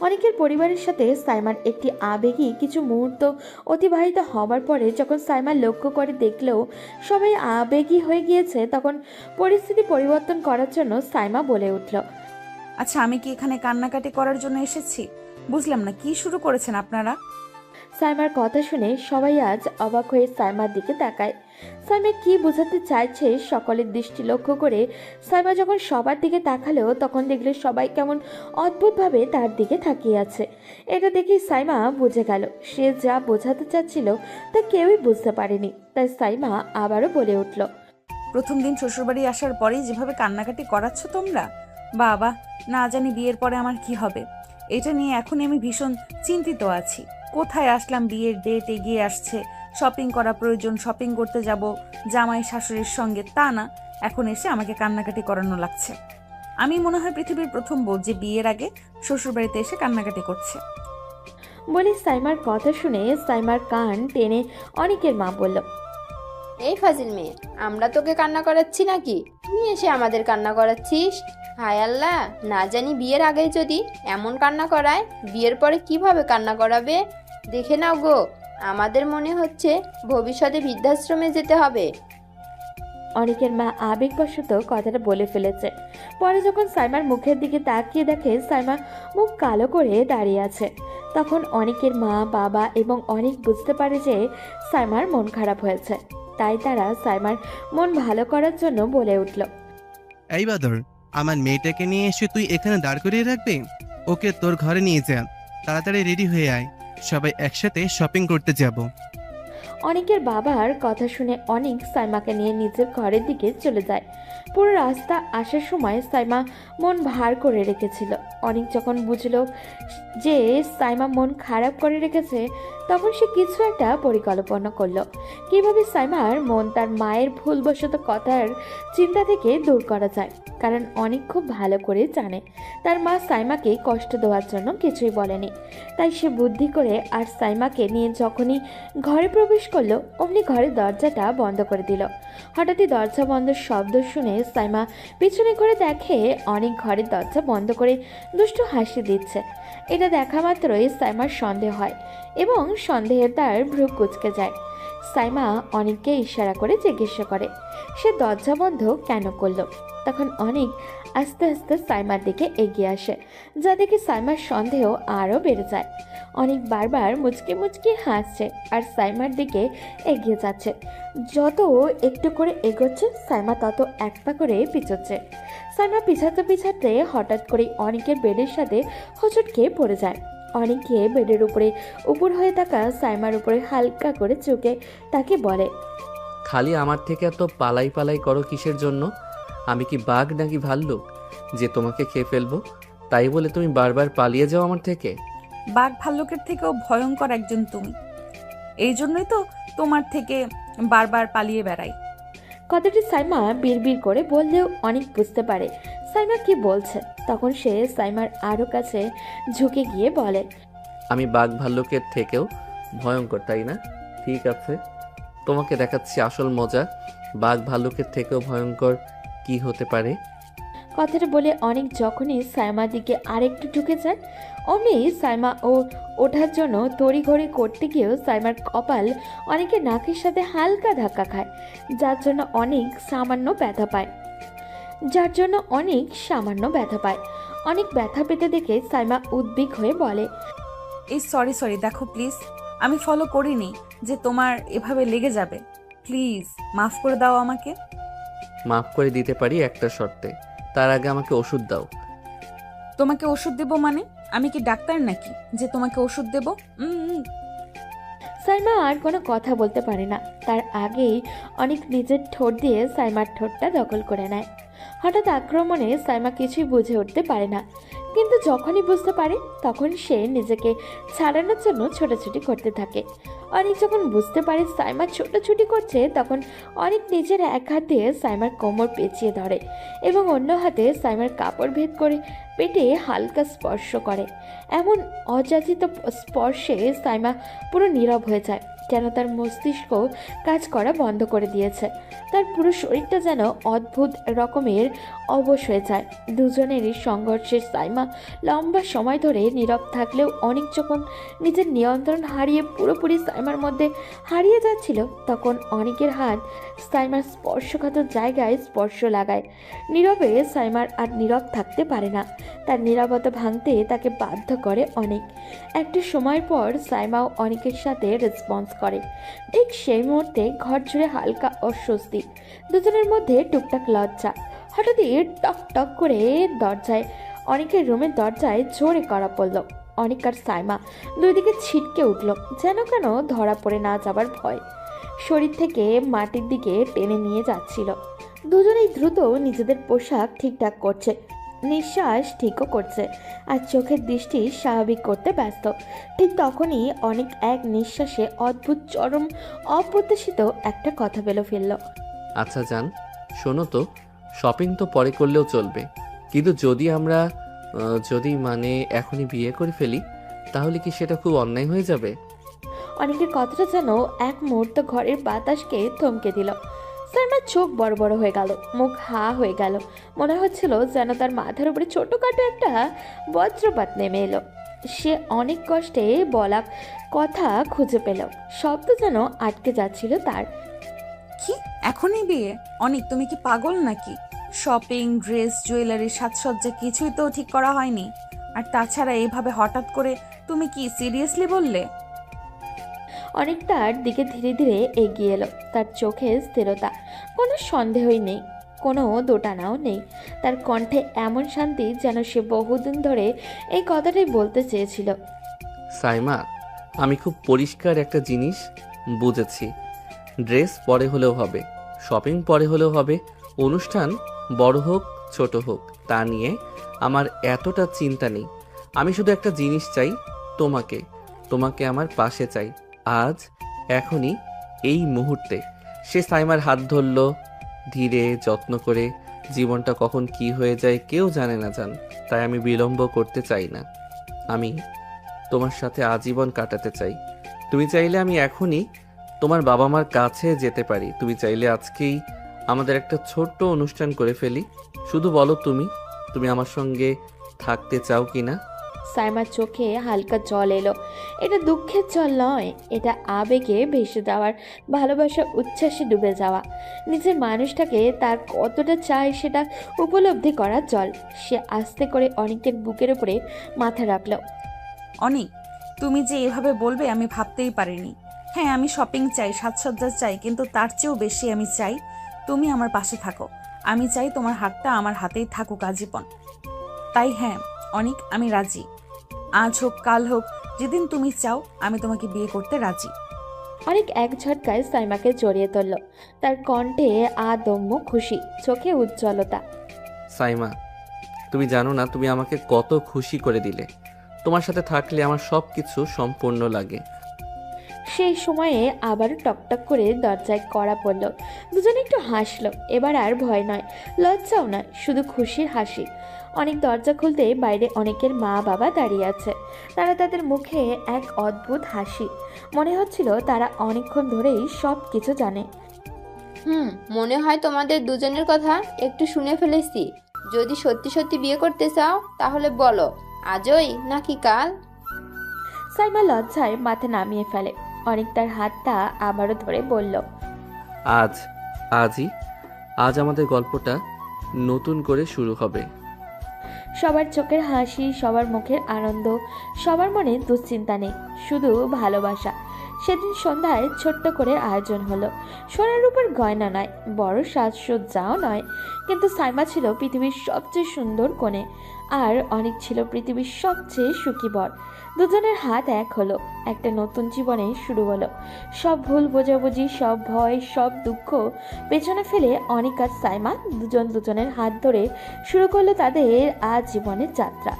Speaker 3: অনেকের পরিবারের সাথে সাইমার একটি আবেগী কিছু মুহূর্ত অতিবাহিত হবার পরে যখন সাইমা লক্ষ্য করে দেখলেও সবাই আবেগী হয়ে গিয়েছে, তখন পরিস্থিতি পরিবর্তন করার জন্য সাইমা বলে উঠল,
Speaker 1: আচ্ছা, আমি কি এখানে কান্নাকাটি করার জন্য এসেছি? বুঝলাম না, কি শুরু করেছেন আপনারা?
Speaker 3: সাইমার কথা শুনে সবাই আজ অবাক হয়ে সাইমার দিকে তাকায়। সাইমা কি বোঝাতে চাইছে সকলের দৃষ্টি লক্ষ্য করে সাইমা যখন সবার দিকে তাকালো, তখন দেখলে সবাই কেমন অদ্ভুতভাবে তার দিকে তাকিয়ে আছে। এটা দেখে সাইমা বুঝে গেল সে যা বোঝাতে চাচ্ছিল তা কেউই বুঝতে পারেনি। তাই সাইমা আবারও বলে উঠল,
Speaker 1: প্রথম দিন শ্বশুরবাড়ি আসার পরেই যেভাবে কান্নাকাটি করাচ্ছ তোমরা, বাবা, না জানি বিয়ের পরে আমার কি হবে। এটা নিয়ে এখনই আমি ভীষণ চিন্তিত আছি। কোথায় আসলাম, বিয়ের ডেট এগিয়ে আসছে, শপিং করা প্রয়োজন, শপিং করতে যাব জামাই শাশুড়ির সঙ্গে, তা না এখন এসে আমাকে কান্নাকাটি করানো লাগছে। আমি মনে হয় পৃথিবীর প্রথম বউ যে বিয়ের আগে শ্বশুরবাড়িতে এসে কান্নাকাটি করছে।
Speaker 3: বলে সাইমার কথা শুনে সাইমার কান টেনে অনেকের মা বলল,
Speaker 8: এই ফাজিল মেয়ে, আমরা তোকে কান্না করাচ্ছি নাকি? তুই এসে আমাদের কান্না করাচ্ছিস? হায় আল্লাহ, না জানি বিয়ের আগেই যদি এমন কান্না করায়, বিয়ের পরে কিভাবে কান্না করাবে। দেখে নাও গো, আমাদের মনে হচ্ছে ভবিষ্যতে বৃদ্ধাশ্রমে যেতে হবে।
Speaker 3: অনেকের মা আবেগবশত কথাটা বলে ফেলেছে। পরে যখন সাইমার মুখের দিকে তাকিয়ে দেখে সাইমা মুখ কালো করে দাঁড়িয়ে আছে, তখন অনেকের মা, বাবা এবং অনেক বুঝতে পারে যে সাইমার মন খারাপ হয়েছে। তাই তারা সাইমার মন ভালো করার জন্য বলে উঠল,
Speaker 7: এই বাদর, আমার মেয়েটাকে নিয়ে এসে তুই এখানে দাঁড় করিয়ে রাখবি? ওকে তোর ঘরে নিয়ে যা, তাড়াতাড়ি রেডি হয়ে আয়, সবাই একসাথে শপিং করতে যাব।
Speaker 3: অনেকের বাবার কথা শুনে অনেক সাইমাকে নিয়ে নিজের ঘরের দিকে চলে যায়। পুরো রাস্তা আসার সময় সাইমা মন ভার করে রেখেছিল। অনেক যখন বুঝল যে সাইমা মন খারাপ করে রেখেছে, তখন সে কিছু একটা পরিকল্পনা করলো কিভাবে সাইমার মন তার মায়ের ভুলবশত কথার চিন্তা থেকে দূর করা যায়। কারণ অনেক খুব ভালো করে জানে তার মা সাইমাকে কষ্ট দেওয়ার জন্য কিছুই বলেনি। তাই সে বুদ্ধি করে আর সাইমাকে নিয়ে যখনই ঘরে প্রবেশ করলো অমনি ঘরের দরজাটা বন্ধ করে দিল। হঠাৎই দরজা বন্ধের শব্দ শুনে সাইমা পিছনে ঘুরে দেখে অনেক ঘরের দরজা বন্ধ করে দুষ্টু হাসি দিচ্ছে। এটা দেখা মাত্রই সাইমার সন্দেহ হয় এবং সন্দেহে তার ভ্রু কুঁচকে যায়। সাইমা অনেককে ইশারা করে জিজ্ঞাসা করে সে দরজা বন্ধ কেন করলো। তখন অনেক আস্তে আস্তে সাইমার দিকে এগিয়ে আসে, যা দেখে সাইমার সন্দেহ আরও বেড়ে যায়। অনেক বারবার মুচকি মুচকি হাসছে আর সাইমার দিকে এগিয়ে যাচ্ছে। যত একটু করে এগোচ্ছে সাইমা তত এক পা করে পিছোচ্ছে। সাইমা পিছাতে পিছাতে হঠাৎ করে অনেকের বেডের সাথে হোঁচট খেয়ে পড়ে যায়। অনেকে বেডের উপরে উপর হয়ে থাকা সাইমার উপরে হালকা করে চোখে তাকে বলে,
Speaker 2: খালি আমার থেকে এত পালাই পালাই করো কিসের জন্য? আমি কি বাঘ নাকি ভাল্লুক যে তোমাকে খেয়ে ফেলবো? তাই বলে তুমি বারবার পালিয়ে যাও আমার থেকে?
Speaker 1: বাঘ ভাল্লুকের থেকেও ভয়ঙ্কর একজন তুমি, এই জন্যই তো তোমার থেকে বারবার পালিয়ে বেড়াই।
Speaker 3: কথাটি সাইমা বিড়বিড় করে বললেও অনেক বুঝতে পারে সাইমা কি বলছে। তখন সে সাইমার আরও কাছে ঝুঁকে গিয়ে বলে,
Speaker 2: আমি বাঘ ভাল্লুকের থেকেও ভয়ঙ্কর, তাই না? ঠিক আছে, তোমাকে দেখাচ্ছি আসল মজা। বাঘ ভাল্লুকের থেকেও ভয়ঙ্কর কি হতে পারে?
Speaker 3: কথাটা বলে অনেক যখনই সাইমার দিকে আরেকটু ঢুকে যায় অমনি সাইমা ও ওঠার জন্য তড়িঘড়ি করতে গিয়েও সাইমার কপাল অনেকের নাকের সাথে হালকা ধাক্কা খায়, যার জন্য অনেক সামান্য ব্যথা পায়। অনেক ব্যথা পেতে দেখে সাইমা উদ্বিগ হয়ে বলে,
Speaker 1: এই সরি দেখো প্লিজ, আমি ফলো করিনি যে তোমার এভাবে লেগে যাবে। প্লিজ মাফ করে দাও আমাকে।
Speaker 2: মাফ করে দিতে পারি একটা শর্তে, তার আগে আমাকে ওষুধ দাও।
Speaker 1: তোমাকে ওষুধ দেব মানে? আমি কি ডাক্তার নাকি যে তোমাকে ওষুধ দেব?
Speaker 3: সাইমা আর কোনো কথা বলতে পারে না, তার আগেই অনেক নিজের ঠোঁট দিয়ে সাইমার ঠোঁটটা দখল করে নেয়। হঠাৎ আক্রমণে সাইমা কিছুই বুঝে উঠতে পারে না, কিন্তু যখনই বুঝতে পারে তখন সে নিজেকে ছাড়ানোর জন্য ছোটাছুটি করতে থাকে। অনেক যখন বুঝতে পারে সাইমা ছোটাছুটি করছে তখন অনেক নিজের এক হাত দিয়ে সাইমার কোমর পেঁচিয়ে ধরে এবং অন্য হাতে সাইমার কাপড় ভেদ করে পেটে হালকা স্পর্শ করে। এমন অযাচিত স্পর্শে সাইমা পুরো নীরব হয়ে যায়, যেন তার মস্তিষ্ক কাজ করা বন্ধ করে দিয়েছে। তার পুরো শরীরটা যেন অদ্ভুত রকমের অবশ হয়ে যায়। দুজনেরই সংঘর্ষে সাইমা লম্বা সময় ধরে নীরব থাকলেও অনেক যখন নিজের নিয়ন্ত্রণ হারিয়ে পুরোপুরি সাইমার মধ্যে হারিয়ে যাচ্ছিল তখন অনেকের হাত সাইমার স্পর্শকাতর জায়গায় স্পর্শ লাগায়। নীরবে সাইমার আর নীরব থাকতে পারে না, তার নীরবতা ভাঙতে তাকে বাধ্য করে অনেক। একটা সময় পর সাইমাও অনেকের সাথে রেসপন্স করে। ঠিক সেই মুহূর্তে ঘর জুড়ে হালকা অস্বস্তি, দুজনের মধ্যে টুকটাক লজ্জা। হঠাৎই টক টক করে দরজায় অনেকের রুমের দরজায় জোরে করা পড়ল। অনেক আর সাইমা দুই দিকে ছিটকে উঠল, যেন কেন ধরা পড়ে না যাবার ভয় শরীর থেকে মাটির দিকে টেনে নিয়ে যাচ্ছিল। দুজনেই দ্রুত নিজেদের পোশাক ঠিকঠাক করছে, নিঃশ্বাস ঠিকও করছে আর চোখের দৃষ্টি স্বাভাবিক করতে ব্যস্ত। ঠিক তখনই অনেক এক নিঃশ্বাসে অদ্ভুত চরম অপ্রত্যাশিত একটা কথা বলে ফেলল।
Speaker 2: আচ্ছা জান, শোনো তো, শপিং তো পরে করলেও চলবে, কিন্তু যদি মানে এখনই বিয়ে করে ফেলি তাহলে কি সেটা খুব অন্যায় হয়ে যাবে?
Speaker 3: অনেকের কথাটা যেন এক মুহূর্ত ঘরের বাতাসকে থমকে দিল। সাইমার চোখ বড় বড় হয়ে গেল, মুখ হা হয়ে গেল। মনে হচ্ছিল যেন তার মাথার উপরে ছোটখাটো একটা বজ্রপাত নেমে এলো। সে অনেক কষ্টে বলা কথা খুঁজে পেল, শব্দ যেন আটকে যাচ্ছিল তার।
Speaker 1: কি এখনই বিয়ে? অনেক, তুমি কি পাগল নাকি? শপিং, ড্রেস, জুয়েলারি, সাজসজ্জা কিছুই তো ঠিক করা হয়নি। আর তাছাড়া এইভাবে হঠাৎ করে তুমি কি সিরিয়াসলি বললে?
Speaker 3: অনেক তার দিকে ধীরে ধীরে এগিয়ে এলো, তার চোখে স্থিরতা, কোনো সন্দেহই নেই, কোনো দোটানাও নেই। তার কণ্ঠে এমন শান্তি যেন সে বহুদিন ধরে এই কথাটাই বলতে চেয়েছিল।
Speaker 2: সাইমা, আমি খুব পরিষ্কার একটা জিনিস বুঝেছি। ড্রেস পরে হলেও হবে, শপিং পরে হলেও হবে, অনুষ্ঠান বড় হোক ছোট হোক তা নিয়ে আমার এতটা চিন্তা নেই। আমি শুধু একটা জিনিস চাই, তোমাকে। তোমাকে আমার পাশে চাই, আজ, এখনই, এই মুহূর্তে। সে সাইমার হাত ধরল ধীরে যত্ন করে। জীবনটা কখন কি হয়ে যায় কেউ জানে না জান, তাই আমি বিলম্ব করতে চাই না। আমি তোমার সাথে আজীবন কাটাতে চাই। তুমি চাইলে আমি এখনই তোমার বাবা মার কাছে যেতে পারি। তুমি চাইলে আজকেই আমাদের একটা ছোট্ট অনুষ্ঠান করে ফেলি। শুধু বলো তুমি আমার সঙ্গে থাকতে চাও কি না?
Speaker 3: সাইমার চোখে হালকা জল এলো। এটা দুঃখের জল নয়, এটা আবেগে ভেসে যাওয়ার, ভালোবাসার উচ্ছ্বাসে ডুবে যাওয়া, নিজের মানুষটাকে তার কতটা চায় সেটা উপলব্ধি করার জল। সে আস্তে করে অনেকের বুকের উপরে মাথা রাখলো।
Speaker 1: অনেক, তুমি যে এভাবে বলবে আমি ভাবতেই পারিনি। হ্যাঁ, আমি শপিং চাই, সাজসজ্জা চাই, কিন্তু তার চেয়েও বেশি আমি চাই তুমি আমার পাশে থাকো। আমি চাই তোমার হাতটা আমার হাতেই থাকুক আজীবন। তাই হ্যাঁ অনেক, আমি রাজি। আজ হোক কাল হোক, যেদিন তুমি চাও আমি তোমাকে বিয়ে করতে রাজি।
Speaker 3: অনেক এক ঝটকায় সাইমাকে জড়িয়ে ধরল। তার কণ্ঠে আদম্য খুশি, চোখে উজ্জ্বলতা।
Speaker 2: সাইমা, তুমি জানো না তুমি আমাকে কত খুশি করে দিলে। তোমার সাথে থাকলে আমার সব কিছু সম্পূর্ণ লাগে।
Speaker 3: সেই সময়ে আবারও টকটক করে দরজায় কড়া পড়ল। দুজনে একটু হাসলো। এবার আর ভয় নয়, লজ্জাও নয়, শুধু খুশির হাসি। অনেক দরজা খুলতে বাইরে অনেকের মা বাবা দাঁড়িয়ে আছে। তারা তাদের মুখে এক অদ্ভুত হাসি। মনে হচ্ছিল তারা অনেকক্ষণ ধরেই সব কিছু জানে।
Speaker 8: মনে হয় তোমাদের দুজনের কথা একটু শুনে ফেলেছি। যদি সত্যি সত্যি বিয়ে করতে চাও তাহলে বলো, আজই নাকি কাল?
Speaker 3: সাইমা লজ্জায় মাথা নামিয়ে ফেলে। অনেক তার হাতটা আবারও ধরে বলল,
Speaker 2: আজ আমাদের গল্পটা নতুন করে শুরু হবে।
Speaker 3: সবার চোখের হাসি, সবার মুখের আনন্দ, সবার মনে দুশ্চিন্তা নেই, শুধু ভালোবাসা। সেদিন সন্ধ্যায় ছোট্ট করে আয়োজন হলো। সোনার উপর গয়না নয়, বড় সাজসজ্জাও নয়, কিন্তু সাইমা ছিল পৃথিবীর সবচেয়ে সুন্দর কনে, আর অনেক ছিল পৃথিবীর সবচেয়ে সুখী বর। দুজনের হাত এক হলো, একটা নতুন জীবনে শুরু হলো। সব ভুল বোঝাবুঝি, সব ভয়, সব দুঃখ পেছনে ফেলে অনেক আর সাইমা দুজন দুজনের হাত ধরে শুরু করলো তাদের আজ জীবনের যাত্রা।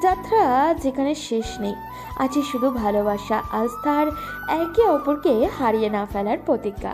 Speaker 3: যাত্রা যেখানে শেষ নেই, আছে শুধু ভালোবাসা, আস্থার, একে অপরকে হারিয়ে না ফেলার প্রতিজ্ঞা।